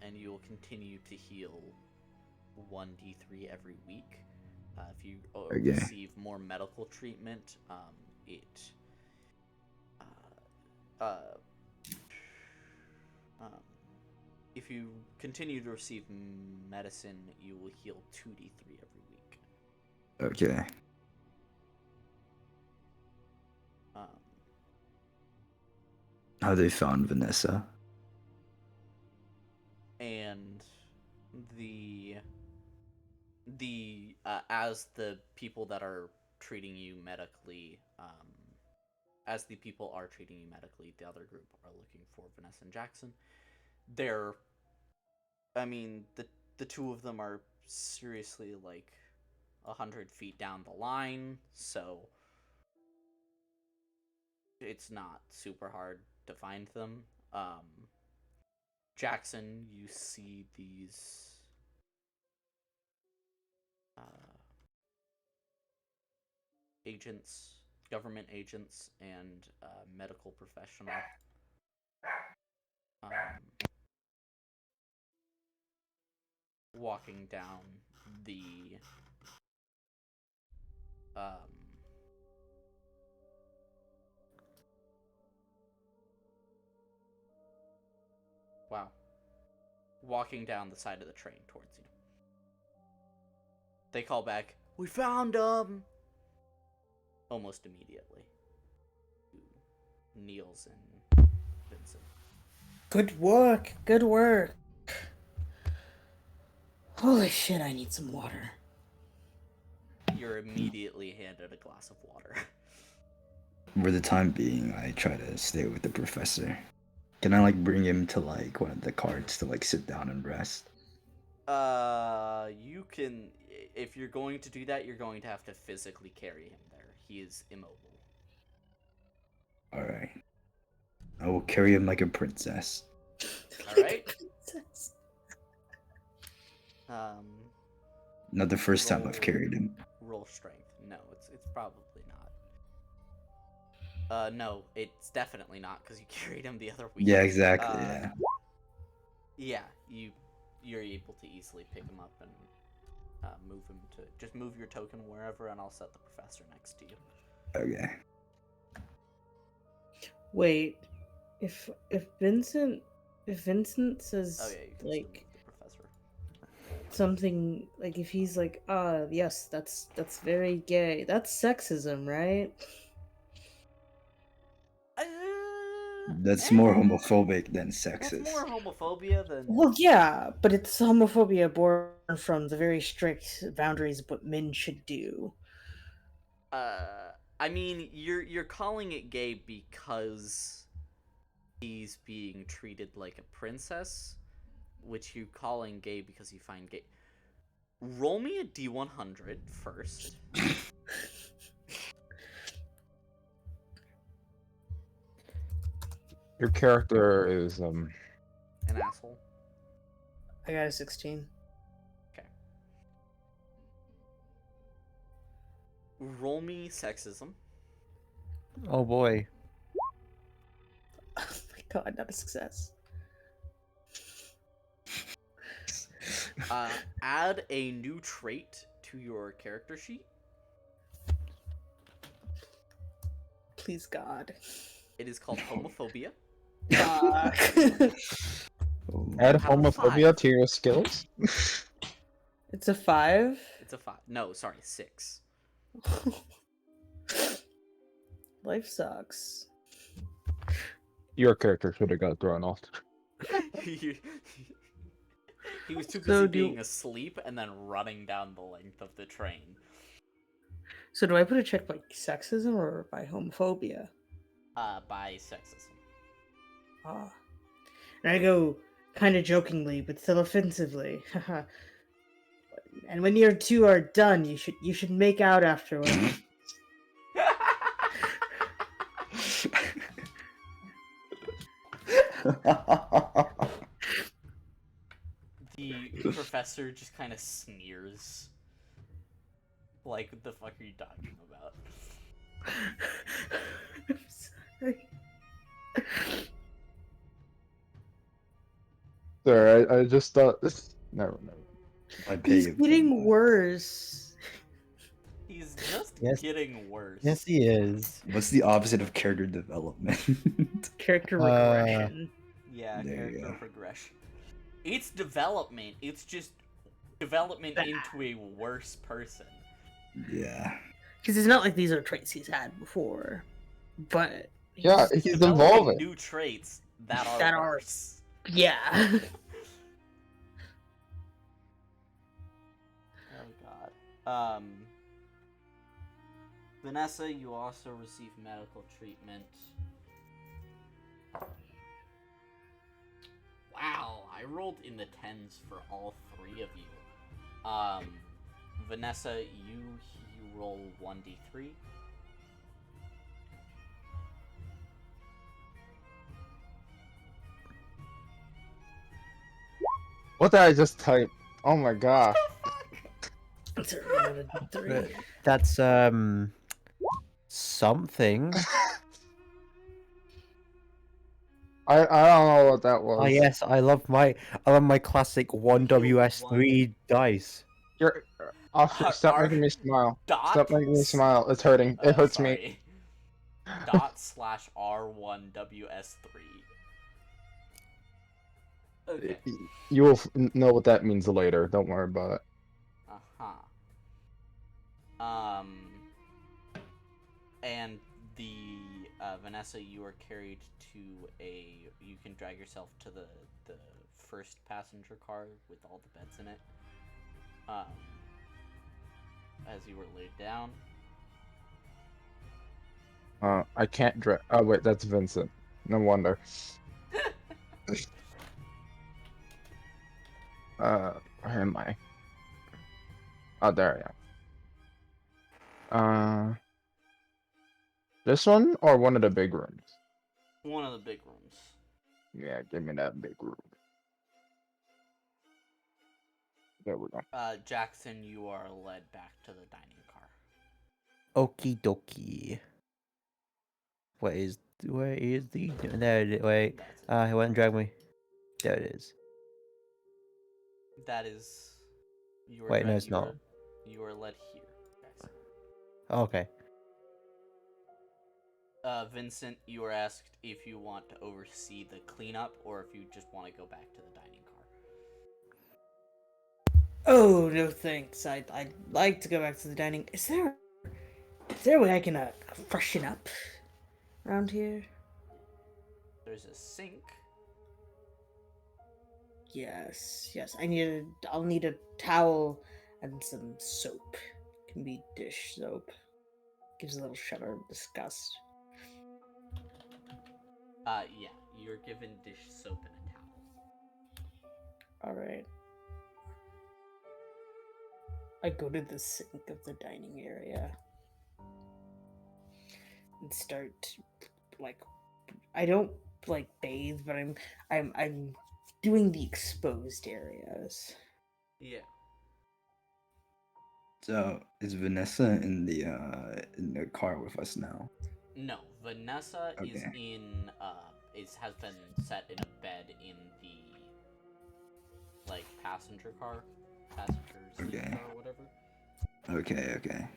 And you will continue to heal 1d3 every week. If you receive more medical treatment, if you continue to receive medicine, you will heal 2d3 every week. Okay. How they found Vanessa? And as the people that are treating you medically, as the people are treating you medically, the other group are looking for Vanessa and Jackson. The two of them are seriously like 100 feet down the line, so it's not super hard to find them. Jackson, you see these agents, government agents, and medical professional walking down the walking down the side of the train towards you. They call back, "We found them!" Almost immediately. Niels and Vincent. Good work. Good work. Holy shit, I need some water. You're immediately handed a glass of water. For the time being, I try to stay with the professor. Can I like bring him to like one of the carts to like sit down and rest? You can. If you're going to do that, you're going to have to physically carry him there. He is immobile. All right. I will carry him like a princess. All right. Not the first time I've Roll- carried him. Roll strength. No, it's probably not. No, it's definitely not because you carried him the other week. Yeah, exactly. Yeah. Yeah, you're able to easily pick him up and move him to just move your token wherever, and I'll set the professor next to you. Okay. Wait, if Vincent says Oh yeah, you can like still move the professor. something like if he's like yes, that's very gay, that's sexism, right? That's more homophobic than That's sexist. more homophobia than. Well, yeah, but it's homophobia born from the very strict boundaries of what men should do. I mean, you're calling it gay because he's being treated like a princess, which you calling gay because you find gay. Roll me a D100 first. Your character is An asshole. I got a 16. Okay. Roll me sexism. Oh boy. Oh my god, not a success. Add a new trait to your character sheet. Please, God. It is called homophobia. Fuck. add How about homophobia 5? to your skills. It's a 5. It's a 5. No, sorry, 6. Life sucks. Your character should have got thrown off. he was too busy So being asleep and then running down the length of the train. So do I put a check by sexism or by homophobia? By sexism. Ah. And I go kind of jokingly, but still offensively. And when you two are done, you should make out afterwards. The professor just kind of sneers. Like, what the fuck are you talking about? I'm sorry. Sorry, I just thought. Never. I pay He's you. getting worse. He's just Yes. getting worse. Yes, he is. What's the opposite of character development? Character regression. Yeah, There you character go. progression. It's development. It's just development into a worse person. Yeah. Because it's not like these are traits he's had before. But Yeah, he's Developing evolving. new traits that are That are- worse. yeah. Oh god. Vanessa, you also receive medical treatment. Wow, I rolled in the 10s for all 3 of you. Vanessa, you roll 1d3. What did I just type? Oh my god. It's a roll of a three. That's something. I don't know what that was. Oh yes, I love my classic 1WS3 dice. You're. Oh, stop Are- making me smile. Dot. Stop making me smile. It's hurting. It hurts me. ./R1WS3. Okay. You will know what that means later. Don't worry about it. And the Vanessa, you are carried to a. You can drag yourself to the first passenger car with all the beds in it. As you were laid down. I can't drag. Oh wait, that's Vincent. No wonder. Where am I? Oh, there I am. This one or one of the big rooms? One of the big rooms. Yeah, give me that big room. There we go. Jackson, you are led back to the dining car. Okie dokie. Where is the there it is. Wait. That's it. He went and dragged me. There it is. That is. You are Wait, no, it's not. You are led here, Jackson. Okay. Vincent, you are asked if you want to oversee the cleanup or if you just want to go back to the dining car. Oh no, thanks. I'd like to go back to the dining. Is there a way I can freshen up around here? There's a sink. Yes. I'll need a towel and some soap. Can be dish soap. Gives a little shudder of disgust. Yeah, you're given dish soap and a towel. Alright. I go to the sink of the dining area and start I don't bathe, but I'm doing the exposed areas. Yeah. So is Vanessa in the car with us now? No, Vanessa is Okay. in has been set in a bed in the passenger sleeper Okay. car or whatever. Okay.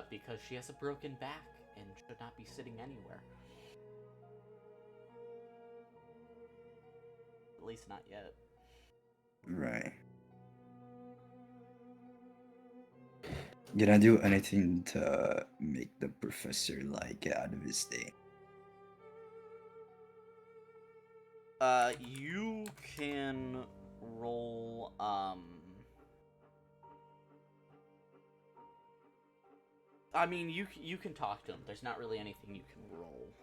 Because she has a broken back and should not be sitting anywhere. At least not yet. Right. Can I do anything to make the professor get out of his state? You can roll, I mean, you can talk to him. There's not really anything you can roll.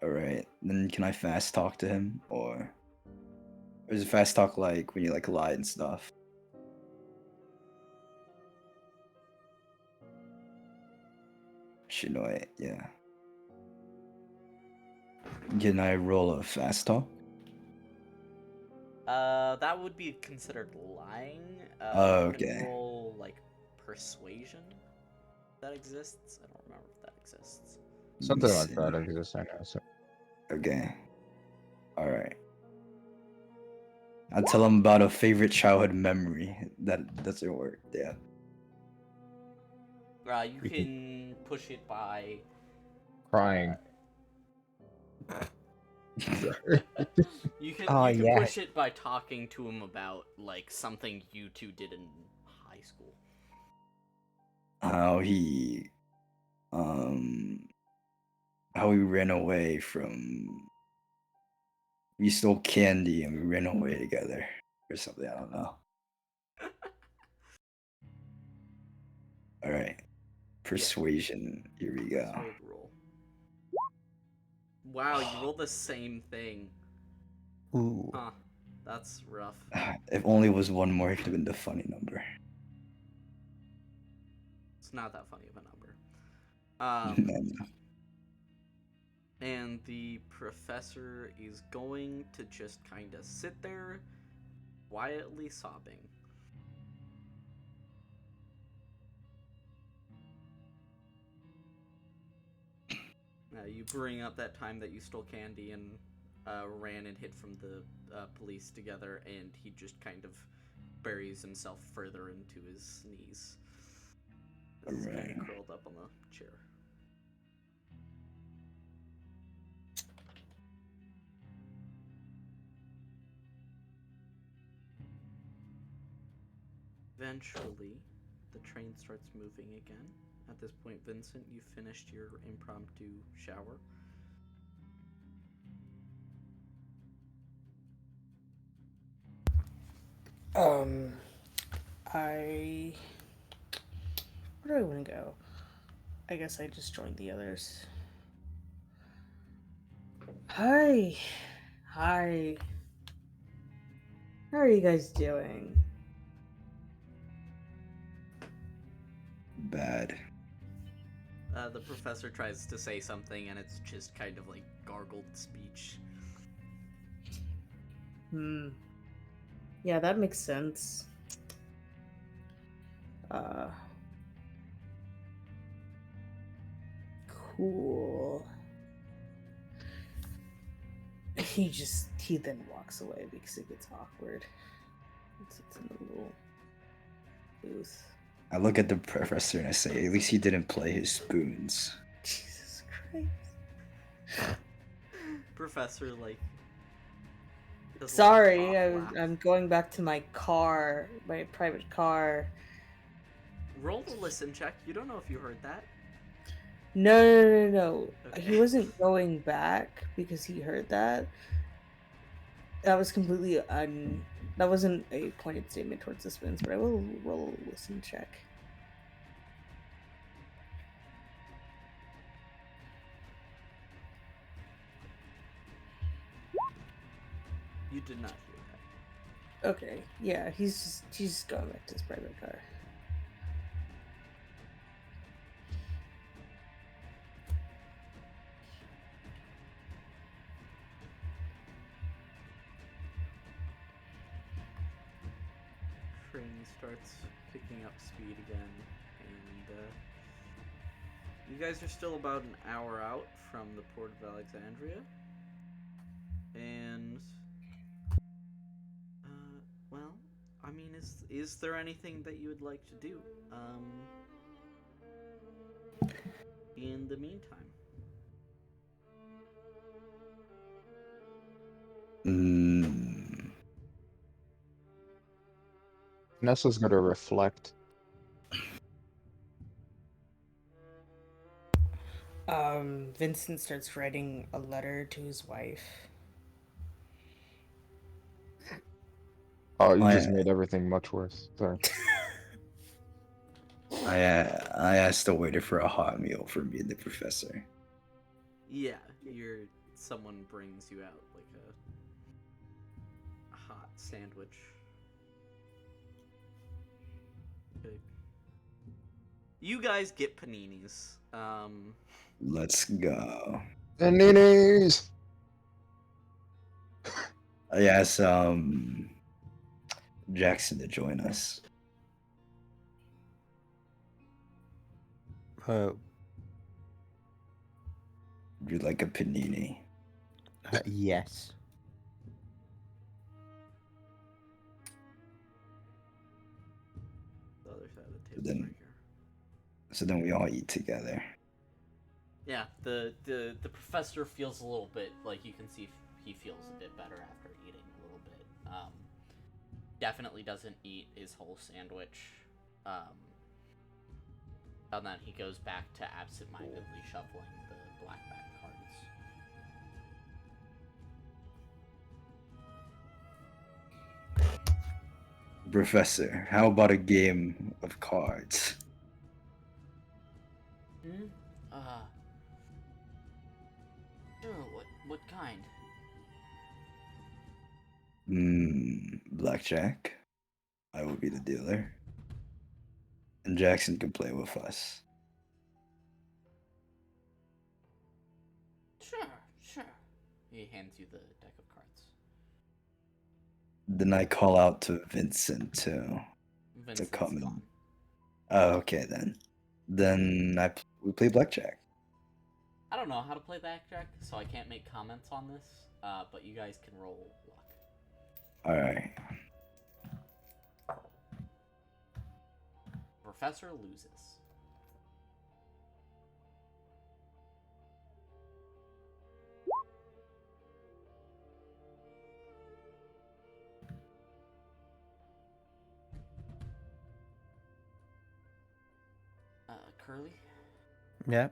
Alright, then can I fast talk to him? Or is it fast talk like when you lie and stuff? Should know it, yeah. Can I roll a fast talk? That would be considered lying. Oh, You can okay. roll, persuasion. That exists? I don't remember if that exists. Something Let me like see. that exists, I know. So. Okay. Alright. I'll tell him about a favorite childhood memory. That doesn't work, yeah. You can push it by Crying. you can Oh, you can yeah. push it by talking to him about something you two did in high school. How he how we ran away from we stole candy and we ran away together or something, I don't know. Alright. Persuasion. Here we go. Persuade roll. Wow, you rolled the same thing. Ooh. Huh. That's rough. If only it was one more, it could have been the funny number. It's not that funny of a number. No. And the professor is going to just kind of sit there, quietly sobbing. You bring up that time that you stole candy and ran and hid from the police together, and he just kind of buries himself further into his knees. He's kind Alright. of curled up on the chair. eventually, the train starts moving again. At this point, Vincent, you finished your impromptu shower. Um, I. Where do I want to go? I guess I just joined the others. Hi. Hi. How are you guys doing? Bad. The professor tries to say something, and it's just kind of like gargled speech. Yeah, that makes sense. Cool. He then walks away because it gets awkward. It's in a little booth. I look at the professor and I say, at least he didn't play his spoons. Jesus Christ. Professor, like. does a little Sorry, cough laugh. I'm going back to my car, my private car. Roll the listen check. You don't know if you heard that. No. Okay. He wasn't going back because he heard that. That was completely That wasn't a pointed statement towards the spoons, but I will roll a listen check. You did not hear that. Okay, yeah, he's just going back to his private car. Train starts picking up speed again, and you guys are still about an hour out from the port of Alexandria. And well, I mean, is there anything that you would like to do in the meantime? Nessa's gonna reflect. Vincent starts writing a letter to his wife. Oh, you I, just made everything much worse. Sorry. I asked the waiter for a hot meal for me and the professor. Yeah, someone brings you out like a hot sandwich. Okay. You guys get paninis. Let's go. And ninis! I asked Jackson to join us. Would you like a panini? Yes. The other side of the So table then, right here. so then we all eat together. Yeah, the professor feels a little bit like you can see he feels a bit better after eating a little bit. Definitely doesn't eat his whole sandwich. And then he goes back to absentmindedly shuffling the blackback cards. Professor, how about a game of cards? Sure, what kind? Blackjack. I will be the dealer. And Jackson can play with us. Sure. He hands you the deck of cards. Then I call out to Vincent to Vincent's come in. gone. Oh, okay then. Then we play blackjack. I don't know how to play blackjack, so I can't make comments on this. But you guys can roll luck. All right. Professor loses. Curly? Yeah.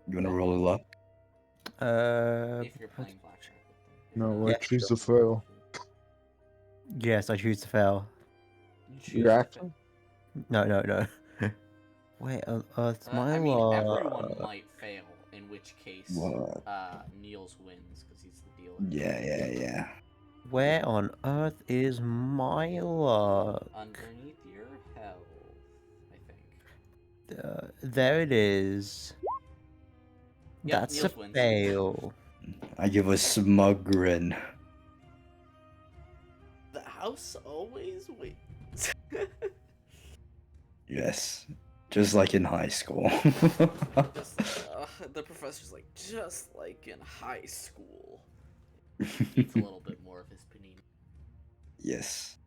You wanna roll a luck? If you're playing blackjack with them. If No, not, Yeah, I choose sure. to fail. Yes, I choose to fail. you choose You to actually? No, no, no. Where on earth's my I mean, luck? everyone might fail, in which case, What? Niels wins because he's the dealer. Yeah. Where on earth is my luck? Underneath your health, I think. There it is. Yep, That's a Niels wins. fail. I give a smug grin. The house always wins. Yes. Just like in high school. The professor's like, just like in high school. Eats a little bit more of his panini. Yes.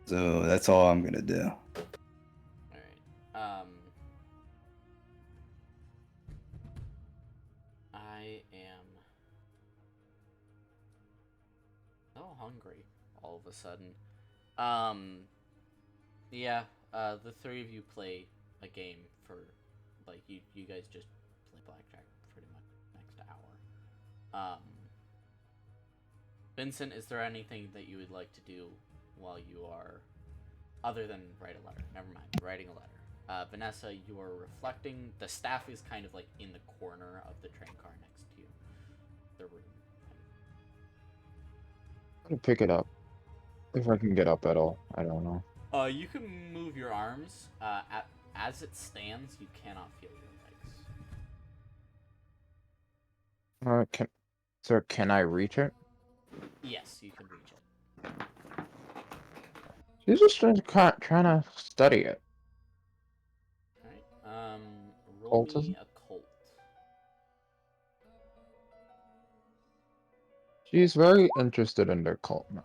So that's all I'm gonna do. Alright. I am so hungry all of a sudden. Yeah, the three of you play a game for, like, you guys just play blackjack pretty much next hour. Vincent, is there anything that you would like to do while you are, other than write a letter? Never mind, writing a letter. Vanessa, you are reflecting. The staff is kind of like in the corner of the train car next to you. The room. I'm gonna pick it up. If I can get up at all. I don't know. You can move your arms. As it stands, you cannot feel your legs. Sir, can I reach it? Yes, you can reach it. She's just trying to study it. Alright, roll me Occultism? occult. She's very interested in their cult now.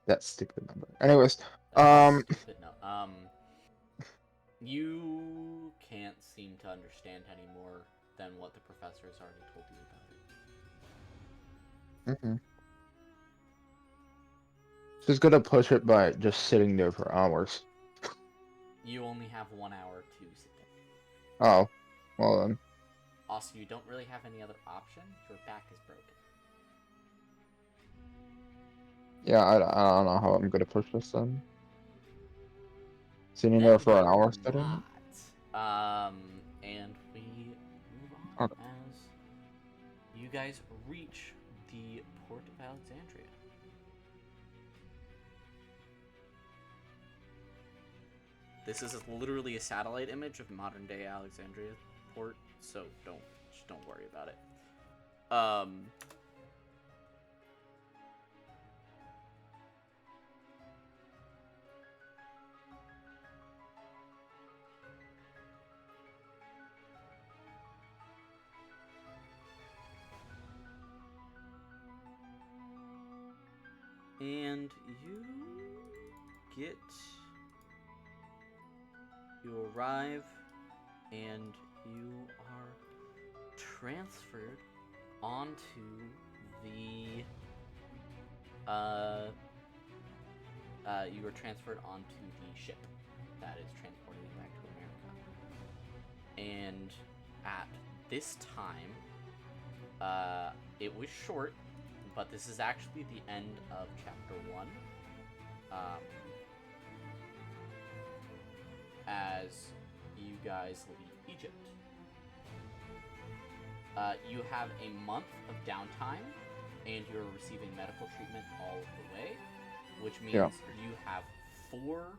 That stupid number. Anyways, Stupid, no. You can't seem to understand any more than what the professor has already told you about it. She's gonna push it by just sitting there for hours. You only have 1 hour to sit there. Oh, well then. Also, you don't really have any other option. Your back is broken. Yeah, I don't know how I'm gonna push this then. Sitting there Then for an you're hour studying it? not. And we move on Okay. as you guys reach the port of Alexandria. This is literally a satellite image of modern day Alexandria port, so just don't worry about it. And you arrive, and you are transferred onto the, you were transferred onto the ship that is transporting you back to America. And at this time, it was short, but this is actually the end of chapter 1. As you guys leave Egypt. You have a month of downtime, and you're receiving medical treatment all of the way, which means you have 4.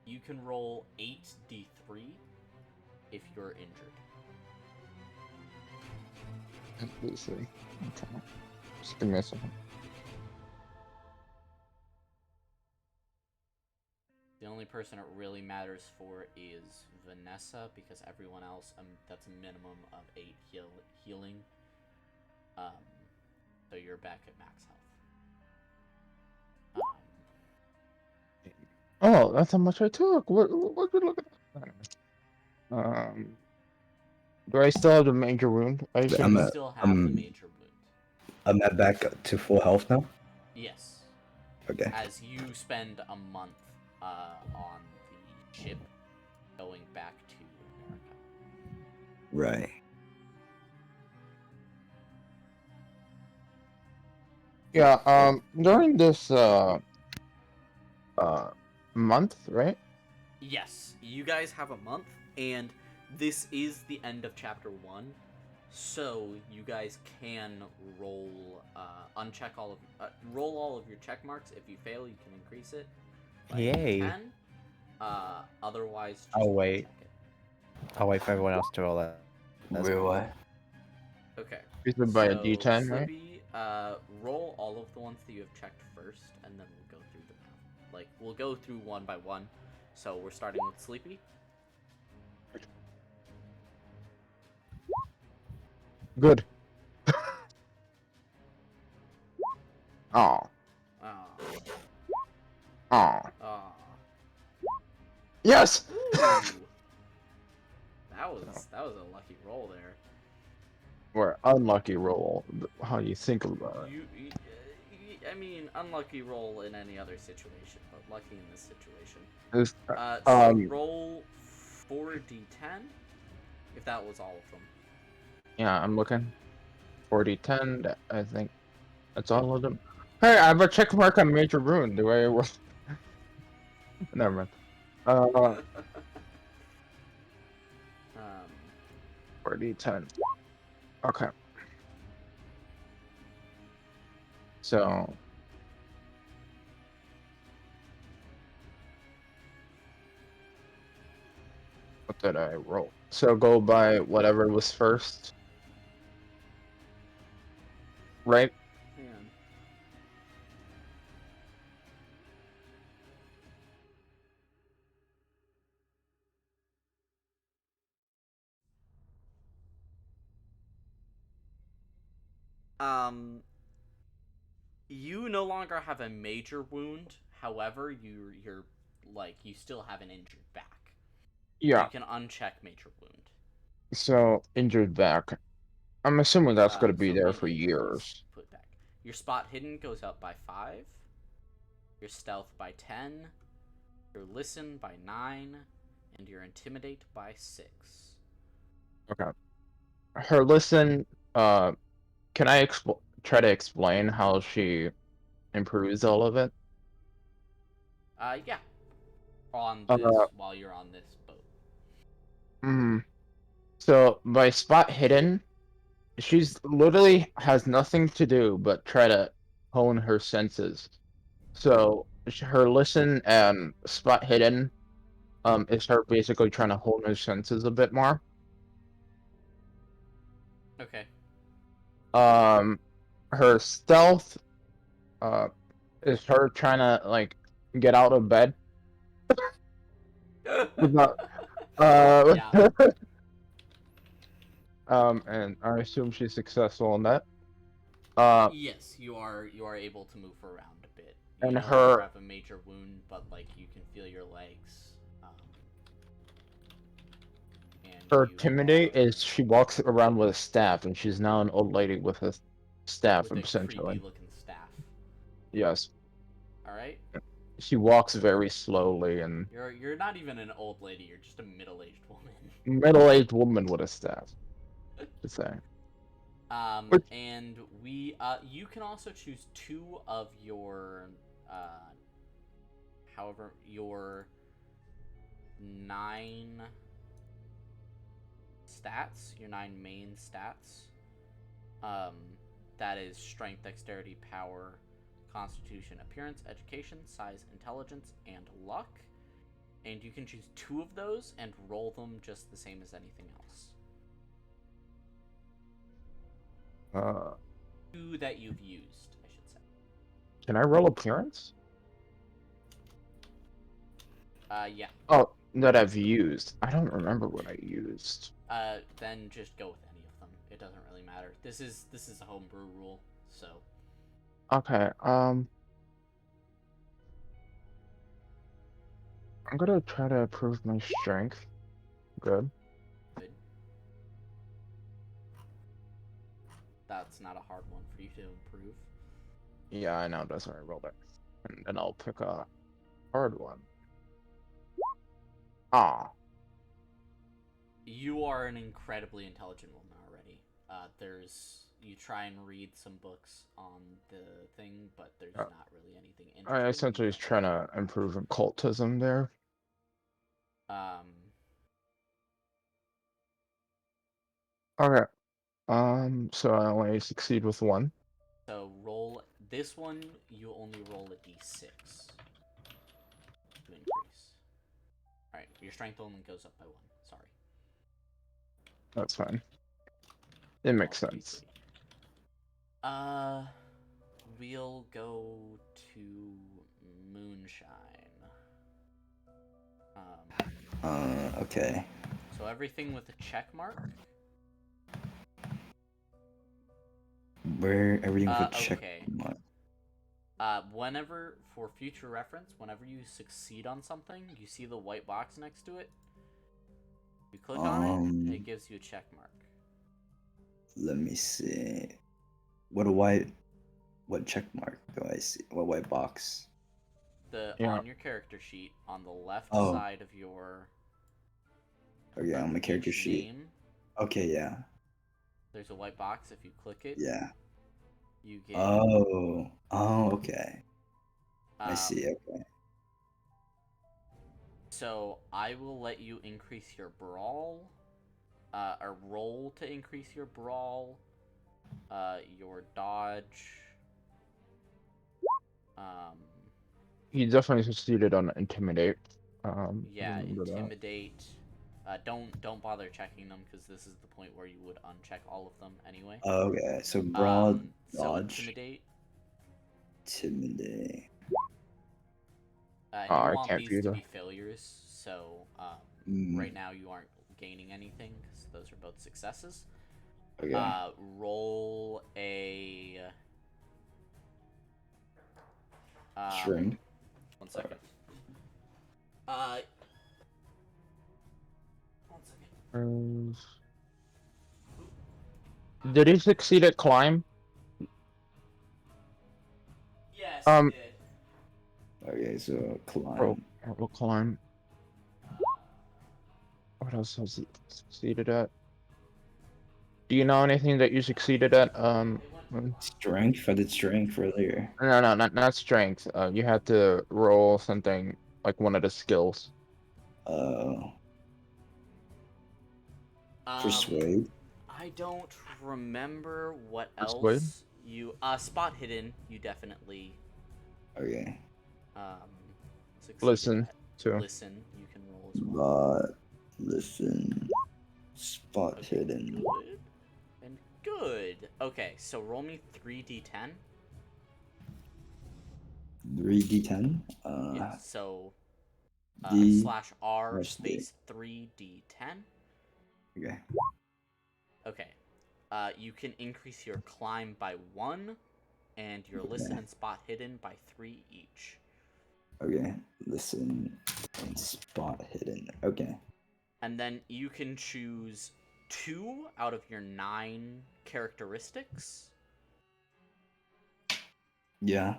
You can roll 8d3 if you're injured. Let's see. Okay. Just give me a second. The only person it really matters for is Vanessa, because everyone else, that's a minimum of 8 healing. So you're back at max health. Oh, that's how much I took. What good look at that. Do I still have the major wound? I You assume still have the major wound. I'm at back to full health now. Yes. Okay. As you spend a month on ship going back to America. Right. Yeah. During this month, right? Yes, you guys have a month, and this is the end of chapter 1, so you guys can roll, uncheck all of, roll all of your check marks. If you fail, you can increase it by Yay. 10. Otherwise, just I'll wait. uncheck it. I'll wait for everyone else to roll that. Wait, what? Okay. Increase it by a So, D10, right? Slippy, roll all of the ones that you have checked first, and then we'll go through them. Like, we'll go through one by one. So we're starting with Sleepy. Good. Oh. Oh. Oh. Oh. Yes. Ooh. That was a lucky roll there. Or unlucky roll. How you think about it? I mean, unlucky roll in any other situation, but lucky in this situation. This, So roll 4d10, if that was all of them. yeah, I'm looking. 40-10, I think that's all of them. Hey, I have a check mark on Major Rune. Do I? Never mind. Um, 40-10. Okay. So. What did I roll? So go by whatever was first. Right? man. You no longer have a major wound. However, you're like you still have an injured back. Yeah. You can uncheck major wound. So injured back. I'm assuming that's gonna be So there main for injury is years. put back. Your spot hidden goes up by 5. Your stealth by 10. Your listen by 9, and your intimidate by 6. Okay. Her listen. Can I try to explain how she improves all of it? Yeah. On Uh. this, while you're on this boat. So by spot hidden, she's literally has nothing to do but try to hone her senses. So her listen and spot hidden, is her basically trying to hone her senses a bit more. Okay. Her stealth, is her trying to like get out of bed without, Yeah. and I assume she's successful in that. Yes, you are able to move around a bit. You And no longer her have a major wound, but like you can feel your legs. And her you intimidate are is she walks around with a staff, and she's now an old lady with a staff, with a creepy essentially. looking staff. Yes. All right. She walks very slowly, and You're not even an old lady. You're just a middle-aged woman. middle-aged woman with a staff. To say. Which- And you can also choose 2 of your, however, your 9 stats, your 9 main stats. That is strength, dexterity, power, constitution, appearance, education, size, intelligence, and luck. And you can choose 2 of those and roll them just the same as anything else. 2 that you've used, I should say. Can I roll appearance? Yeah. Oh, that I've used. I don't remember what I used. Then just go with any of them. It doesn't really matter. This is a homebrew rule, so. Okay, I'm gonna try to improve my strength. Good. Good. That's not a hard one for you to improve. Yeah, I know, that's why I rolled it. And then I'll pick a hard one. Ah. You are an incredibly intelligent woman already. You try and read some books on the thing, but there's not really anything interesting. I essentially was trying to improve occultism there. Okay. So I only succeed with one. So roll this one. You only roll a d6 to increase. All right, your strength only goes up by 1. Sorry. That's fine. It makes All sense. D3. We'll go to moonshine. Okay. So everything with a check mark. Where everything with a check Okay. mark. Whenever, for future reference, whenever you succeed on something, you see the white box next to it. You click on it, it gives you a check mark. Let me see. What check mark do I see? What white box? On your character sheet, on the left Oh. side of your Okay, on my character each sheet. name, Okay, yeah. there's a white box. If you click it, Yeah. you get. Oh, okay. I see. Okay. So I will let you increase your brawl, or roll to increase your brawl, your dodge. He definitely succeeded on intimidate. Yeah, remember that. intimidate. Don't bother checking them because this is the point where you would uncheck all of them anyway. Okay, so broad So dodge. intimidate. Intimidate. You I want can't these view to the- be failures, so right now you aren't gaining anything because those are both successes. Okay. Roll a. String. 1 second. 1 second. Did he succeed at climb? Yes, Um, he did. Okay, so Roll climb. climb. What else has he succeeded at? Do you know anything that you succeeded at? Strength. I did strength earlier. No, not strength. You had to roll something like one of the skills. Persuade. I don't remember what Persuade? else you spot hidden. You definitely Okay. succeeded Listen at. too. Listen, you can roll as well. Listen. Spot Okay, hidden. Good. And good. Okay, so roll me 3d10. 3d10. Yeah, so D /R plus D. space 3d10. Okay. Okay. You can increase your climb by 1 and your listen and spot hidden by 3 each. Okay. Listen and spot hidden. Okay. And then you can choose 2 out of your 9 characteristics. Yeah.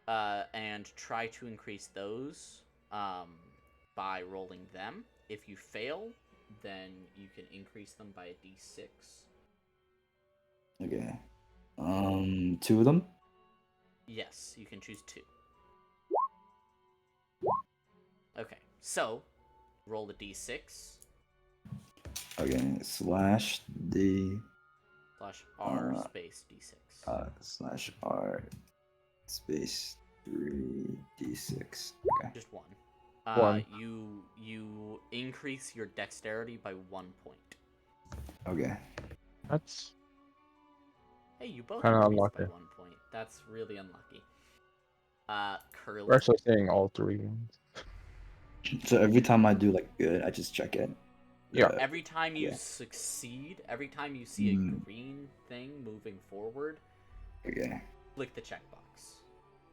And try to increase those by rolling them. If you fail, then you can increase them by a d6. Okay. 2 of them? Yes, you can choose 2. Okay, so roll the d6. Okay. /D /R space d6. /R space 3d6. Okay. Just 1. One. You increase your dexterity by 1 point. Okay. That's Hey, you both Kinda increased by unlucky. 1 point. That's really unlucky. Curly. we're actually saying all 3 ones. So every time I do like good, I just check it. Yeah. Every time you Okay. succeed, every time you see a green thing moving forward, Okay. click the checkbox.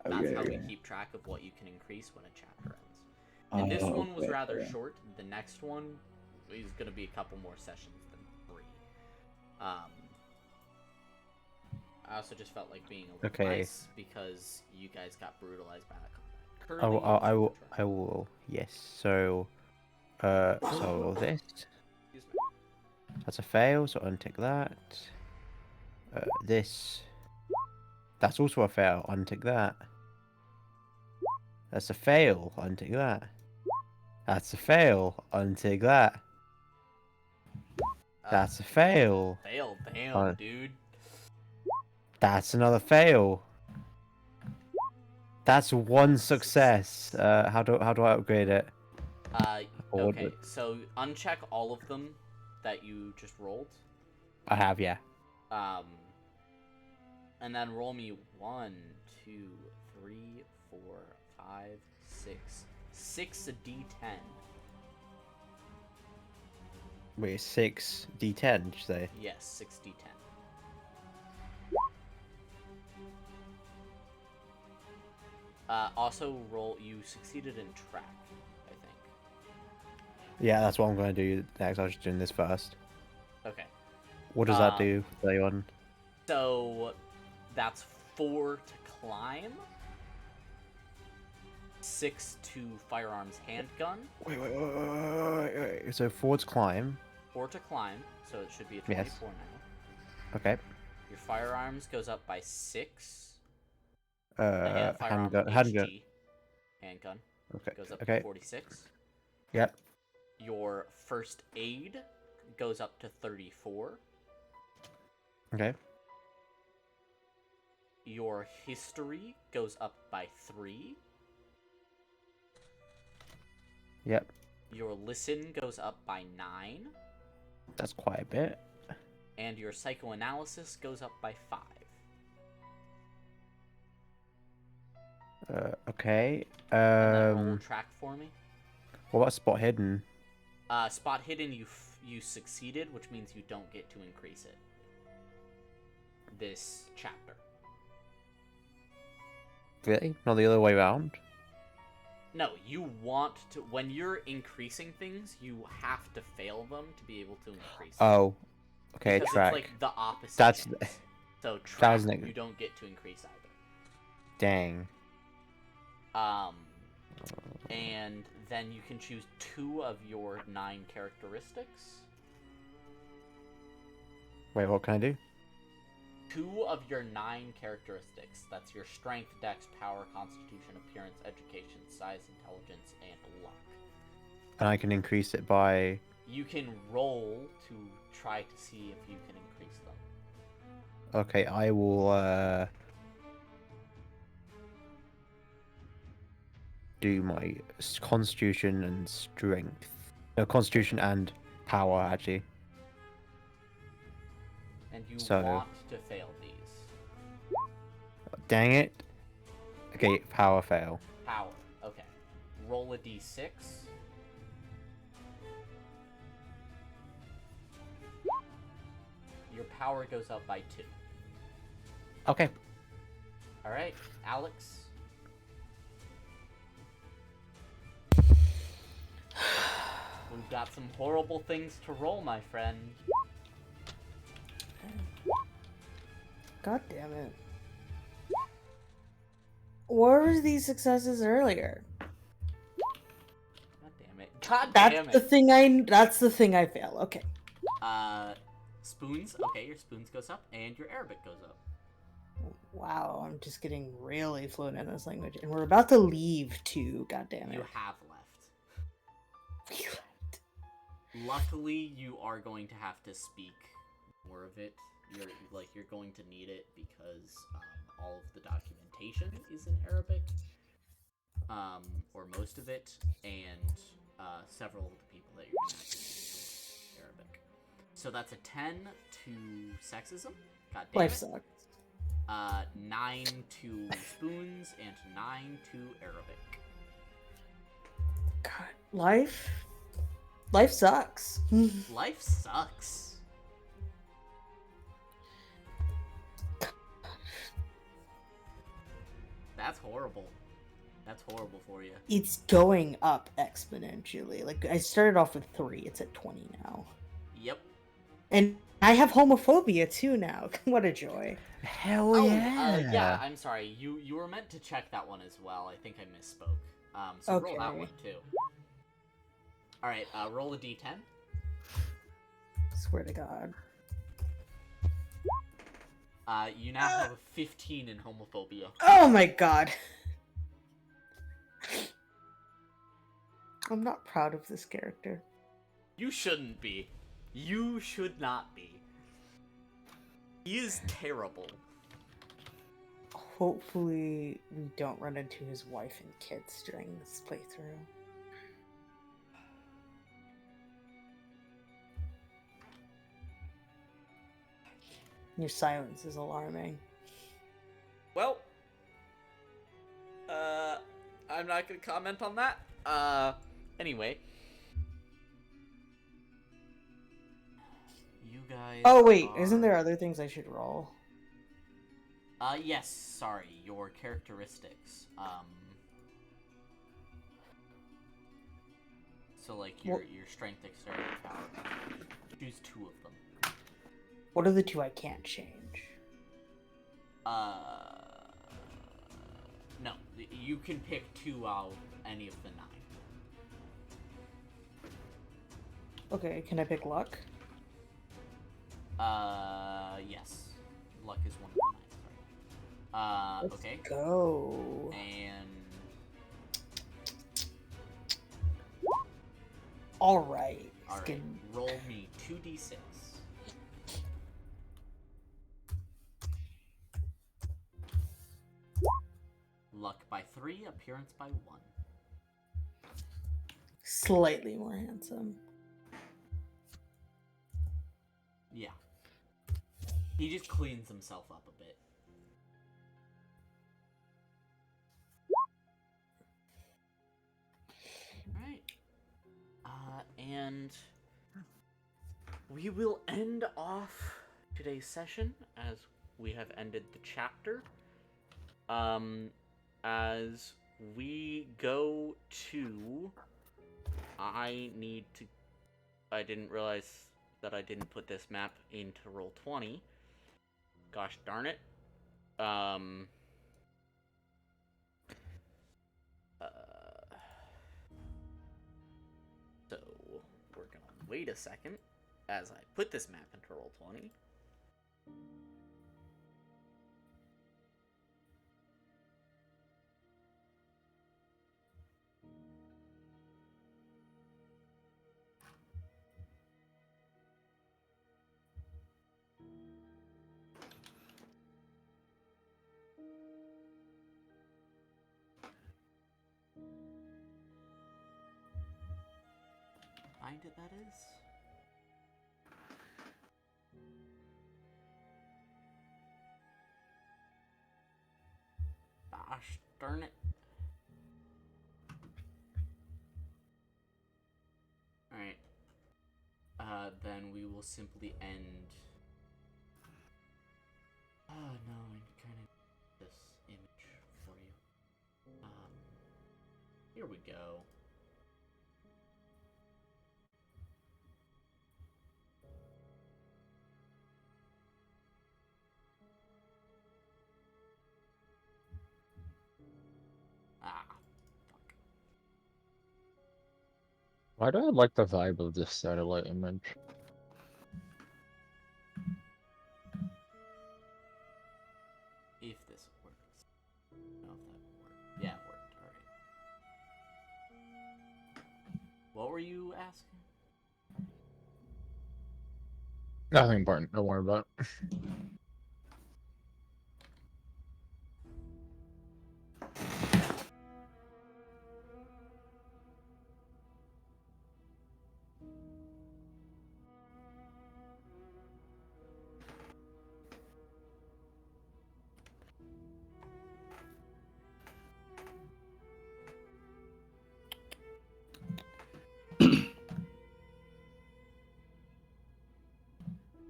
That's Okay. how Okay. we keep track of what you can increase when a chapter ends. And this one was rather short. The next one is going to be a couple more sessions than 3. I also just felt like being a little Okay. nice because you guys got brutalized by that combat. I will. Yes. So, So this. Excuse me. That's a fail, so untick that. This. That's also a fail, untick that. That's a fail, untick that. That's a fail, untick that. That's a fail. Fail, damn, Uh, dude. That's another fail. That's one success. How do I upgrade it? Or Okay, so uncheck all of them that you just rolled. I have, yeah. And then roll me 1, 2, 3, 4, 5, 6. 6 a d10. Wait, 6 d10, did you say? Yes, 6 d10. Also roll. You succeeded in track, I think. Yeah, that's what I'm going to do next. I was just doing this first. Okay. What does that do for anyone? So that's 4 to climb, 6 to firearms handgun, Wait. So forwards climb. 4 to climb, so it should be a Yes. 24 now. Okay. Your firearms goes up by 6. Handgun. HG, handgun Okay. goes up Okay. to 46. Yep. Your first aid goes up to 34. Okay. Your history goes up by 3. Yep. Your listen goes up by 9. That's quite a bit. And your psychoanalysis goes up by 5. Okay. And then roll track for me. What about spot hidden? Spot hidden, you succeeded, which means you don't get to increase it. This chapter. Really? Not the other way around? No, you want to. When you're increasing things, you have to fail them to be able to increase them. Oh. Okay, because track. it's like the opposite. That's chance. So track, was you don't get to increase either. dang. And then you can choose 2 of your 9 characteristics. Wait, what can I do? 2 of your 9 characteristics. That's your strength, dex, power, constitution, appearance, education, size, intelligence, and luck. And I can increase it by. You can roll to try to see if you can increase them. Okay, I will do my constitution and strength. No, constitution and power actually. And you So- want to fail these. Dang it. Okay, power fail. Power. Okay. Roll a d6. Your power goes up by 2. Okay. Alright, Alex. We've got some horrible things to roll, my friend. God damn it. Where was these successes earlier? God damn it. God That's damn the it. thing that's the thing I fail. Okay. Spoons. Okay, your spoons goes up, and your Arabic goes up. Wow, I'm just getting really fluent in this language. And we're about to leave too, god damn it. You have left. We left. Luckily, you are going to have to speak more of it. You're going to need it because all of the documentation is in Arabic, or most of it, and several of the people that you're going to have to speak to Arabic. So that's a 10 to sexism. God damn Life it. sucks. 9 to spoons and 9 to Arabic. God, life sucks. Life sucks. That's horrible. That's horrible for you. It's going up exponentially. Like I started off with 3, it's at 20 now. Yep. And I have homophobia too now. What a joy. Hell yeah, I'm sorry. You were meant to check that one as well. I think I misspoke. So roll that Okay. one too. Alright, roll a d10. Swear to God. You now have a 15 in homophobia. Oh my God. I'm not proud of this character. You shouldn't be. You should not be. He is terrible. Hopefully, we don't run into his wife and kids during this playthrough. Your silence is alarming. Well, I'm not gonna comment on that. Anyway. You guys Oh wait, are... isn't there other things I should roll? Yes, sorry, your characteristics. So like your strength, dexterity, power. Choose 2 of them. What are the 2 I can't change? No, you can pick 2 out of any of the 9. Okay, can I pick luck? Yes. Luck is one of the 9, sorry. Let's Okay. go. And... Alright. Alright, roll me 2d6. Luck by 3, appearance by 1. Slightly more handsome. Yeah. He just cleans himself up a bit. Alright. And we will end off today's session as we have ended the chapter. As we go to... I didn't realize that I didn't put this map into Roll20. Gosh darn it. So, we're gonna wait a second as I put this map into Roll20. Find it, that is. Gosh darn it. Alright. Then we will simply end. Oh no, I kind of this image for you. Here we go. Ah, fuck. Why do I like the vibe of this satellite image? If this works. I don't know if that worked. Yeah, it worked. Alright. What were you asking? Nothing important. Don't worry about it.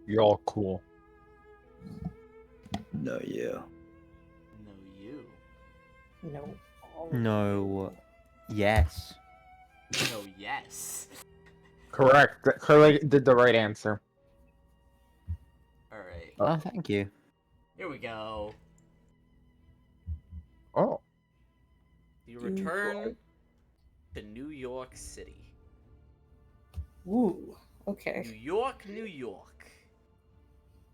You're all cool. No, yeah. No, you. No. No. Yes. No, yes. Correct. Curly did the right answer. Alright. Oh, thank you. Here we go. Oh. You return to New York City. Ooh. Okay. New York, New York.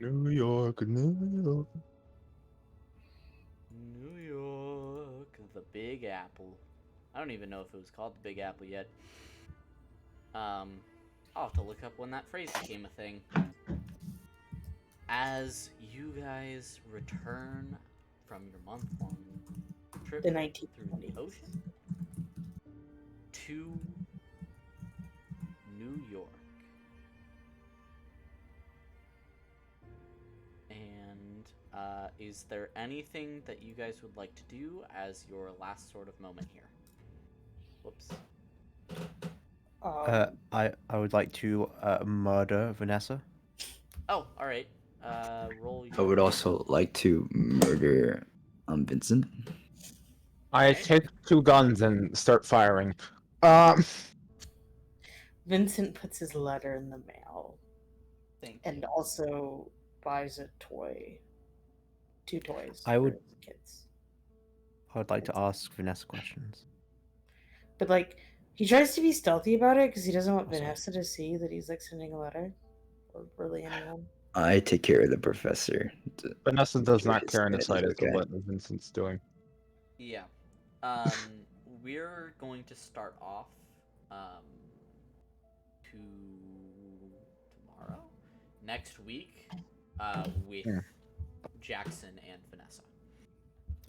New York, New York. New York, the Big Apple. I don't even know if it was called the Big Apple yet. I'll have to look up when that phrase became a thing. As you guys return from your month-long trip The through 1920s. the ocean to New York. And is there anything that you guys would like to do as your last sort of moment here? Whoops. I would like to murder Vanessa. Oh, all right. Roll your. I would also like to murder Vincent. I Okay. take 2 guns and start firing. Vincent puts his letter in the mail Thank and you. also buys a toy. 2 toys I would- for the kids. I would like to ask Vanessa questions. But like, he tries to be stealthy about it because he doesn't want Oh, sorry. Vanessa to see that he's like sending a letter, or really anyone. I take care of the professor. Vanessa does not His care in the sanity, slightest of okay. what Vincent's doing. Yeah. We're going to start off to tomorrow, next week, with Yeah. Jackson and Vanessa.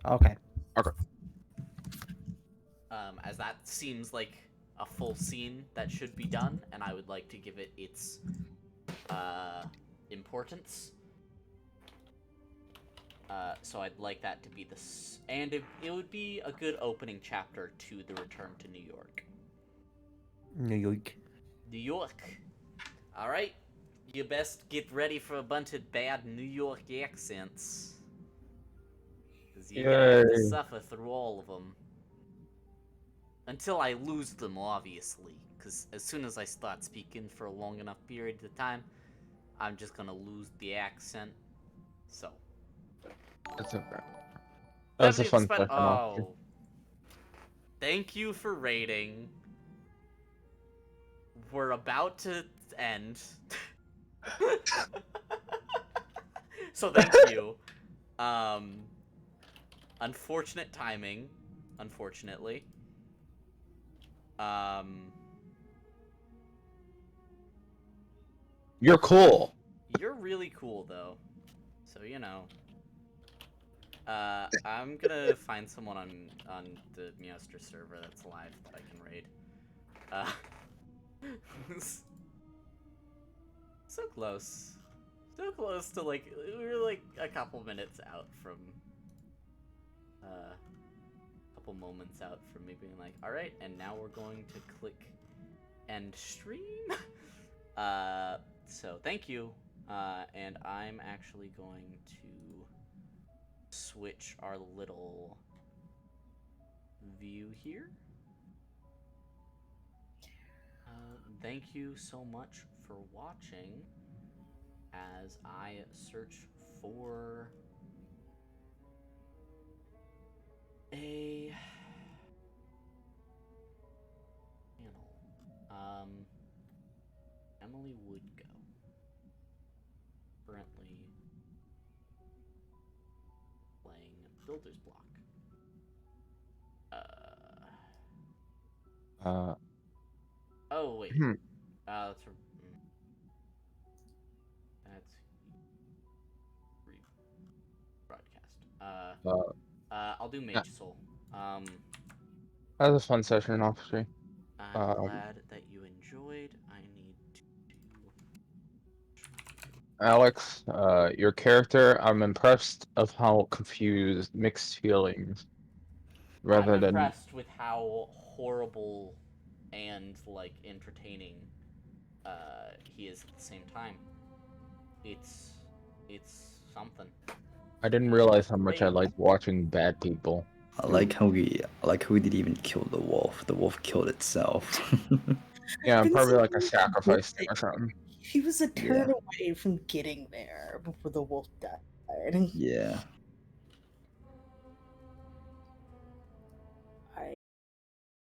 Okay. As that seems like a full scene that should be done, and I would like to give it its importance. So I'd like that to be and it would be a good opening chapter to the return to New York. New York. New York. All right, you best get ready for a bunch of bad New York accents, because you're gonna have to Yay. suffer through all of them. Until I lose them, obviously, because as soon as I start speaking for a long enough period of time, I'm just gonna lose the accent. So. That's okay. That was a fun session. Oh. Thank you for rating. We're about to end. So thank you. Unfortunate timing, unfortunately. You're cool. You're really cool though. So you know. I'm gonna find someone on the Meowster server that's live that I can raid. So close. So close to like, we were like a couple minutes out from, couple moments out from me being like, alright, and now we're going to click end stream. So thank you. And I'm actually going to switch our little view here. Thank you so much for watching as I search for a channel. Emily Woodgo. Currently playing Builder's Block. Oh wait. That's rebroadcast. I'll do Mage Soul. That was a fun session, officer. I'm glad that you enjoyed. I need to. Alex, your character, I'm impressed of how confused, mixed feelings. Rather I'm than impressed with how horrible and like entertaining he is at the same time. It's something. I didn't realize how much I Great. liked watching bad people. I like how we didn't even kill the wolf. The wolf killed itself. Yeah, Vincent probably like a was sacrifice thing good. or something. He was a turn Yeah. away from getting there before the wolf died. Yeah.